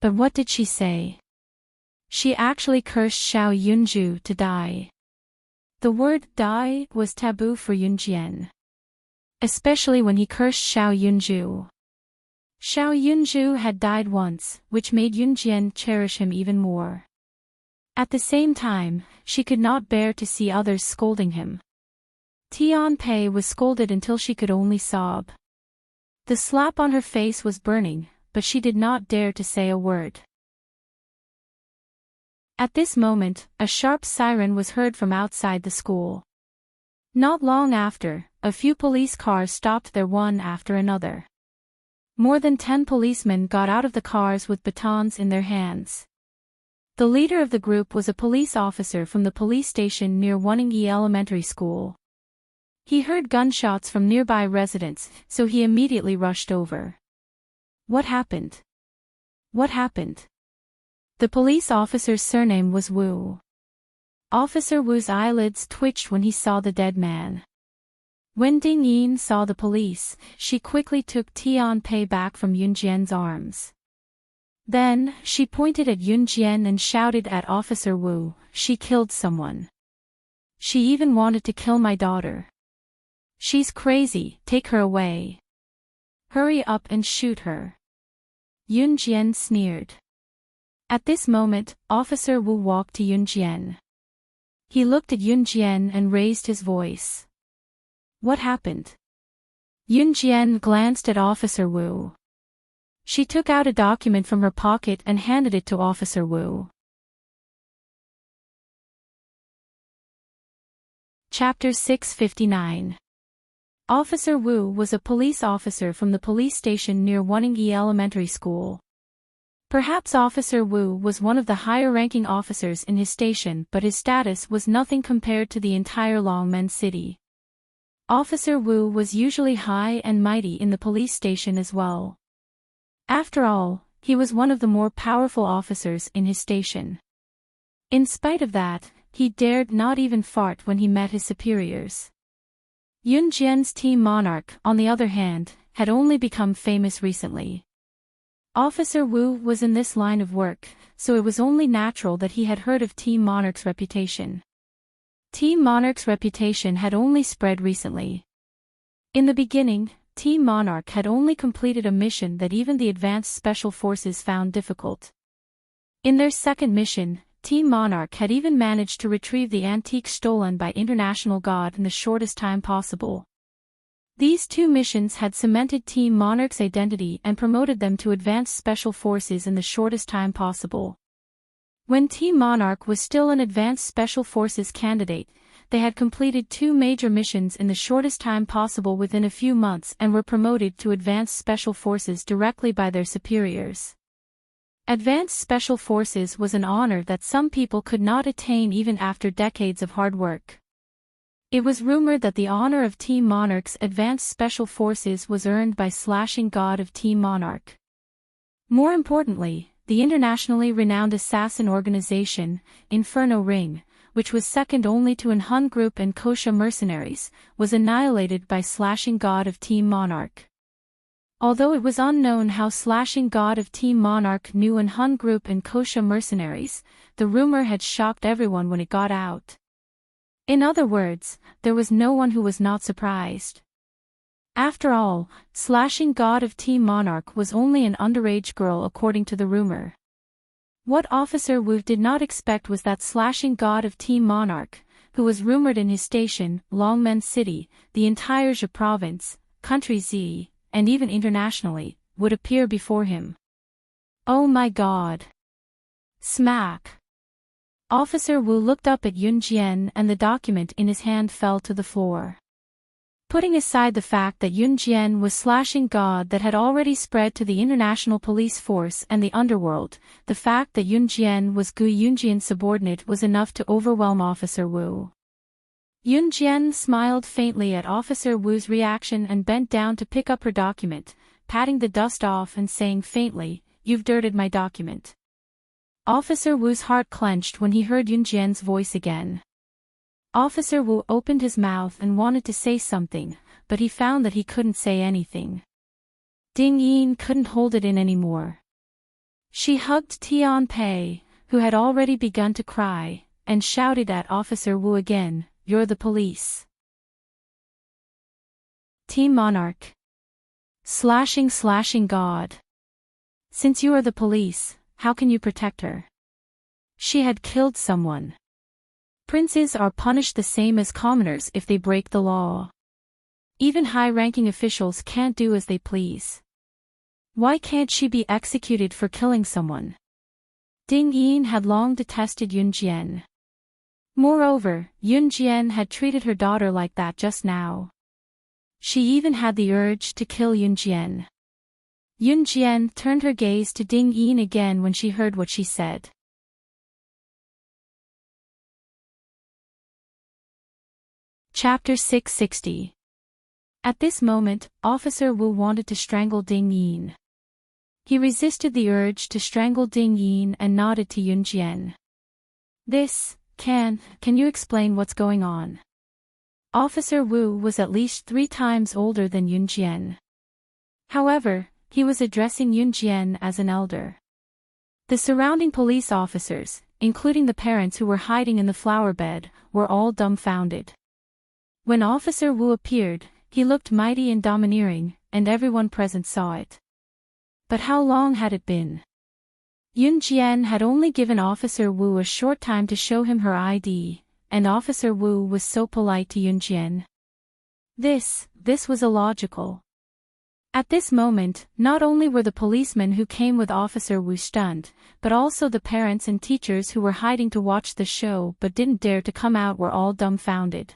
[SPEAKER 1] But what did she say? She actually cursed Xiao Yunju to die. The word die was taboo for Yun Jian. Especially when he cursed Xiao Yunju. Xiao Yunju had died once, which made Yun Jian cherish him even more. At the same time, she could not bear to see others scolding him. Tian Pei was scolded until she could only sob. The slap on her face was burning, but she did not dare to say a word. At this moment, a sharp siren was heard from outside the school. Not long after, a few police cars stopped there one after another. More than 10 policemen got out of the cars with batons in their hands. The leader of the group was a police officer from the police station near Wanning-yi Elementary School. He heard gunshots from nearby residents, so he immediately rushed over. What happened? What happened? The police officer's surname was Wu. Officer Wu's eyelids twitched when he saw the dead man. When Ding Yin saw the police, she quickly took Tian Pei back from Yun Jian's arms. Then, she pointed at Yun Jian and shouted at Officer Wu, "She killed someone. She even wanted to kill my daughter. She's crazy, take her away. Hurry up and shoot her." Yun Jian sneered. At this moment, Officer Wu walked to Yun Jian. He looked at Yun Jian and raised his voice. What happened? Yun Jian glanced at Officer Wu. She took out a document from her pocket and handed it to Officer Wu. Chapter 659. Officer Wu was a police officer from the police station near Wanning-yi Elementary School. Perhaps Officer Wu was one of the higher-ranking officers in his station, but his status was nothing compared to the entire Longmen City. Officer Wu was usually high and mighty in the police station as well. After all, he was one of the more powerful officers in his station. In spite of that, he dared not even fart when he met his superiors. Yun Jian's Team Monarch, on the other hand, had only become famous recently. Officer Wu was in this line of work, so it was only natural that he had heard of Team Monarch's reputation. Team Monarch's reputation had only spread recently. In the beginning, Team Monarch had only completed a mission that even the advanced special forces found difficult. In their second mission, Team Monarch had even managed to retrieve the antique stolen by International God in the shortest time possible. These two missions had cemented Team Monarch's identity and promoted them to advanced special forces in the shortest time possible. When Team Monarch was still an advanced special forces candidate, they had completed two major missions in the shortest time possible within a few months and were promoted to advanced special forces directly by their superiors. Advanced special forces was an honor that some people could not attain even after decades of hard work. It was rumored that the honor of Team Monarch's advanced special forces was earned by Slashing God of Team Monarch. More importantly, the internationally renowned assassin organization, Inferno Ring, which was second only to An Hun Group and Kosha mercenaries, was annihilated by Slashing God of Team Monarch. Although it was unknown how Slashing God of Team Monarch knew An Hun Group and Kosha mercenaries, the rumor had shocked everyone when it got out. In other words, there was no one who was not surprised. After all, Slashing God of Team Monarch was only an underage girl according to the rumor. What Officer Wu did not expect was that Slashing God of Team Monarch, who was rumored in his station, Longmen City, the entire Zhe province, country Z, and even internationally, would appear before him. Oh my God! Smack! Officer Wu looked up at Yun Jian and the document in his hand fell to the floor. Putting aside the fact that Yun Jian was Slashing God that had already spread to the international police force and the underworld, the fact that Yun Jian was Gu Yunjian's subordinate was enough to overwhelm Officer Wu. Yun Jian smiled faintly at Officer Wu's reaction and bent down to pick up her document, patting the dust off and saying faintly, "You've dirted my document." Officer Wu's heart clenched when he heard Yun Jian's voice again. Officer Wu opened his mouth and wanted to say something, but he found that he couldn't say anything. Ding Yin couldn't hold it in anymore. She hugged Tian Pei, who had already begun to cry, and shouted at Officer Wu again, "You're the police." Team Monarch. Slashing God. Since you are the police, how can you protect her? She had killed someone. Princes are punished the same as commoners if they break the law. Even high-ranking officials can't do as they please. Why can't she be executed for killing someone? Ding Yin had long detested Yun Jian. Moreover, Yun Jian had treated her daughter like that just now. She even had the urge to kill Yun Jian. Yun Jian turned her gaze to Ding Yin again when she heard what she said. Chapter 660. At this moment, Officer Wu wanted to strangle Ding Yin. He resisted the urge to strangle Ding Yin and nodded to Yun Jian. Can you explain what's going on? Officer Wu was at least 3 times older than Yun Jian. However, he was addressing Yun Jian as an elder. The surrounding police officers, including the parents who were hiding in the flower bed, were all dumbfounded. When Officer Wu appeared, he looked mighty and domineering, and everyone present saw it. But how long had it been? Yun Jian had only given Officer Wu a short time to show him her ID, and Officer Wu was so polite to Yun Jian. This was illogical. At this moment, not only were the policemen who came with Officer Wu stunned, but also the parents and teachers who were hiding to watch the show but didn't dare to come out were all dumbfounded.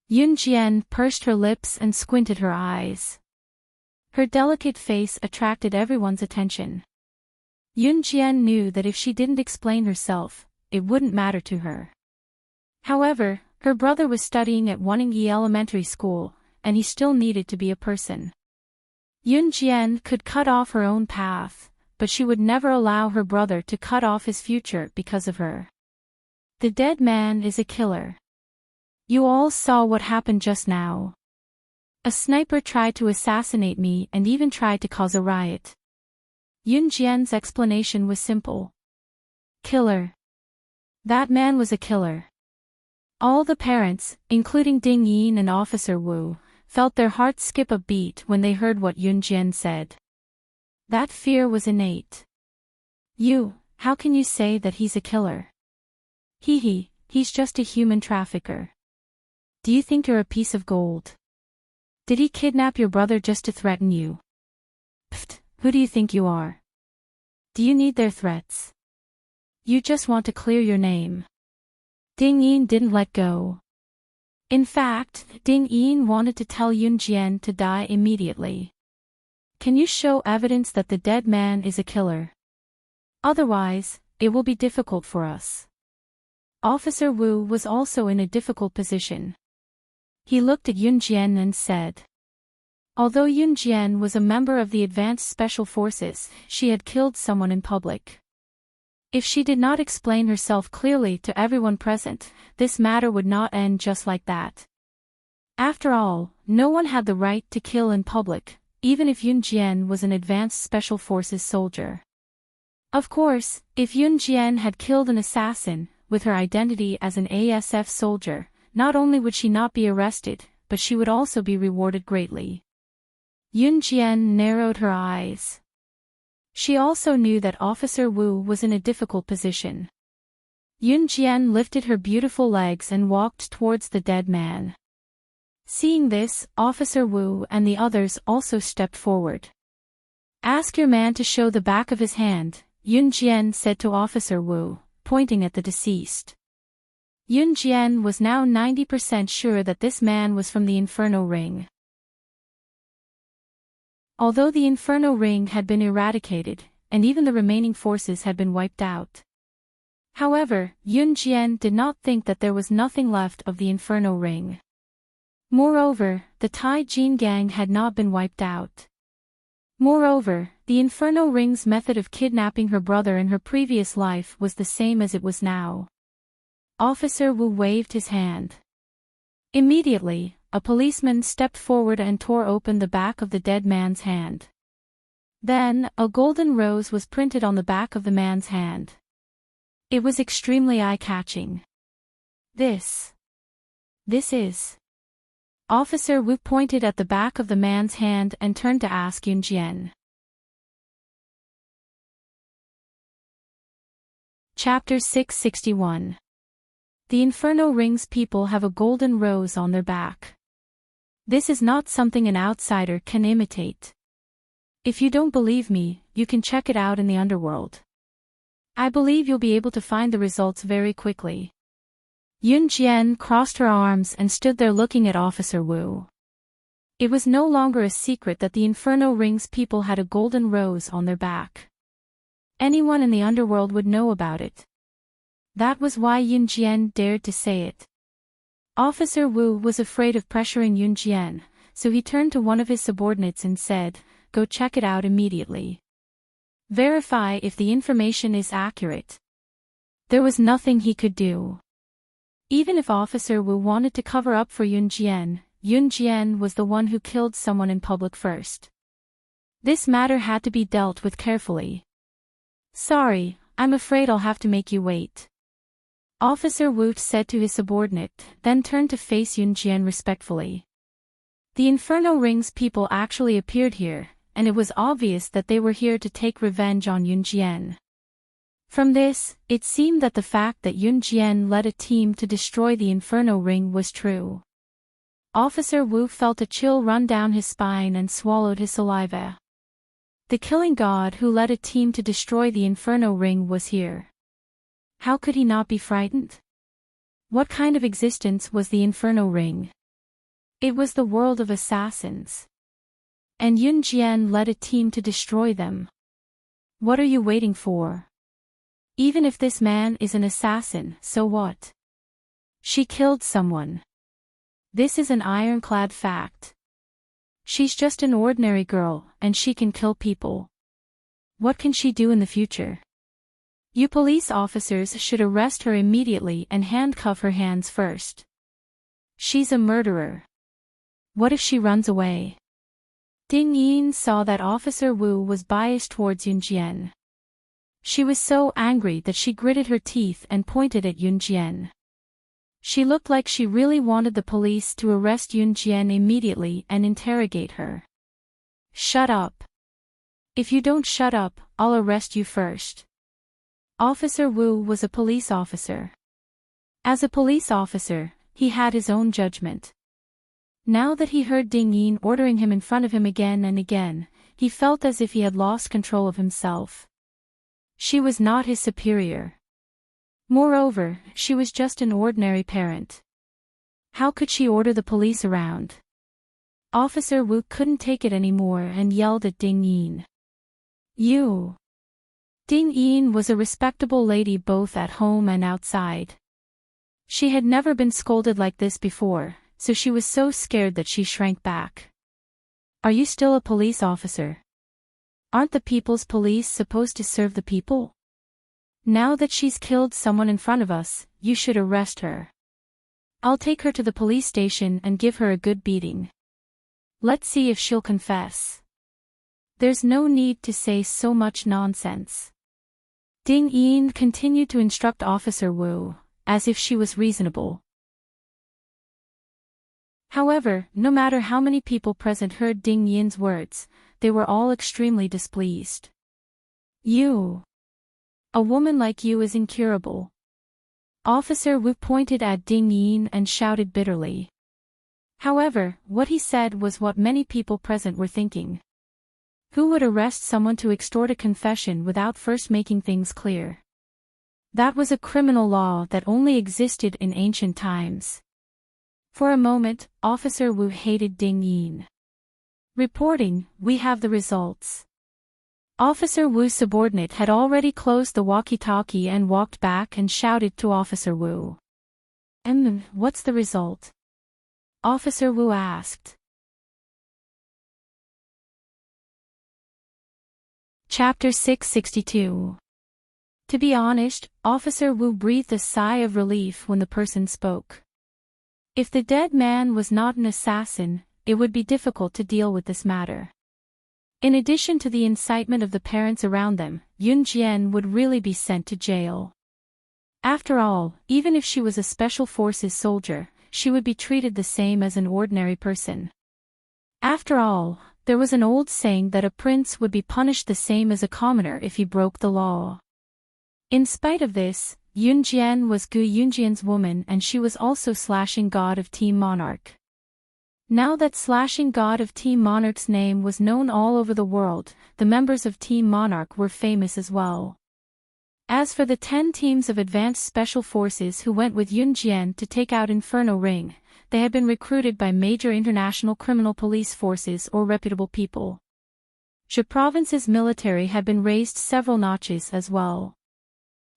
[SPEAKER 1] Yun Jian pursed her lips and squinted her eyes. Her delicate face attracted everyone's attention. Yun Jian knew that if she didn't explain herself, it wouldn't matter to her. However, her brother was studying at Wanning-yi Elementary School, and he still needed to be a person. Yun Jian could cut off her own path, but she would never allow her brother to cut off his future because of her. The dead man is a killer. You all saw what happened just now. A sniper tried to assassinate me and even tried to cause a riot. Yun Jian's explanation was simple. Killer. That man was a killer. All the parents, including Ding Yin and Officer Wu, felt their hearts skip a beat when they heard what Yun Jian said. That fear was innate. How can you say that he's a killer? He's just a human trafficker. Do you think you're a piece of gold? Did he kidnap your brother just to threaten you? Pfft, who do you think you are? Do you need their threats? You just want to clear your name. Ding Yin didn't let go. In fact, Ding Yin wanted to tell Yun Jian to die immediately. Can you show evidence that the dead man is a killer? Otherwise, it will be difficult for us. Officer Wu was also in a difficult position. He looked at Yun Jian and said. Although Yun Jian was a member of the Advanced Special Forces, she had killed someone in public. If she did not explain herself clearly to everyone present, this matter would not end just like that. After all, no one had the right to kill in public, even if Yun Jian was an Advanced Special Forces soldier. Of course, if Yun Jian had killed an assassin, with her identity as an ASF soldier, not only would she not be arrested, but she would also be rewarded greatly. Yun Jian narrowed her eyes. She also knew that Officer Wu was in a difficult position. Yun Jian lifted her beautiful legs and walked towards the dead man. Seeing this, Officer Wu and the others also stepped forward. Ask your man to show the back of his hand, Yun Jian said to Officer Wu, pointing at the deceased. Yun Jian was now 90% sure that this man was from the Inferno Ring. Although the Inferno Ring had been eradicated, and even the remaining forces had been wiped out. However, Yun Jian did not think that there was nothing left of the Inferno Ring. Moreover, the Tai Jin gang had not been wiped out. Moreover, the Inferno Ring's method of kidnapping her brother in her previous life was the same as it was now. Officer Wu waved his hand. Immediately, a policeman stepped forward and tore open the back of the dead man's hand. Then, a golden rose was printed on the back of the man's hand. It was extremely eye-catching. This is... Officer Wu pointed at the back of the man's hand and turned to ask Yun Jian. Chapter 661. The Inferno Ring's people have a golden rose on their back. This is not something an outsider can imitate. If you don't believe me, you can check it out in the underworld. I believe you'll be able to find the results very quickly. Yun Jian crossed her arms and stood there looking at Officer Wu. It was no longer a secret that the Inferno Ring's people had a golden rose on their back. Anyone in the underworld would know about it. That was why Yun Jian dared to say it. Officer Wu was afraid of pressuring Yun Jian, so he turned to one of his subordinates and said, "Go check it out immediately. Verify if the information is accurate." There was nothing he could do. Even if Officer Wu wanted to cover up for Yun Jian was the one who killed someone in public first. This matter had to be dealt with carefully. "Sorry, I'm afraid I'll have to make you wait," Officer Wu said to his subordinate, then turned to face Yun Jian respectfully. The Inferno Ring's people actually appeared here, and it was obvious that they were here to take revenge on Yun Jian. From this, it seemed that the fact that Yun Jian led a team to destroy the Inferno Ring was true. Officer Wu felt a chill run down his spine and swallowed his saliva. The killing god who led a team to destroy the Inferno Ring was here. How could he not be frightened? What kind of existence was the Inferno Ring? It was the world of assassins. And Yun Jian led a team to destroy them. What are you waiting for? Even if this man is an assassin, so what? She killed someone. This is an ironclad fact. She's just an ordinary girl, and she can kill people. What can she do in the future? You police officers should arrest her immediately and handcuff her hands first. She's a murderer. What if she runs away? Ding Yin saw that Officer Wu was biased towards Yunjian. She was so angry that she gritted her teeth and pointed at Yunjian. She looked like she really wanted the police to arrest Yunjian immediately and interrogate her. Shut up. If you don't shut up, I'll arrest you first. Officer Wu was a police officer. As a police officer, he had his own judgment. Now that he heard Ding Yin ordering him in front of him again and again, he felt as if he had lost control of himself. She was not his superior. Moreover, she was just an ordinary parent. How could she order the police around? Officer Wu couldn't take it anymore and yelled at Ding Yin. You! Ding Yin was a respectable lady both at home and outside. She had never been scolded like this before, so she was so scared that she shrank back. Are you still a police officer? Aren't the people's police supposed to serve the people? Now that she's killed someone in front of us, you should arrest her. I'll take her to the police station and give her a good beating. Let's see if she'll confess. There's no need to say so much nonsense. Ding Yin continued to instruct Officer Wu, as if she was reasonable. However, no matter how many people present heard Ding Yin's words, they were all extremely displeased. You! A woman like you is incurable. Officer Wu pointed at Ding Yin and shouted bitterly. However, what he said was what many people present were thinking. Who would arrest someone to extort a confession without first making things clear? That was a criminal law that only existed in ancient times. For a moment, Officer Wu hated Ding Yin. Reporting, we have the results. Officer Wu's subordinate had already closed the walkie-talkie and walked back and shouted to Officer Wu. What's the result? Officer Wu asked. Chapter 662. To be honest, Officer Wu breathed a sigh of relief when the person spoke. If the dead man was not an assassin, it would be difficult to deal with this matter. In addition to the incitement of the parents around them, Yun Jian would really be sent to jail. After all, even if she was a special forces soldier, she would be treated the same as an ordinary person. After all, there was an old saying that a prince would be punished the same as a commoner if he broke the law. In spite of this, Yun Jian was Gu Yunjian's woman and she was also Slashing God of Team Monarch. Now that Slashing God of Team Monarch's name was known all over the world, the members of Team Monarch were famous as well. As for the 10 teams of advanced special forces who went with Yun Jian to take out Inferno Ring, they had been recruited by major international criminal police forces or reputable people. Zhe province's military had been raised several notches as well.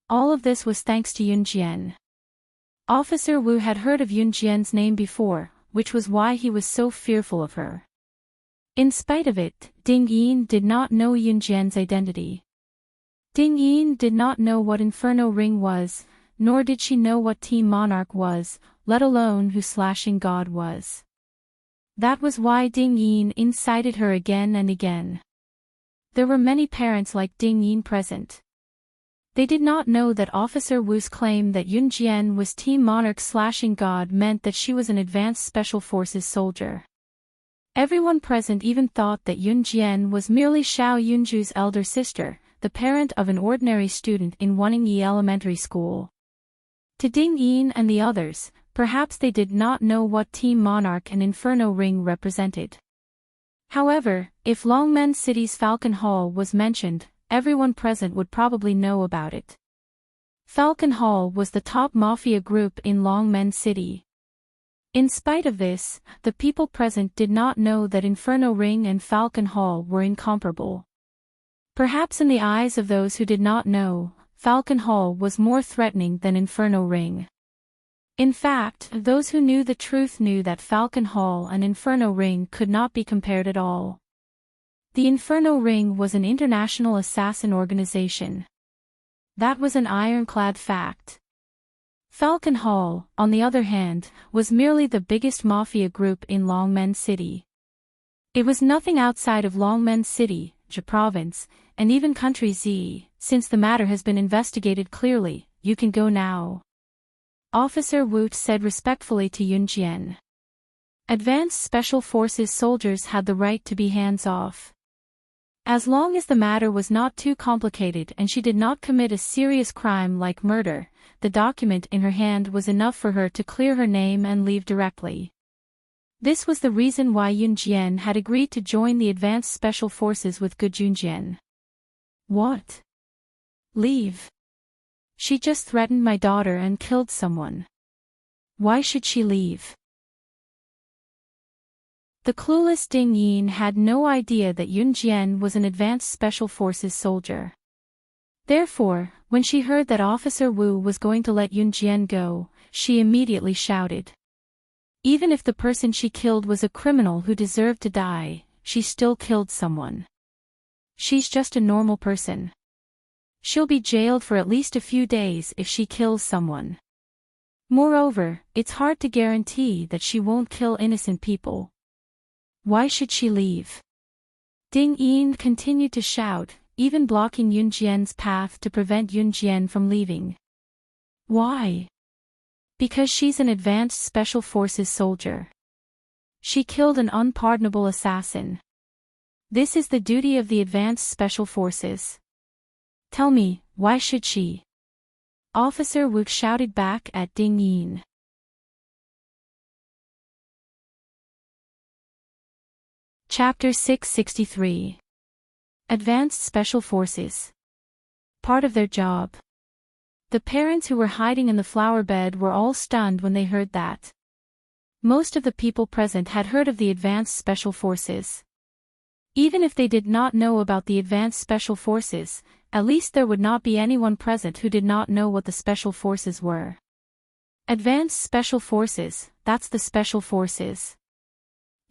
[SPEAKER 1] All of this was thanks to Yun Jian. Officer Wu had heard of Yun Jian's name before, which was why he was so fearful of her. In spite of it, Ding Yin did not know Yun Jian's identity. Ding Yin did not know what Inferno Ring was, nor did she know what Team Monarch was, let alone who Slashing God was. That was why Ding Yin incited her again and again. There were many parents like Ding Yin present. They did not know that Officer Wu's claim that Yun Jian was Team Monarch's Slashing God meant that she was an advanced special forces soldier. Everyone present even thought that Yun Jian was merely Xiao Yunju's elder sister, the parent of an ordinary student in Wanning-Yi Elementary School. To Ding Yin and the others, perhaps they did not know what Team Monarch and Inferno Ring represented. However, if Longmen City's Falcon Hall was mentioned, everyone present would probably know about it. Falcon Hall was the top mafia group in Longmen City. In spite of this, the people present did not know that Inferno Ring and Falcon Hall were incomparable. Perhaps in the eyes of those who did not know, Falcon Hall was more threatening than Inferno Ring. In fact, those who knew the truth knew that Falcon Hall and Inferno Ring could not be compared at all. The Inferno Ring was an international assassin organization. That was an ironclad fact. Falcon Hall, on the other hand, was merely the biggest mafia group in Longmen City. It was nothing outside of Longmen City, province, and even Country Z. Since the matter has been investigated clearly, you can go now. Officer Woot said respectfully to Yunjian. Advanced Special Forces soldiers had the right to be hands-off. As long as the matter was not too complicated and she did not commit a serious crime like murder, the document in her hand was enough for her to clear her name and leave directly. This was the reason why Yunjian had agreed to join the Advanced Special Forces with Gu Junjian. What? Leave? She just threatened my daughter and killed someone. Why should she leave? The clueless Ding Yin had no idea that Yunjian was an Advanced Special Forces soldier. Therefore, when she heard that Officer Wu was going to let Yunjian go, she immediately shouted. Even if the person she killed was a criminal who deserved to die, she still killed someone. She's just a normal person. She'll be jailed for at least a few days if she kills someone. Moreover, it's hard to guarantee that she won't kill innocent people. Why should she leave? Ding Yin continued to shout, even blocking Yunjian's path to prevent Yunjian from leaving. Why? Because she's an Advanced Special Forces soldier. She killed an unpardonable assassin. This is the duty of the Advanced Special Forces. Tell me, why should she? Officer Wu shouted back at Ding Yin. Chapter 663. Advanced Special Forces. Part of their job. The parents who were hiding in the flower bed were all stunned when they heard that. Most of the people present had heard of the Advanced Special Forces. Even if they did not know about the Advanced Special Forces, at least there would not be anyone present who did not know what the Special Forces were. Advanced Special Forces, that's the Special Forces.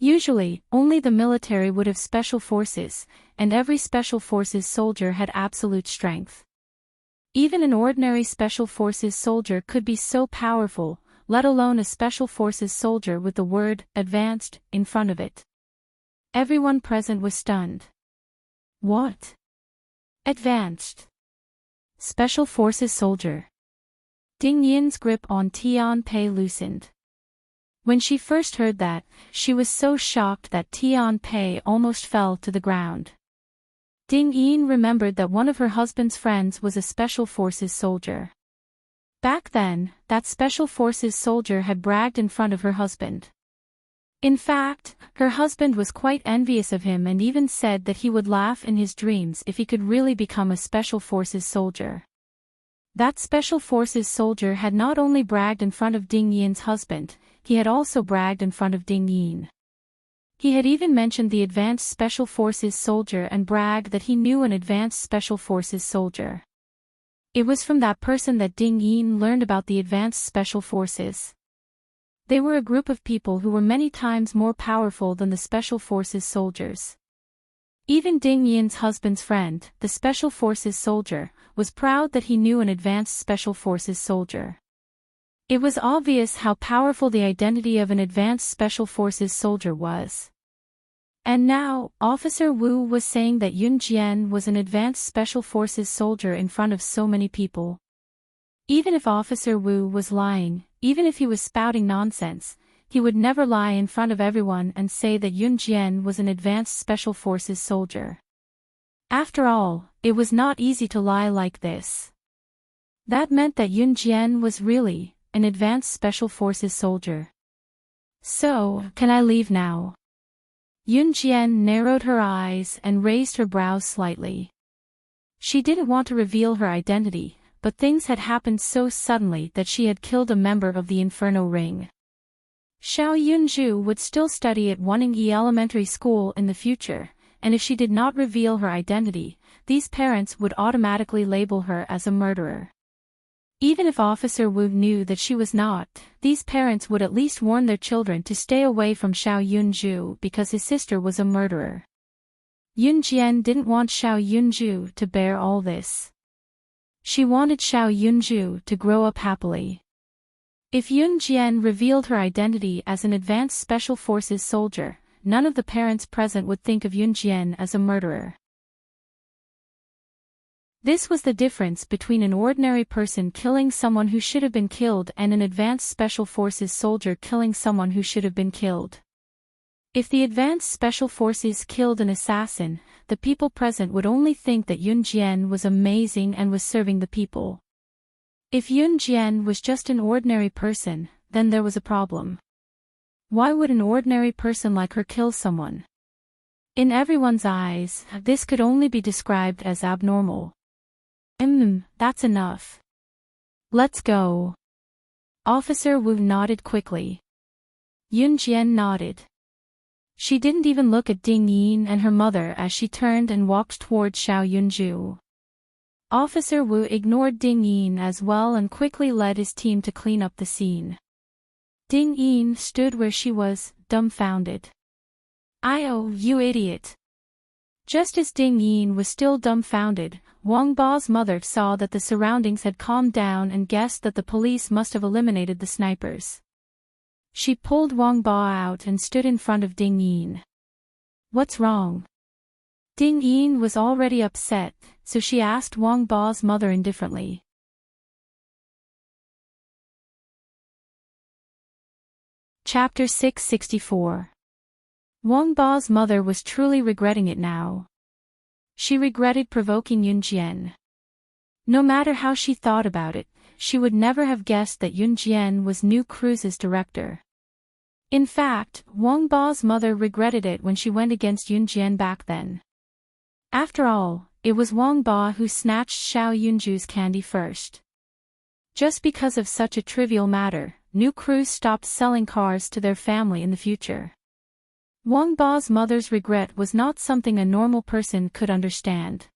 [SPEAKER 1] Usually, only the military would have Special Forces, and every Special Forces soldier had absolute strength. Even an ordinary Special Forces soldier could be so powerful, let alone a Special Forces soldier with the word "advanced" in front of it. Everyone present was stunned. What? Advanced Special Forces soldier. Ding Yin's grip on Tian Pei loosened. When she first heard that, she was so shocked that Tian Pei almost fell to the ground. Ding Yin remembered that one of her husband's friends was a Special Forces soldier. Back then, that Special Forces soldier had bragged in front of her husband. In fact, her husband was quite envious of him and even said that he would laugh in his dreams if he could really become a Special Forces soldier. That Special Forces soldier had not only bragged in front of Ding Yin's husband, he had also bragged in front of Ding Yin. He had even mentioned the Advanced Special Forces soldier and bragged that he knew an Advanced Special Forces soldier. It was from that person that Ding Yin learned about the Advanced Special Forces. They were a group of people who were many times more powerful than the Special Forces soldiers. Even Ding Yin's husband's friend, the Special Forces soldier, was proud that he knew an Advanced Special Forces soldier. It was obvious how powerful the identity of an Advanced Special Forces soldier was. And now, Officer Wu was saying that Yunjian was an Advanced Special Forces soldier in front of so many people. Even if Officer Wu was lying, even if he was spouting nonsense, he would never lie in front of everyone and say that Yunjian was an Advanced Special Forces soldier. After all, it was not easy to lie like this. That meant that Yunjian was really an Advanced Special Forces soldier. So, can I leave now? Yunjian narrowed her eyes and raised her brows slightly. She didn't want to reveal her identity, but things had happened so suddenly that she had killed a member of the Inferno Ring. Xiao Yunju would still study at Wanning-Yi Elementary School in the future, and if she did not reveal her identity, these parents would automatically label her as a murderer. Even if Officer Wu knew that she was not, these parents would at least warn their children to stay away from Xiao Yunju because his sister was a murderer. Yunjian didn't want Xiao Yunju to bear all this. She wanted Xiao Yunju to grow up happily. If Yun Jian revealed her identity as an advanced special forces soldier, none of the parents present would think of Yun Jian as a murderer. This was the difference between an ordinary person killing someone who should have been killed and an advanced special forces soldier killing someone who should have been killed. If the advanced special forces killed an assassin, the people present would only think that Yun Jian was amazing and was serving the people. If Yun Jian was just an ordinary person, then there was a problem. Why would an ordinary person like her kill someone? In everyone's eyes, this could only be described as abnormal. That's enough. Let's go. Officer Wu nodded quickly. Yun Jian nodded. She didn't even look at Ding Yin and her mother as she turned and walked toward Xiao Yunju. Officer Wu ignored Ding Yin as well and quickly led his team to clean up the scene. Ding Yin stood where she was, dumbfounded. "Oh, you idiot." Just as Ding Yin was still dumbfounded, Wang Ba's mother saw that the surroundings had calmed down and guessed that the police must have eliminated the snipers. She pulled Wang Ba out and stood in front of Ding Yin. "What's wrong?" Ding Yin was already upset, so she asked Wang Ba's mother indifferently. Chapter 664. Wang Ba's mother was truly regretting it now. She regretted provoking Yun Jian. No matter how she thought about it, she would never have guessed that Yun Jian was New Cruise's director. In fact, Wang Ba's mother regretted it when she went against Yun Jian back then. After all, it was Wang Ba who snatched Xiao Yunju's candy first. Just because of such a trivial matter, New Cruise stopped selling cars to their family in the future. Wang Ba's mother's regret was not something a normal person could understand.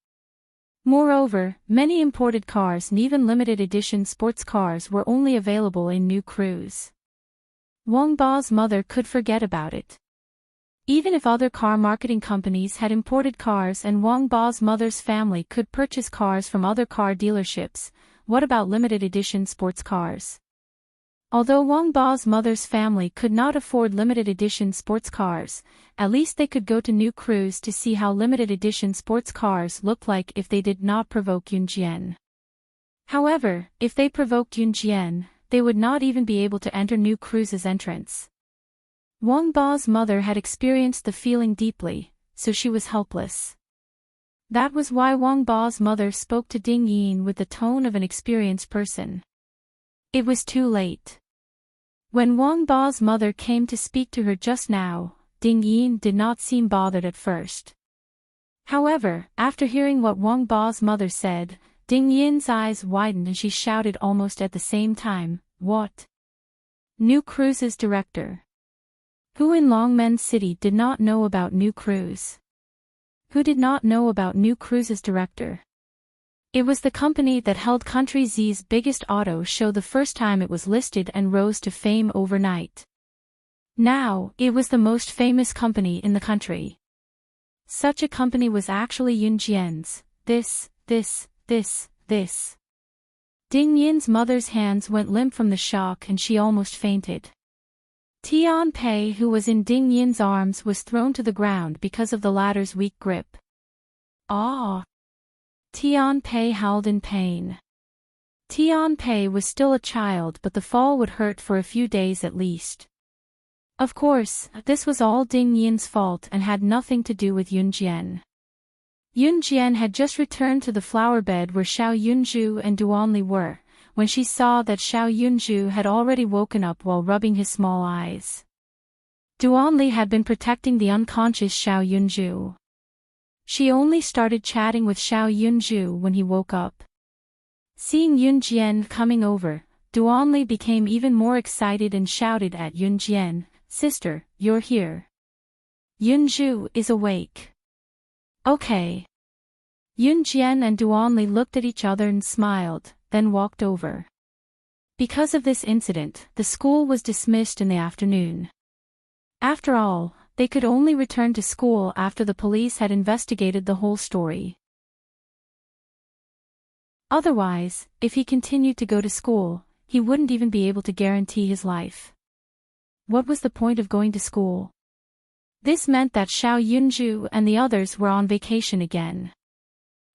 [SPEAKER 1] Moreover, many imported cars and even limited edition sports cars were only available in New Cruise. Wang Ba's mother could forget about it. Even if other car marketing companies had imported cars and Wang Ba's mother's family could purchase cars from other car dealerships, what about limited edition sports cars? Although Wang Ba's mother's family could not afford limited edition sports cars, at least they could go to New Cruise to see how limited edition sports cars looked like if they did not provoke Yun Jian. However, if they provoked Yun Jian, they would not even be able to enter New Cruise's entrance. Wang Ba's mother had experienced the feeling deeply, so she was helpless. That was why Wang Ba's mother spoke to Ding Yin with the tone of an experienced person. It was too late. When Wang Ba's mother came to speak to her just now, Ding Yin did not seem bothered at first. However, after hearing what Wang Ba's mother said, Ding Yin's eyes widened and she shouted almost at the same time, "What? New Cruise's director? Who in Longmen City did not know about New Cruise? Who did not know about New Cruise's director?" It was the company that held Country Z's biggest auto show the first time it was listed and rose to fame overnight. Now, it was the most famous company in the country. Such a company was actually Yun Jian's. This. Ding Yin's mother's hands went limp from the shock and she almost fainted. Tian Pei, who was in Ding Yin's arms, was thrown to the ground because of the latter's weak grip. "Ah!" Tian Pei howled in pain. Tian Pei was still a child, but the fall would hurt for a few days at least. Of course, this was all Ding Yin's fault and had nothing to do with Yun Jian. Yun Jian had just returned to the flower bed where Xiao Yunju and Duanli were, when she saw that Xiao Yunju had already woken up while rubbing his small eyes. Duanli had been protecting the unconscious Xiao Yunju. She only started chatting with Xiao Yunju when he woke up. Seeing Yun Jian coming over, Duanli became even more excited and shouted at Yun Jian, "Sister, you're here. Yunju is awake." "Okay." Yun Jian and Duanli looked at each other and smiled, then walked over. Because of this incident, the school was dismissed in the afternoon. After all, they could only return to school after the police had investigated the whole story. Otherwise, if he continued to go to school, he wouldn't even be able to guarantee his life. What was the point of going to school? This meant that Xiao Yunju and the others were on vacation again.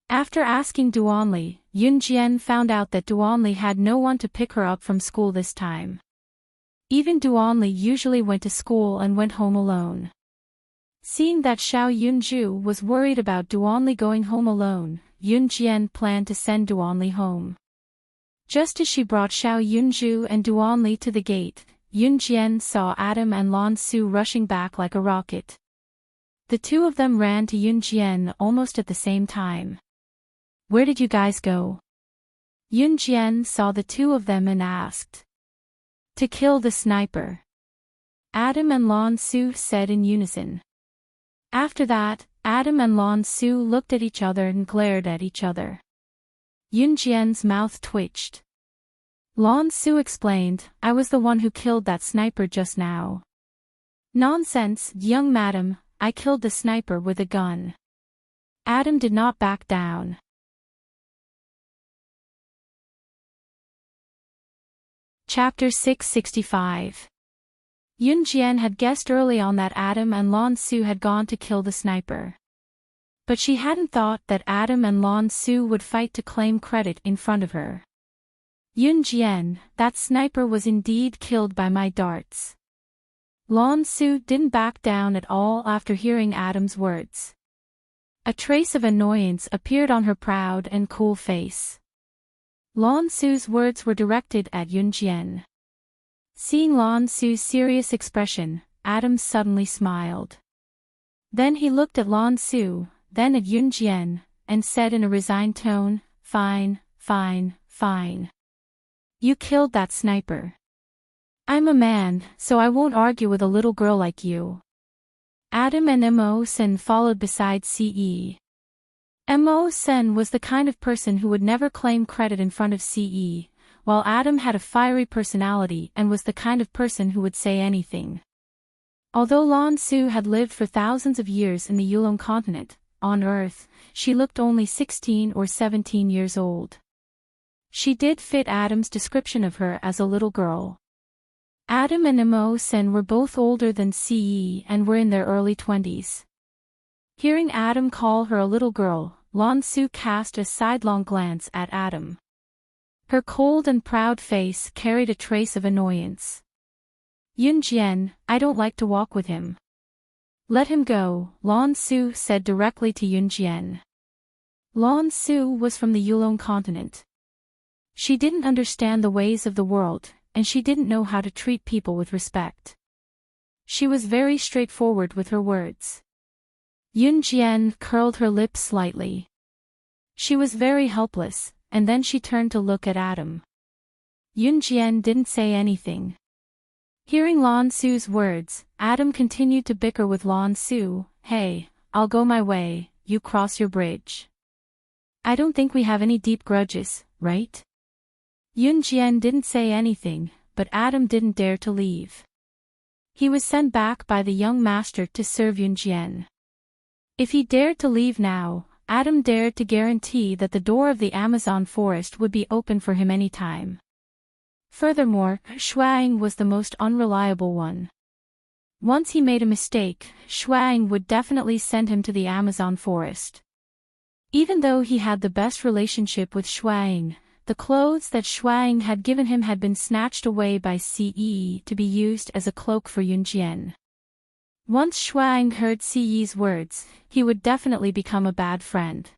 [SPEAKER 1] After asking Duanli, Yunjian found out that Duanli had no one to pick her up from school this time. Even Duanli usually went to school and went home alone. Seeing that Xiao Yunju was worried about Duanli going home alone, Yunjian planned to send Duanli home. Just as she brought Xiao Yunju and Duanli to the gate, Yunjian saw Adam and Lan Su rushing back like a rocket. The two of them ran to Yunjian almost at the same time. "Where did you guys go?" Yunjian saw the two of them and asked. "To kill the sniper," Adam and Lan Su said in unison. After that, Adam and Lan Su looked at each other and glared at each other. Yunjian's mouth twitched. Lan Su explained, "I was the one who killed that sniper just now." "Nonsense, young madam, I killed the sniper with a gun." Adam did not back down. Chapter 665. Yunjian had guessed early on that Adam and Lan Su had gone to kill the sniper. But she hadn't thought that Adam and Lan Su would fight to claim credit in front of her. "Yunjian, that sniper was indeed killed by my darts." Lan Su didn't back down at all after hearing Adam's words. A trace of annoyance appeared on her proud and cool face. Lan Su's words were directed at Yunjian. Seeing Lan Su's serious expression, Adam suddenly smiled. Then he looked at Lan Su, then at Yunjian, and said in a resigned tone, "Fine, fine, fine. You killed that sniper. I'm a man, so I won't argue with a little girl like you." Adam and Mo Sen followed beside Ce. Mo Sen was the kind of person who would never claim credit in front of Ce, while Adam had a fiery personality and was the kind of person who would say anything. Although Lan Su had lived for thousands of years in the Yulong continent, on Earth, she looked only 16 or 17 years old. She did fit Adam's description of her as a little girl. Adam and Mo Sen were both older than Ce and were in their early 20s. Hearing Adam call her a little girl, Lan Su cast a sidelong glance at Adam. Her cold and proud face carried a trace of annoyance. "Yunjian, I don't like to walk with him." "Let him go," Lan Su said directly to Yunjian. Lan Su was from the Yulong continent. She didn't understand the ways of the world, and she didn't know how to treat people with respect. She was very straightforward with her words. Yunjian curled her lips slightly. She was very helpless, and then she turned to look at Adam. Yunjian didn't say anything. Hearing Lan Su's words, Adam continued to bicker with Lan Su. "Hey, I'll go my way, you cross your bridge. I don't think we have any deep grudges, right?" Yunjian didn't say anything, but Adam didn't dare to leave. He was sent back by the young master to serve Yunjian. If he dared to leave now, Adam dared to guarantee that the door of the Amazon forest would be open for him any time. Furthermore, Shuang was the most unreliable one. Once he made a mistake, Shuang would definitely send him to the Amazon forest. Even though he had the best relationship with Shuang, the clothes that Shuang had given him had been snatched away by Ce to be used as a cloak for Yunjian. Once Shuang heard Ce's words, he would definitely become a bad friend.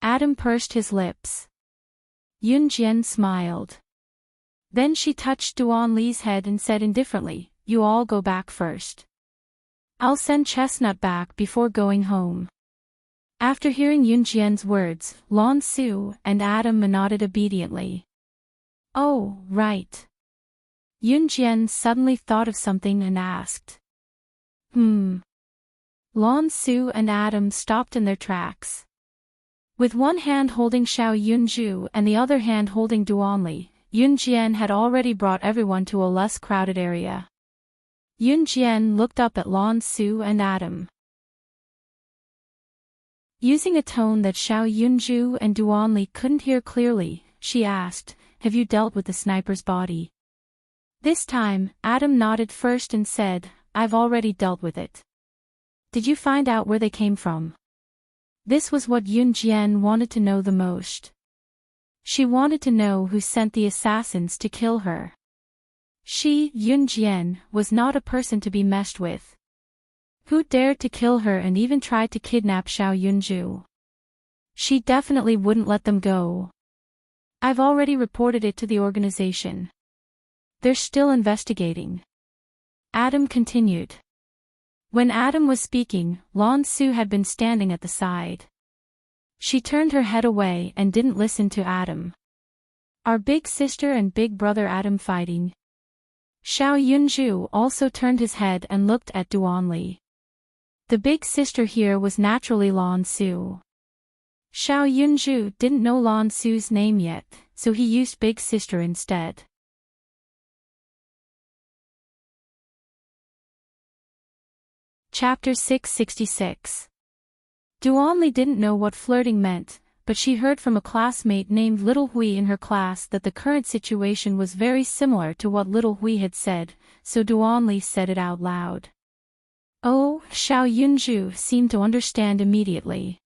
[SPEAKER 1] Adam pursed his lips. Yunjian smiled. Then she touched Duan Li's head and said indifferently, "You all go back first. I'll send Chestnut back before going home." After hearing Yunjian's words, Lan Su and Adam nodded obediently. "Oh, right." Yunjian suddenly thought of something and asked. Lan Su and Adam stopped in their tracks. With one hand holding Xiao Yunju and the other hand holding Duanli, Yunjian had already brought everyone to a less crowded area. Yunjian looked up at Lan Su and Adam. Using a tone that Xiao Yunju and Duanli couldn't hear clearly, she asked, have you dealt with the sniper's body? This time, Adam nodded first and said, I've already dealt with it. Did you find out where they came from? This was what Yunjian wanted to know the most. She wanted to know who sent the assassins to kill her. She, Yunjian, was not a person to be messed with. Who dared to kill her and even tried to kidnap Xiao Yunju? She definitely wouldn't let them go. I've already reported it to the organization. They're still investigating. Adam continued. When Adam was speaking, Lan Su had been standing at the side. She turned her head away and didn't listen to Adam. Are big sister and big brother Adam fighting? Xiao Yunju also turned his head and looked at Duanli. The big sister here was naturally Lan Su. Xiao Yunju didn't know Lan Su's name yet, so he used big sister instead. Chapter 666. Duanli didn't know what flirting meant, but she heard from a classmate named Little Hui in her class that the current situation was very similar to what Little Hui had said, so Duanli said it out loud. Oh, Xiao Yunju seemed to understand immediately.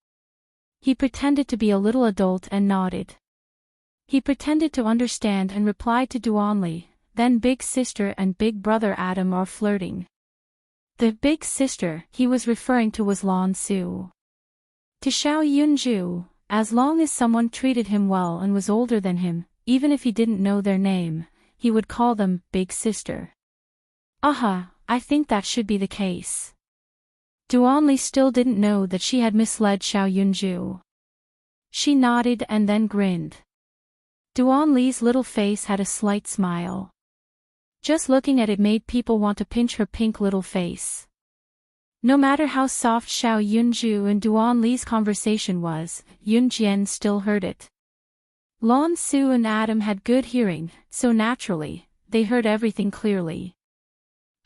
[SPEAKER 1] He pretended to be a little adult and nodded. He pretended to understand and replied to Duanli, then big sister and big brother Adam are flirting. The big sister he was referring to was Lan Su. To Xiao Yunju, as long as someone treated him well and was older than him, even if he didn't know their name, he would call them big sister. I think that should be the case. Duanli still didn't know that she had misled Xiao Yunju. She nodded and then grinned. Duanli's little face had a slight smile. Just looking at it made people want to pinch her pink little face. No matter how soft Xiao Yunju and Duanli's conversation was, Yunjian still heard it. Lan Su and Adam had good hearing, so naturally, they heard everything clearly.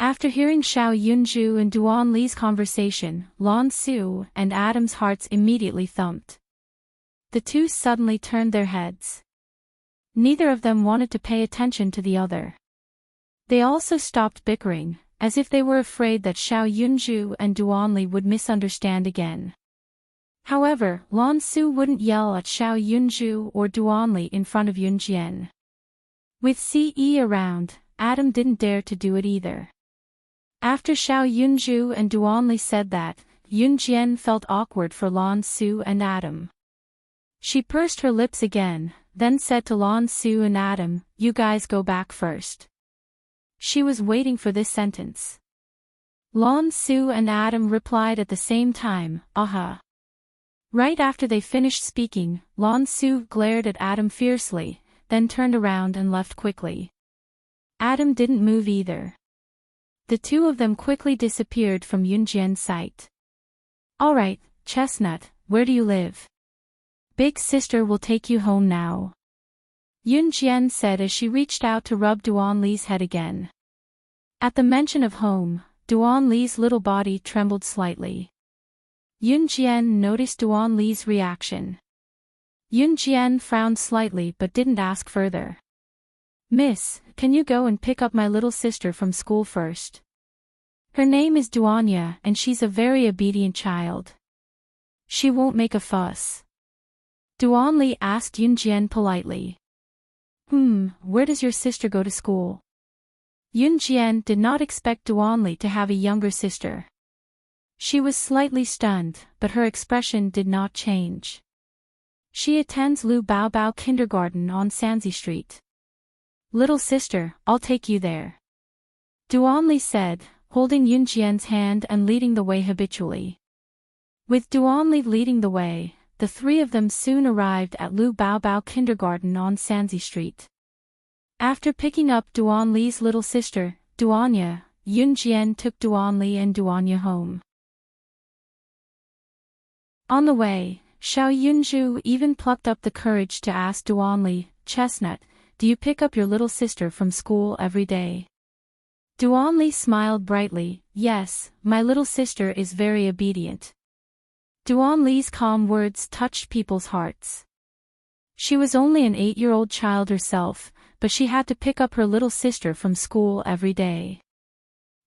[SPEAKER 1] After hearing Xiao Yunju and Duanli's conversation, Lan Su and Adam's hearts immediately thumped. The two suddenly turned their heads. Neither of them wanted to pay attention to the other. They also stopped bickering, as if they were afraid that Xiao Yunju and Duanli would misunderstand again. However, Lan Su wouldn't yell at Xiao Yunju or Duanli in front of Yunjian. With CE around, Adam didn't dare to do it either. After Xiao Yunju and Duanli said that, Yunjian felt awkward for Lan Su and Adam. She pursed her lips again, then said to Lan Su and Adam, "You guys go back first." She was waiting for this sentence. Lan Su and Adam replied at the same time, "Aha." Right after they finished speaking, Lan Su glared at Adam fiercely, then turned around and left quickly. Adam didn't move either. The two of them quickly disappeared from Yunjian's sight. "Alright, Chestnut, where do you live? Big sister will take you home now," Yunjian said as she reached out to rub Duanli's head again. At the mention of home, Duanli's little body trembled slightly. Yunjian noticed Duanli's reaction. Yunjian frowned slightly but didn't ask further. "Miss, can you go and pick up my little sister from school first? Her name is Duanya and she's a very obedient child. She won't make a fuss." Duanli asked Yunjian politely. Where does your sister go to school?" Yunjian did not expect Duanli to have a younger sister. She was slightly stunned, but her expression did not change. "She attends Lu Baobao Kindergarten on Sanzi Street." "Little sister, I'll take you there," Duanli said, holding Yunjian's hand and leading the way habitually. With Duanli leading the way, the three of them soon arrived at Lu Baobao Kindergarten on Sanzi Street. After picking up Duanli's little sister, Duanya, Yunjian took Duanli and Duanya home. On the way, Xiao Yunju even plucked up the courage to ask Duanli, "Chestnut, do you pick up your little sister from school every day?" Duanli smiled brightly, "Yes, my little sister is very obedient." Duanli's calm words touched people's hearts. She was only an 8-year-old child herself, but she had to pick up her little sister from school every day.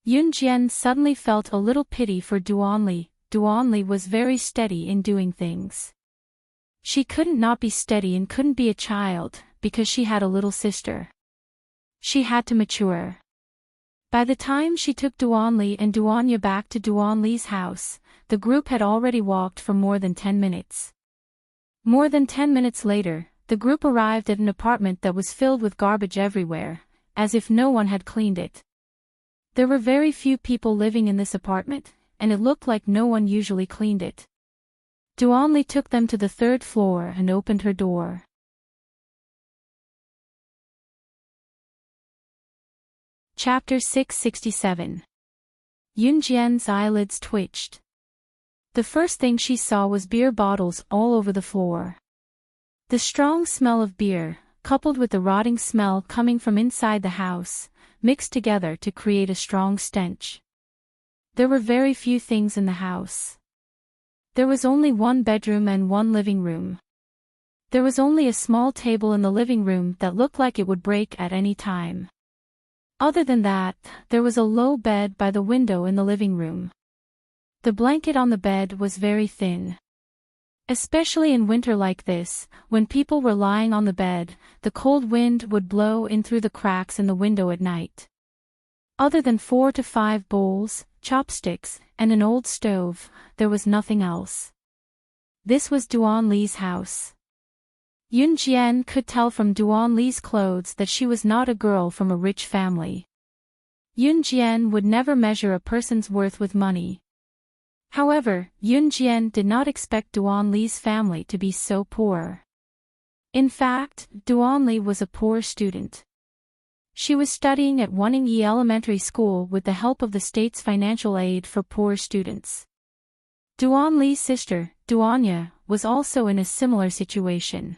[SPEAKER 1] Yunjian suddenly felt a little pity for Duanli. Duanli was very steady in doing things. She couldn't not be steady and couldn't be a child, because she had a little sister. She had to mature. By the time she took Duanli and Duanya back to Duanli's house, the group had already walked for more than 10 minutes. More than 10 minutes later, the group arrived at an apartment that was filled with garbage everywhere, as if no one had cleaned it. There were very few people living in this apartment, and it looked like no one usually cleaned it. Duanli took them to the 3rd floor and opened her door. Chapter 667. Yunjian's eyelids twitched. The first thing she saw was beer bottles all over the floor. The strong smell of beer, coupled with the rotting smell coming from inside the house, mixed together to create a strong stench. There were very few things in the house. There was only one bedroom and one living room. There was only a small table in the living room that looked like it would break at any time. Other than that, there was a low bed by the window in the living room. The blanket on the bed was very thin. Especially in winter like this, when people were lying on the bed, the cold wind would blow in through the cracks in the window at night. Other than 4 to 5 bowls, chopsticks, and an old stove, there was nothing else. This was Duanli's house. Yunjian could tell from Duanli's clothes that she was not a girl from a rich family. Yunjian would never measure a person's worth with money. However, Yunjian did not expect Duanli's family to be so poor. In fact, Duanli was a poor student. She was studying at Wanning-yi Elementary School with the help of the state's financial aid for poor students. Duanli's sister, Duanya, was also in a similar situation.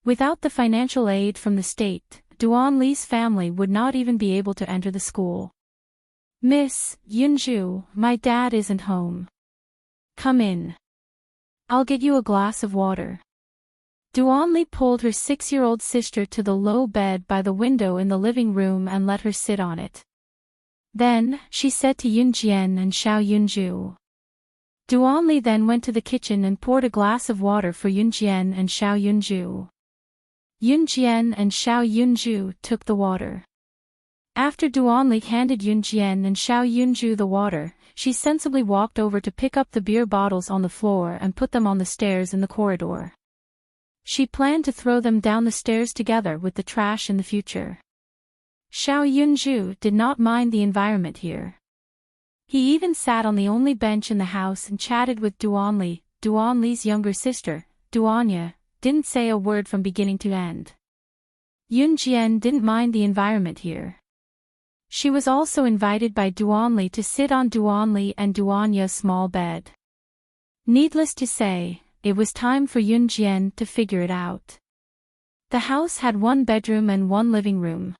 [SPEAKER 1] Without the financial aid from the state, Duanli's family would not even be able to enter the school. "Miss Yunju, my dad isn't home. Come in. I'll get you a glass of water." Duanli pulled her 6-year-old sister to the low bed by the window in the living room and let her sit on it. Then, she said to Yunjian and Xiao Yunju. Duanli then went to the kitchen and poured a glass of water for Yunjian and Xiao Yunju. Yunjian and Xiao Yunju took the water. After Duanli handed Yunjian and Xiao Yunju the water, she sensibly walked over to pick up the beer bottles on the floor and put them on the stairs in the corridor. She planned to throw them down the stairs together with the trash in the future. Xiao Yunju did not mind the environment here. He even sat on the only bench in the house and chatted with Duanli. Duanli's younger sister, Duanya, didn't say a word from beginning to end. Yunjian didn't mind the environment here. She was also invited by Duanli to sit on Duanli and Duanya's small bed. Needless to say, it was time for Yunjian to figure it out. The house had one bedroom and one living room.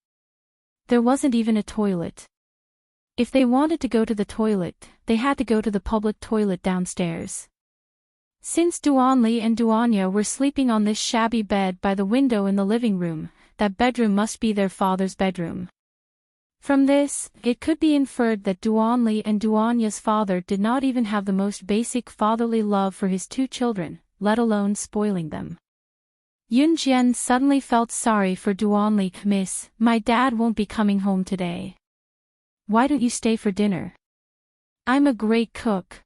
[SPEAKER 1] There wasn't even a toilet. If they wanted to go to the toilet, they had to go to the public toilet downstairs. Since Duanli and Duanya were sleeping on this shabby bed by the window in the living room, that bedroom must be their father's bedroom. From this, it could be inferred that Duanli and Duanya's father did not even have the most basic fatherly love for his 2 children, let alone spoiling them. Yunjian suddenly felt sorry for Duanli. "Miss, my dad won't be coming home today. Why don't you stay for dinner? I'm a great cook."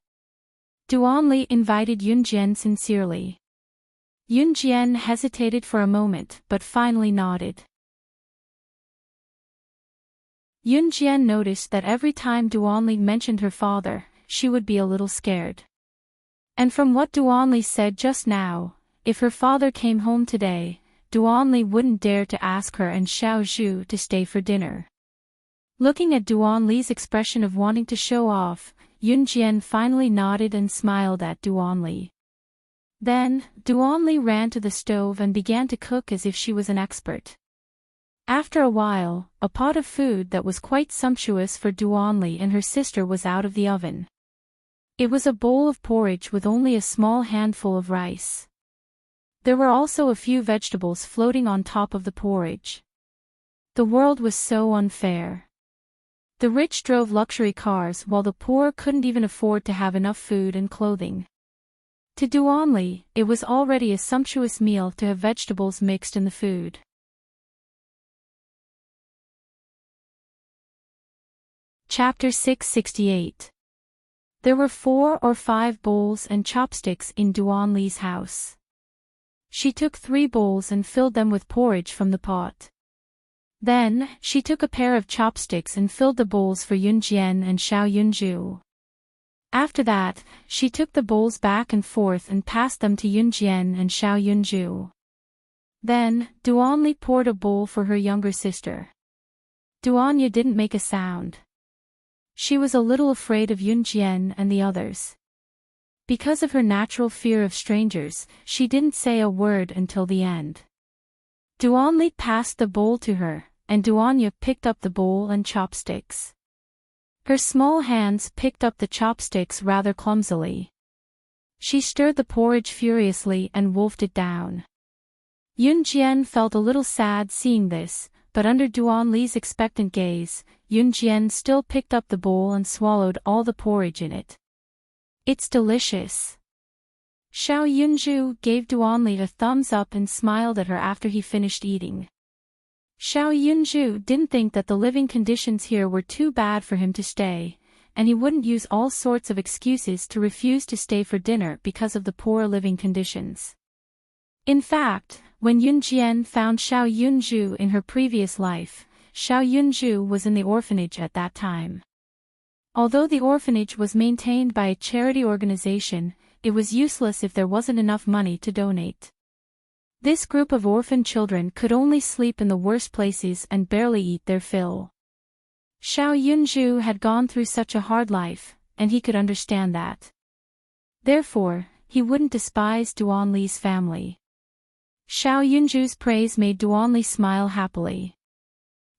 [SPEAKER 1] Duanli invited Yunjian sincerely. Yunjian hesitated for a moment but finally nodded. Yunjian noticed that every time Duanli mentioned her father, she would be a little scared. And from what Duanli said just now, if her father came home today, Duanli wouldn't dare to ask her and Xiao Zhu to stay for dinner. Looking at Duanli's expression of wanting to show off, Yunjian finally nodded and smiled at Duanli. Then, Duanli ran to the stove and began to cook as if she was an expert. After a while, a pot of food that was quite sumptuous for Duanli and her sister was out of the oven. It was a bowl of porridge with only a small handful of rice. There were also a few vegetables floating on top of the porridge. The world was so unfair. The rich drove luxury cars while the poor couldn't even afford to have enough food and clothing. To Duanli, it was already a sumptuous meal to have vegetables mixed in the food. Chapter 668. There were 4 or 5 bowls and chopsticks in Duanli's house. She took 3 bowls and filled them with porridge from the pot. Then, she took a pair of chopsticks and filled the bowls for Yunjian and Xiao Yunju. After that, she took the bowls back and forth and passed them to Yunjian and Xiao Yunju. Then, Duanli poured a bowl for her younger sister. Duanya didn't make a sound. She was a little afraid of Yunjian and the others. Because of her natural fear of strangers, she didn't say a word until the end. Duanli passed the bowl to her, and Duanya picked up the bowl and chopsticks. Her small hands picked up the chopsticks rather clumsily. She stirred the porridge furiously and wolfed it down. Yunjian felt a little sad seeing this, but under Duanli's expectant gaze, Yunjian still picked up the bowl and swallowed all the porridge in it. "It's delicious." Xiao Yunju gave Duanli a thumbs up and smiled at her after he finished eating. Xiao Yunju didn't think that the living conditions here were too bad for him to stay, and he wouldn't use all sorts of excuses to refuse to stay for dinner because of the poor living conditions. In fact, when Yunjian found Xiao Yunju in her previous life, Xiao Yunju was in the orphanage at that time. Although the orphanage was maintained by a charity organization, it was useless if there wasn't enough money to donate. This group of orphan children could only sleep in the worst places and barely eat their fill. Xiao Yunju had gone through such a hard life, and he could understand that. Therefore, he wouldn't despise Duanli's family. Xiao Yunju's praise made Duanli smile happily.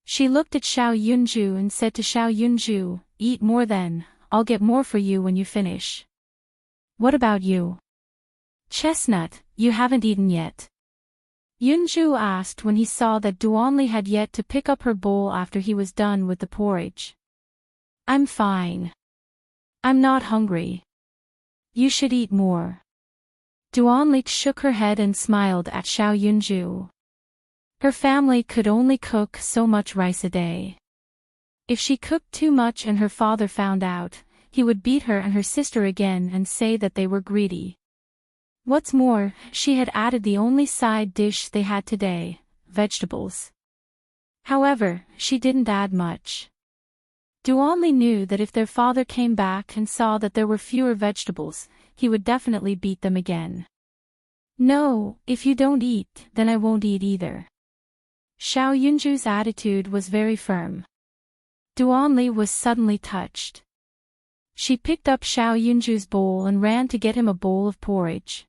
[SPEAKER 1] She looked at Xiao Yunju and said to Xiao Yunju, "Eat more then, I'll get more for you when you finish." "What about you?" "Chestnut, you haven't eaten yet?" Yunju asked when he saw that Duanli had yet to pick up her bowl after he was done with the porridge. "I'm fine. I'm not hungry." "You should eat more." Duanli shook her head and smiled at Xiao Yunju. Her family could only cook so much rice a day. If she cooked too much and her father found out, he would beat her and her sister again and say that they were greedy. What's more, she had added the only side dish they had today, vegetables. However, she didn't add much. Duanli knew that if their father came back and saw that there were fewer vegetables, he would definitely beat them again. "No, if you don't eat, then I won't eat either." Xiao Yunju's attitude was very firm. Duanli was suddenly touched. She picked up Xiao Yunju's bowl and ran to get him a bowl of porridge.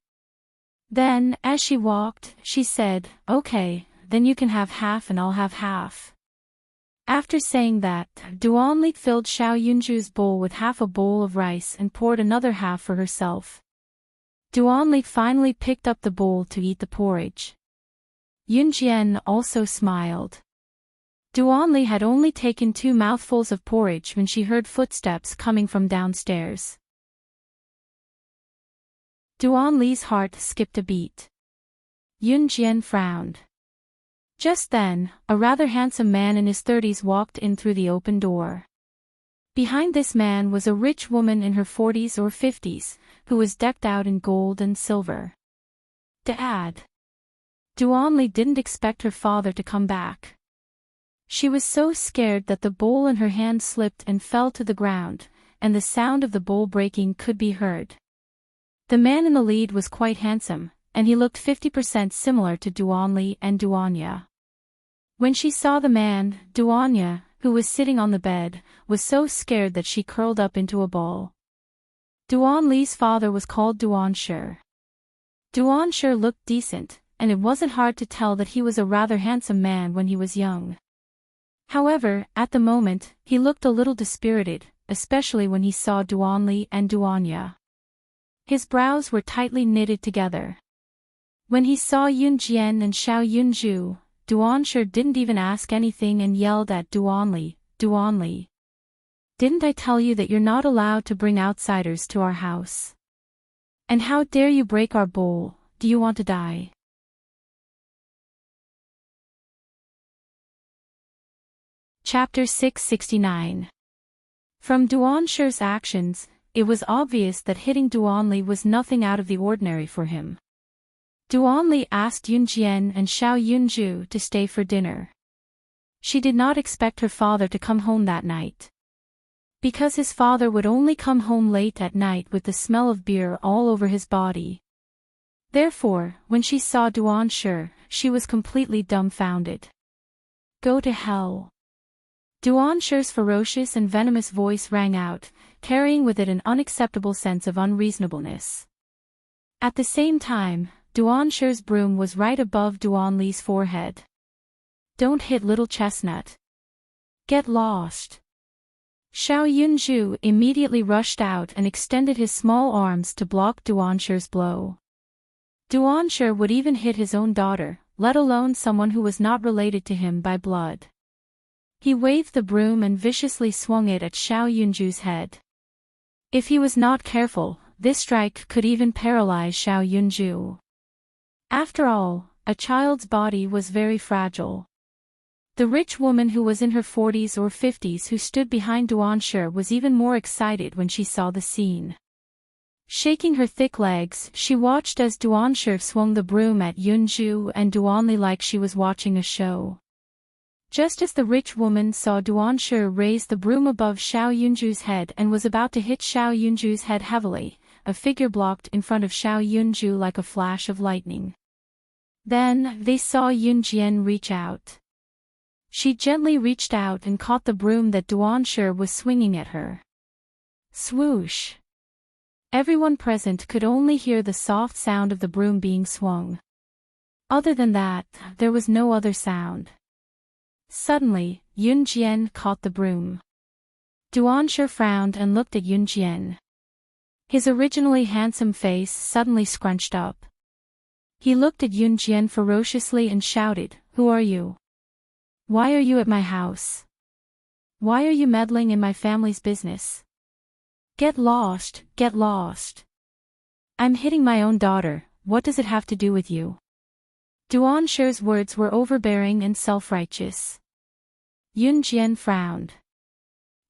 [SPEAKER 1] Then, as she walked, she said, "Okay, then you can have half and I'll have half." After saying that, Duanli filled Xiao Yunju's bowl with half a bowl of rice and poured another half for herself. Duanli finally picked up the bowl to eat the porridge. Yunjian also smiled. Duanli had only taken 2 mouthfuls of porridge when she heard footsteps coming from downstairs. Duanli's heart skipped a beat. Yunjian frowned. Just then, a rather handsome man in his 30s walked in through the open door. Behind this man was a rich woman in her 40s or 50s, who was decked out in gold and silver. Dad. Duanli didn't expect her father to come back. She was so scared that the bowl in her hand slipped and fell to the ground, and the sound of the bowl breaking could be heard. The man in the lead was quite handsome, and he looked 50% similar to Duanli and Duanya. When she saw the man, Duanya, who was sitting on the bed, was so scared that she curled up into a ball. Duanli's father was called Duanshi. Duanshi looked decent, and it wasn't hard to tell that he was a rather handsome man when he was young. However, at the moment, he looked a little dispirited, especially when he saw Duanli and Duanya. His brows were tightly knitted together. When he saw Yun Jian and Xiao Yunju, Duanshi didn't even ask anything and yelled at Duanli, "Duanli! Didn't I tell you that you're not allowed to bring outsiders to our house? And how dare you break our bowl? Do you want to die?" Chapter 669. From Duanshi's actions, it was obvious that hitting Duanli was nothing out of the ordinary for him. Duanli asked Yun Jian and Xiao Yunju to stay for dinner. She did not expect her father to come home that night. Because his father would only come home late at night with the smell of beer all over his body. Therefore, when she saw Duanshi, she was completely dumbfounded. "Go to hell." Duanshi's ferocious and venomous voice rang out, carrying with it an unacceptable sense of unreasonableness. At the same time, Duanshi's broom was right above Duanli's forehead. "Don't hit little chestnut. Get lost." Xiao Yunju immediately rushed out and extended his small arms to block Duanshi's blow. Duanshi would even hit his own daughter, let alone someone who was not related to him by blood. He waved the broom and viciously swung it at Xiao Yunju's head. If he was not careful, this strike could even paralyze Xiao Yunju. After all, a child's body was very fragile. The rich woman who was in her 40s or 50s who stood behind Duanshi was even more excited when she saw the scene. Shaking her thick legs, she watched as Duanshi swung the broom at Yunju and Duanli like she was watching a show. Just as the rich woman saw Duanshi raise the broom above Xiao Yunju's head and was about to hit Xiao Yunju's head heavily, a figure blocked in front of Xiao Yunju like a flash of lightning. Then, they saw Yun Jian reach out. She gently reached out and caught the broom that Duanshi was swinging at her. Swoosh! Everyone present could only hear the soft sound of the broom being swung. Other than that, there was no other sound. Suddenly, Yun Jian caught the broom. Duanshi frowned and looked at Yun Jian. His originally handsome face suddenly scrunched up. He looked at Yun Jian ferociously and shouted, "Who are you? Why are you at my house? Why are you meddling in my family's business? Get lost, get lost. I'm hitting my own daughter, what does it have to do with you?" Duanshi's words were overbearing and self-righteous. Yun Jian frowned.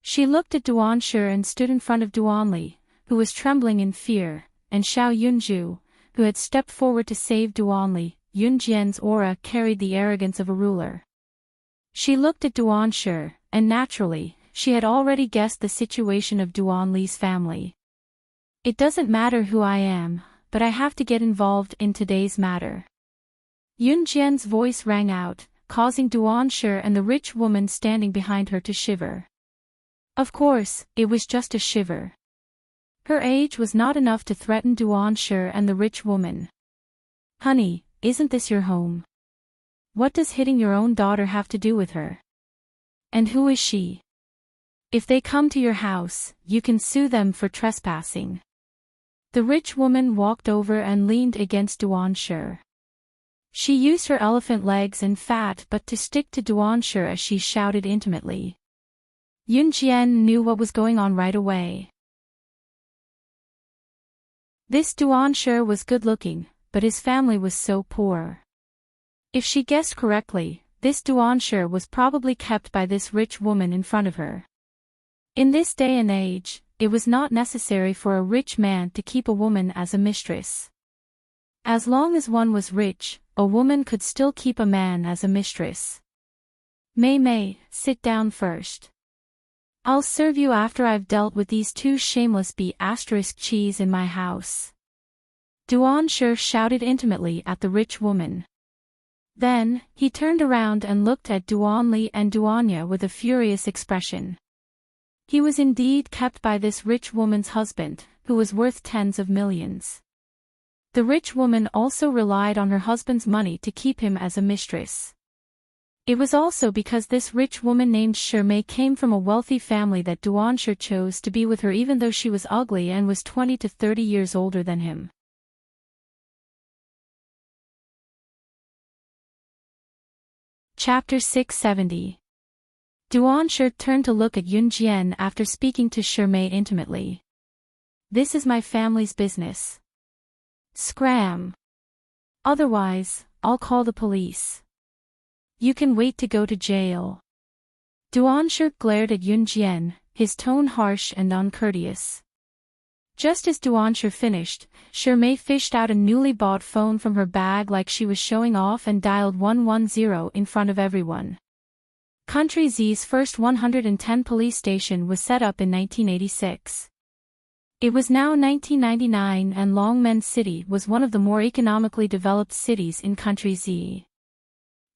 [SPEAKER 1] She looked at Duanshi and stood in front of Duanli, who was trembling in fear, and Xiao Yunju, who had stepped forward to save Duanli. Yun Jian's aura carried the arrogance of a ruler. She looked at Duanshi, and naturally, she had already guessed the situation of Duanli's family. "It doesn't matter who I am, but I have to get involved in today's matter." Yun Jian's voice rang out, causing Duanshi and the rich woman standing behind her to shiver. Of course, it was just a shiver. Her age was not enough to threaten Duanshi and the rich woman. "Honey, isn't this your home? What does hitting your own daughter have to do with her? And who is she? If they come to your house, you can sue them for trespassing." The rich woman walked over and leaned against Duanshi. She used her elephant legs and fat butt to stick to Duanshi as she shouted intimately. Yun Jian knew what was going on right away. This Duanshi was good-looking, but his family was so poor. If she guessed correctly, this Duanshi was probably kept by this rich woman in front of her. In this day and age, it was not necessary for a rich man to keep a woman as a mistress. As long as one was rich, a woman could still keep a man as a mistress. Mei, sit down first. I'll serve you after I've dealt with these two shameless cheese in my house. Duanshi shouted intimately at the rich woman. Then, he turned around and looked at Duanli and Duanya with a furious expression. He was indeed kept by this rich woman's husband, who was worth tens of millions. The rich woman also relied on her husband's money to keep him as a mistress. It was also because this rich woman named Shirmei came from a wealthy family that Duanshi chose to be with her even though she was ugly and was 20 to 30 years older than him. Chapter 670. Duansher turned to look at Yunjian after speaking to Shirmei intimately. This is my family's business. Scram. Otherwise, I'll call the police. You can wait to go to jail. Duansher glared at Yunjian, his tone harsh and uncourteous. Just as Duansher finished, Shirmei fished out a newly bought phone from her bag like she was showing off and dialed 110 in front of everyone. Country Z's first 110 police station was set up in 1986. It was now 1999 and Longmen City was one of the more economically developed cities in Country Z.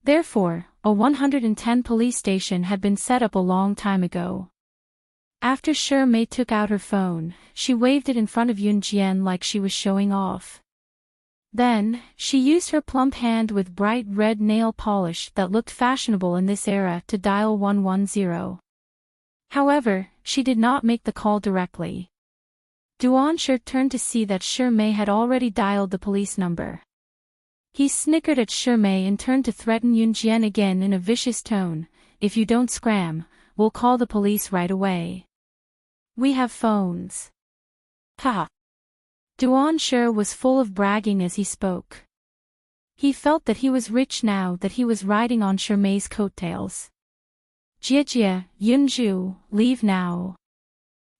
[SPEAKER 1] Therefore, a 110 police station had been set up a long time ago. After Shirmei took out her phone, she waved it in front of Yunjian like she was showing off. Then, she used her plump hand with bright red nail polish that looked fashionable in this era to dial 110. However, she did not make the call directly. Duansher turned to see that Shirmei had already dialed the police number. He snickered at Shirmei and turned to threaten Yunjian again in a vicious tone, "If you don't scram, we'll call the police right away. We have phones." Ha! Duansher was full of bragging as he spoke. He felt that he was rich now that he was riding on Shirmei's coattails. "Jie, Yunju, leave now."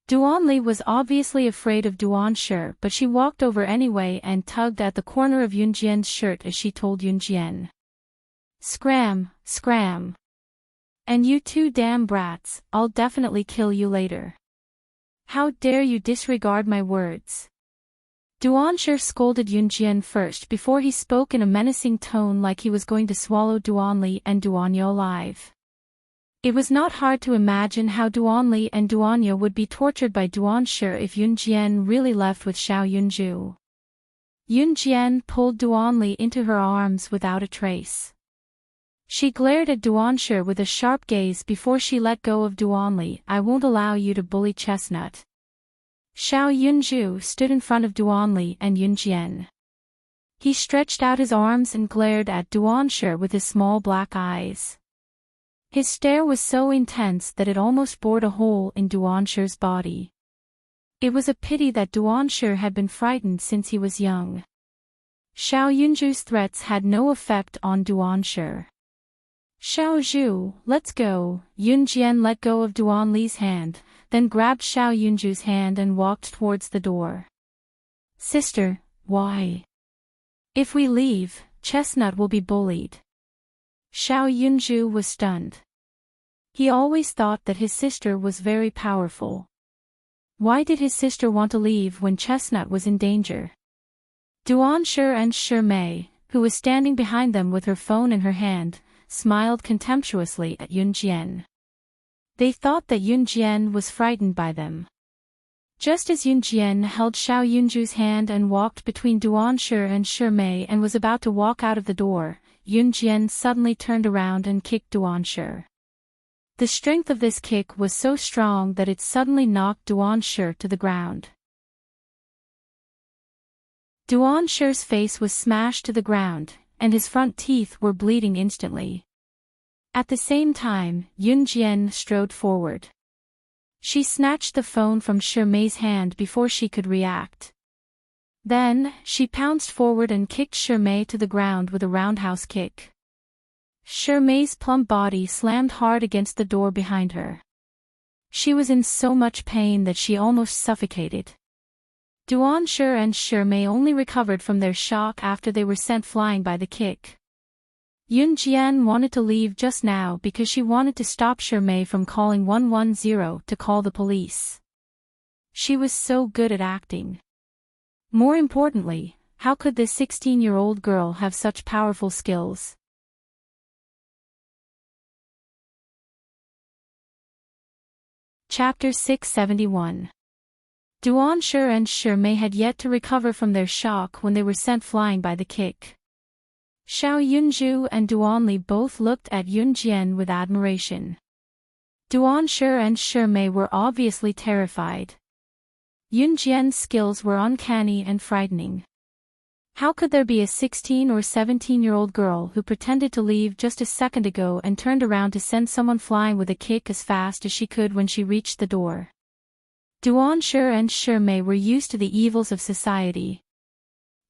[SPEAKER 1] Duanli was obviously afraid of Duansher, but she walked over anyway and tugged at the corner of Yunjian's shirt as she told Yunjian. "Scram, scram. And you two damn brats, I'll definitely kill you later. How dare you disregard my words?" Duansher scolded Yunjian first before he spoke in a menacing tone like he was going to swallow Duanli and Duanya alive. It was not hard to imagine how Duanli and Duanya would be tortured by Duansher if Yunjian really left with Xiao Yunju. Yunjian pulled Duanli into her arms without a trace. She glared at Duansher with a sharp gaze before she let go of Duanli. "I won't allow you to bully Chestnut." Xiao Yunju stood in front of Duanli and Yunjian. He stretched out his arms and glared at Duansher with his small black eyes. His stare was so intense that it almost bored a hole in Duansher's body. It was a pity that Duansher had been frightened since he was young. Xiao Yunju's threats had no effect on Duansher. "Xiao Zhu, let's go." Yunjian let go of Duanli's hand, then grabbed Xiao Yunju's hand and walked towards the door. "Sister, why? If we leave, Chestnut will be bullied." Xiao Yunju was stunned. He always thought that his sister was very powerful. Why did his sister want to leave when Chestnut was in danger? Duansher and Shirmei, who was standing behind them with her phone in her hand, smiled contemptuously at Yunjian. They thought that Yunjian was frightened by them. Just as Yunjian held Xiao Yunju's hand and walked between Duansher and Shirmei and was about to walk out of the door, Yunjian suddenly turned around and kicked Duansher. The strength of this kick was so strong that it suddenly knocked Duansher to the ground. Duansher's face was smashed to the ground, and his front teeth were bleeding instantly. At the same time, Yunjian strode forward. She snatched the phone from Shirmei's hand before she could react. Then, she pounced forward and kicked Shirmei to the ground with a roundhouse kick. Shirmei's plump body slammed hard against the door behind her. She was in so much pain that she almost suffocated. Duansher and Shirmei only recovered from their shock after they were sent flying by the kick. Yunjian wanted to leave just now because she wanted to stop Shirmei from calling 110 to call the police. She was so good at acting. More importantly, how could this 16-year-old girl have such powerful skills? Chapter 671. Duansher and Shirmei had yet to recover from their shock when they were sent flying by the kick. Xiao Yunju and Duanli both looked at Yunjian with admiration. Duansher and Shirmei were obviously terrified. Yunjian's skills were uncanny and frightening. How could there be a 16 or 17-year-old girl who pretended to leave just a second ago and turned around to send someone flying with a kick as fast as she could when she reached the door? Duansher and Shirmei were used to the evils of society.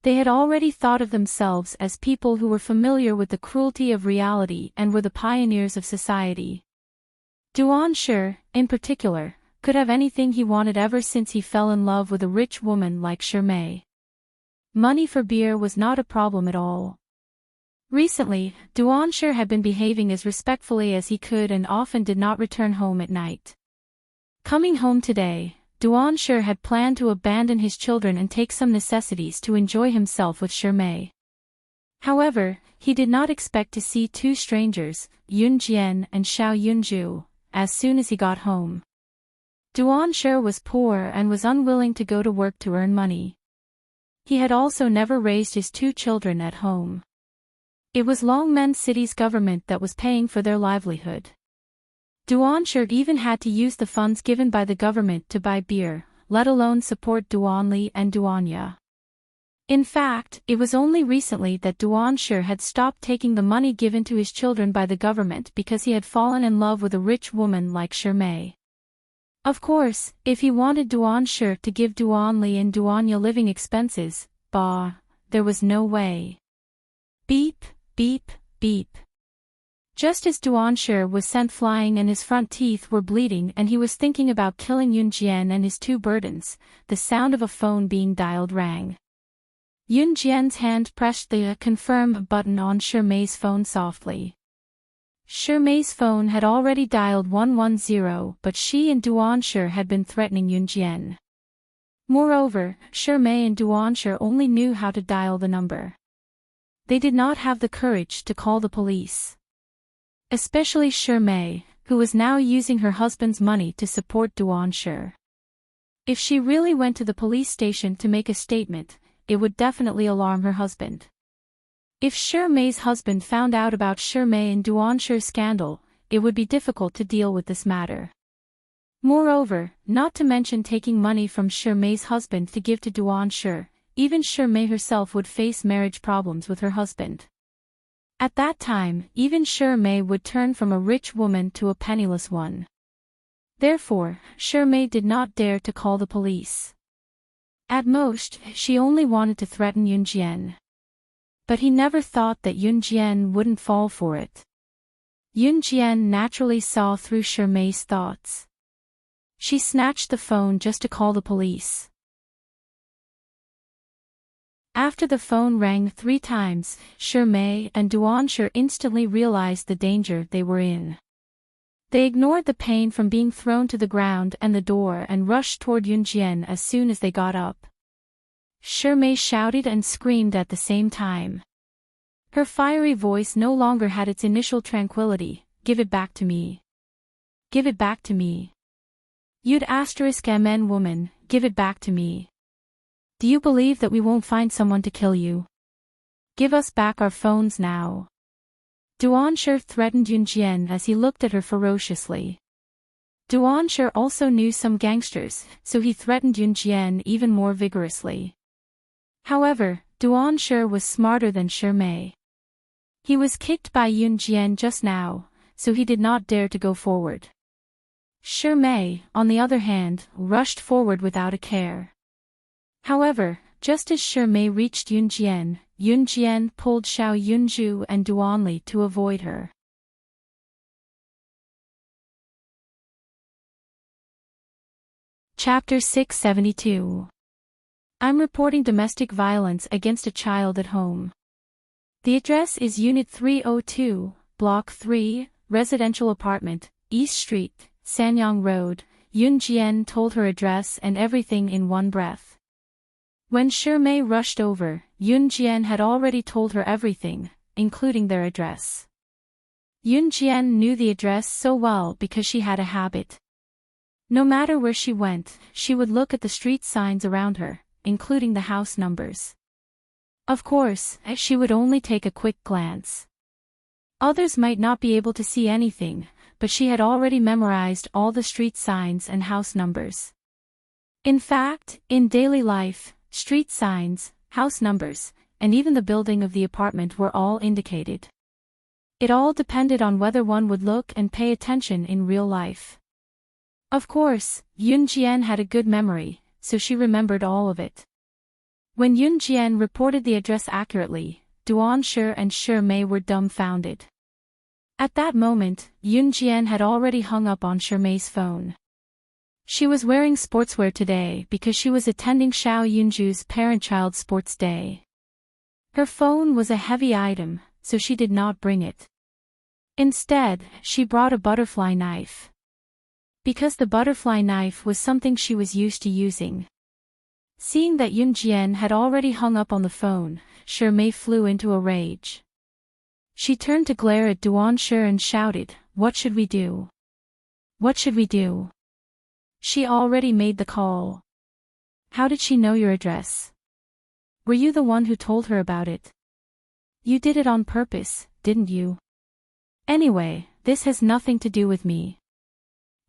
[SPEAKER 1] They had already thought of themselves as people who were familiar with the cruelty of reality and were the pioneers of society. Duansher, in particular, could have anything he wanted ever since he fell in love with a rich woman like Shirmei. Money for beer was not a problem at all. Recently, Duansher had been behaving as respectfully as he could and often did not return home at night. Coming home today, Duansher had planned to abandon his children and take some necessities to enjoy himself with Shirmei. However, he did not expect to see two strangers, Yunjian and Xiao Yunju, as soon as he got home. Duansher was poor and was unwilling to go to work to earn money. He had also never raised his two children at home. It was Longmen City's government that was paying for their livelihood. Duansher even had to use the funds given by the government to buy beer, let alone support Duanli and Duanya. In fact, it was only recently that Duansher had stopped taking the money given to his children by the government because he had fallen in love with a rich woman like Shirmei. Of course, if he wanted Duansher to give Duanli and Duanya living expenses, there was no way. Beep, beep, beep. Just as Duansher was sent flying and his front teeth were bleeding and he was thinking about killing Yunjian and his two burdens, the sound of a phone being dialed rang. Yunjian's hand pressed the confirm button on Shirmei's phone softly. Shirmei's phone had already dialed 110, but she and Duansher had been threatening Yunjian. Moreover, Shirmei and Duansher only knew how to dial the number. They did not have the courage to call the police. Especially Shirmei, who was now using her husband's money to support Duansher. If she really went to the police station to make a statement, it would definitely alarm her husband. If Shirmei's husband found out about Shirmei and Duansher's scandal, it would be difficult to deal with this matter. Moreover, not to mention taking money from Shirmei's husband to give to Duansher, even Shirmei herself would face marriage problems with her husband. At that time, even Shirmei would turn from a rich woman to a penniless one. Therefore, Shirmei did not dare to call the police. At most, she only wanted to threaten Yunjian. But he never thought that Yunjian wouldn't fall for it. Yunjian naturally saw through Shirmei's thoughts. She snatched the phone just to call the police. After the phone rang 3 times, Shirmei and Duansher instantly realized the danger they were in. They ignored the pain from being thrown to the ground and the door and rushed toward Yunjian as soon as they got up. Shirmei shouted and screamed at the same time. Her fiery voice no longer had its initial tranquility. Give it back to me. Give it back to me. You'd *mn woman, give it back to me. Do you believe that we won't find someone to kill you? Give us back our phones now. Duansher threatened Yunjian as he looked at her ferociously. Duansher also knew some gangsters, so he threatened Yunjian even more vigorously. However, Duansher was smarter than Shirmei. He was kicked by Yunjian just now, so he did not dare to go forward. Shirmei, on the other hand, rushed forward without a care. However, just as Shirmei reached Yunjian, Yunjian pulled Xiao Yunju and Duanli to avoid her. Chapter 672. I'm reporting domestic violence against a child at home. The address is Unit 302, Block 3, Residential Apartment, East Street, Sanyang Road. Yunjian told her address and everything in one breath. When Shirmei rushed over, Yunjian had already told her everything, including their address. Yunjian knew the address so well because she had a habit. No matter where she went, she would look at the street signs around her, including the house numbers. Of course, she would only take a quick glance. Others might not be able to see anything, but she had already memorized all the street signs and house numbers. In fact, in daily life, street signs, house numbers, and even the building of the apartment were all indicated. It all depended on whether one would look and pay attention in real life. Of course, Yoon Jian had a good memory, so she remembered all of it. When Yoon Jian reported the address accurately, Duan Shi and Shi Mei were dumbfounded. At that moment, Yoon Jian had already hung up on Shi Mei's phone. She was wearing sportswear today because she was attending Xiao Yunju's parent-child sports day. Her phone was a heavy item, so she did not bring it. Instead, she brought a butterfly knife. Because the butterfly knife was something she was used to using. Seeing that Yoon Jian had already hung up on the phone, Shi Mei flew into a rage. She turned to glare at Duan Shi and shouted, "What should we do? What should we do? She already made the call. How did she know your address? Were you the one who told her about it? You did it on purpose, didn't you? Anyway, this has nothing to do with me.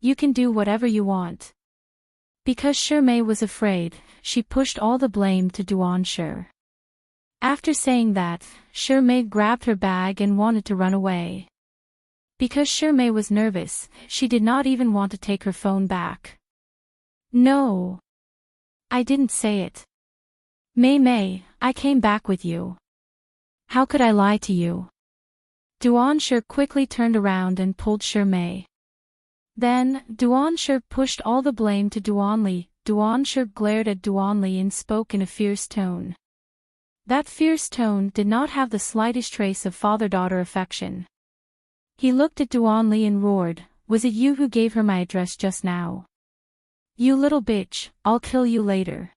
[SPEAKER 1] You can do whatever you want." Because Shi Mei was afraid, she pushed all the blame to Duan Shi. After saying that, Shi Mei grabbed her bag and wanted to run away. Because Shi Mei was nervous, she did not even want to take her phone back. "No. I didn't say it. Mei, I came back with you. How could I lie to you?" Duan Shi quickly turned around and pulled Shi Mei. Then, Duan Shi pushed all the blame to Duan Li. Duan Shi glared at Duan Li and spoke in a fierce tone. That fierce tone did not have the slightest trace of father-daughter affection. He looked at Duan Li and roared, "Was it you who gave her my address just now? You little bitch, I'll kill you later."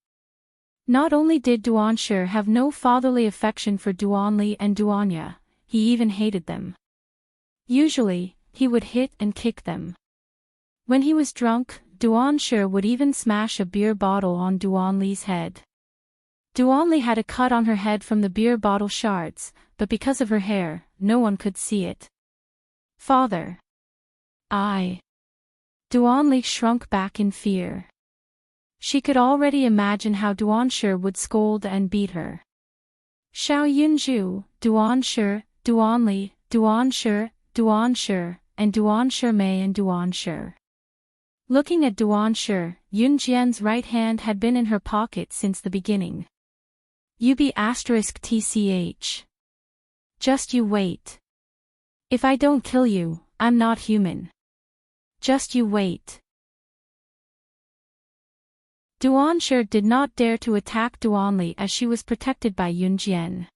[SPEAKER 1] Not only did Duan Shi have no fatherly affection for Duan Li and Duanya, he even hated them. Usually, he would hit and kick them. When he was drunk, Duan Shi would even smash a beer bottle on Duan Li's head. Duan Li had a cut on her head from the beer bottle shards, but because of her hair, no one could see it. "Father. Duan Li shrunk back in fear. She could already imagine how Duan Shi would scold and beat her. Xiao Yunju, Duan Shi, Duan Li, Duan Shi, and Duan Shi Mei and Duan Shi. Looking at Duan Shi, Yoon Jian's right hand had been in her pocket since the beginning. *TCH. Just you wait. If I don't kill you, I'm not human. Just you wait. Duan Shi did not dare to attack Duan Li as she was protected by Yoon Jian.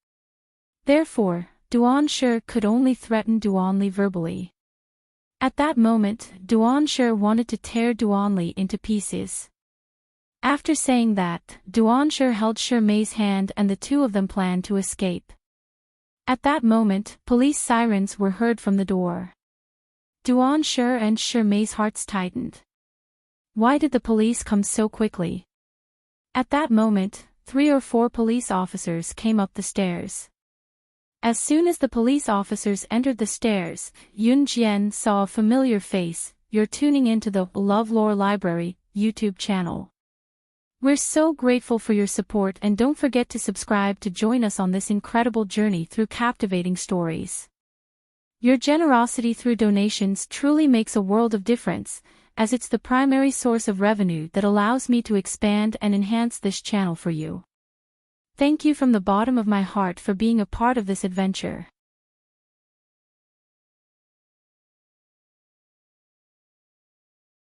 [SPEAKER 1] Therefore, Duan Shi could only threaten Duan Li verbally. At that moment, Duan Shi wanted to tear Duan Li into pieces. After saying that, Duan Shi held Shi Mei's hand and the two of them planned to escape. At that moment, police sirens were heard from the door. Duan Shi and Shi Mei's hearts tightened. Why did the police come so quickly? At that moment, 3 or 4 police officers came up the stairs. As soon as the police officers entered the stairs, Yoon Jian saw a familiar face. "You're tuning into the LoveLore Library YouTube channel. We're so grateful for your support, and don't forget to subscribe to join us on this incredible journey through captivating stories. Your generosity through donations truly makes a world of difference, as it's the primary source of revenue that allows me to expand and enhance this channel for you. Thank you from the bottom of my heart for being a part of this adventure.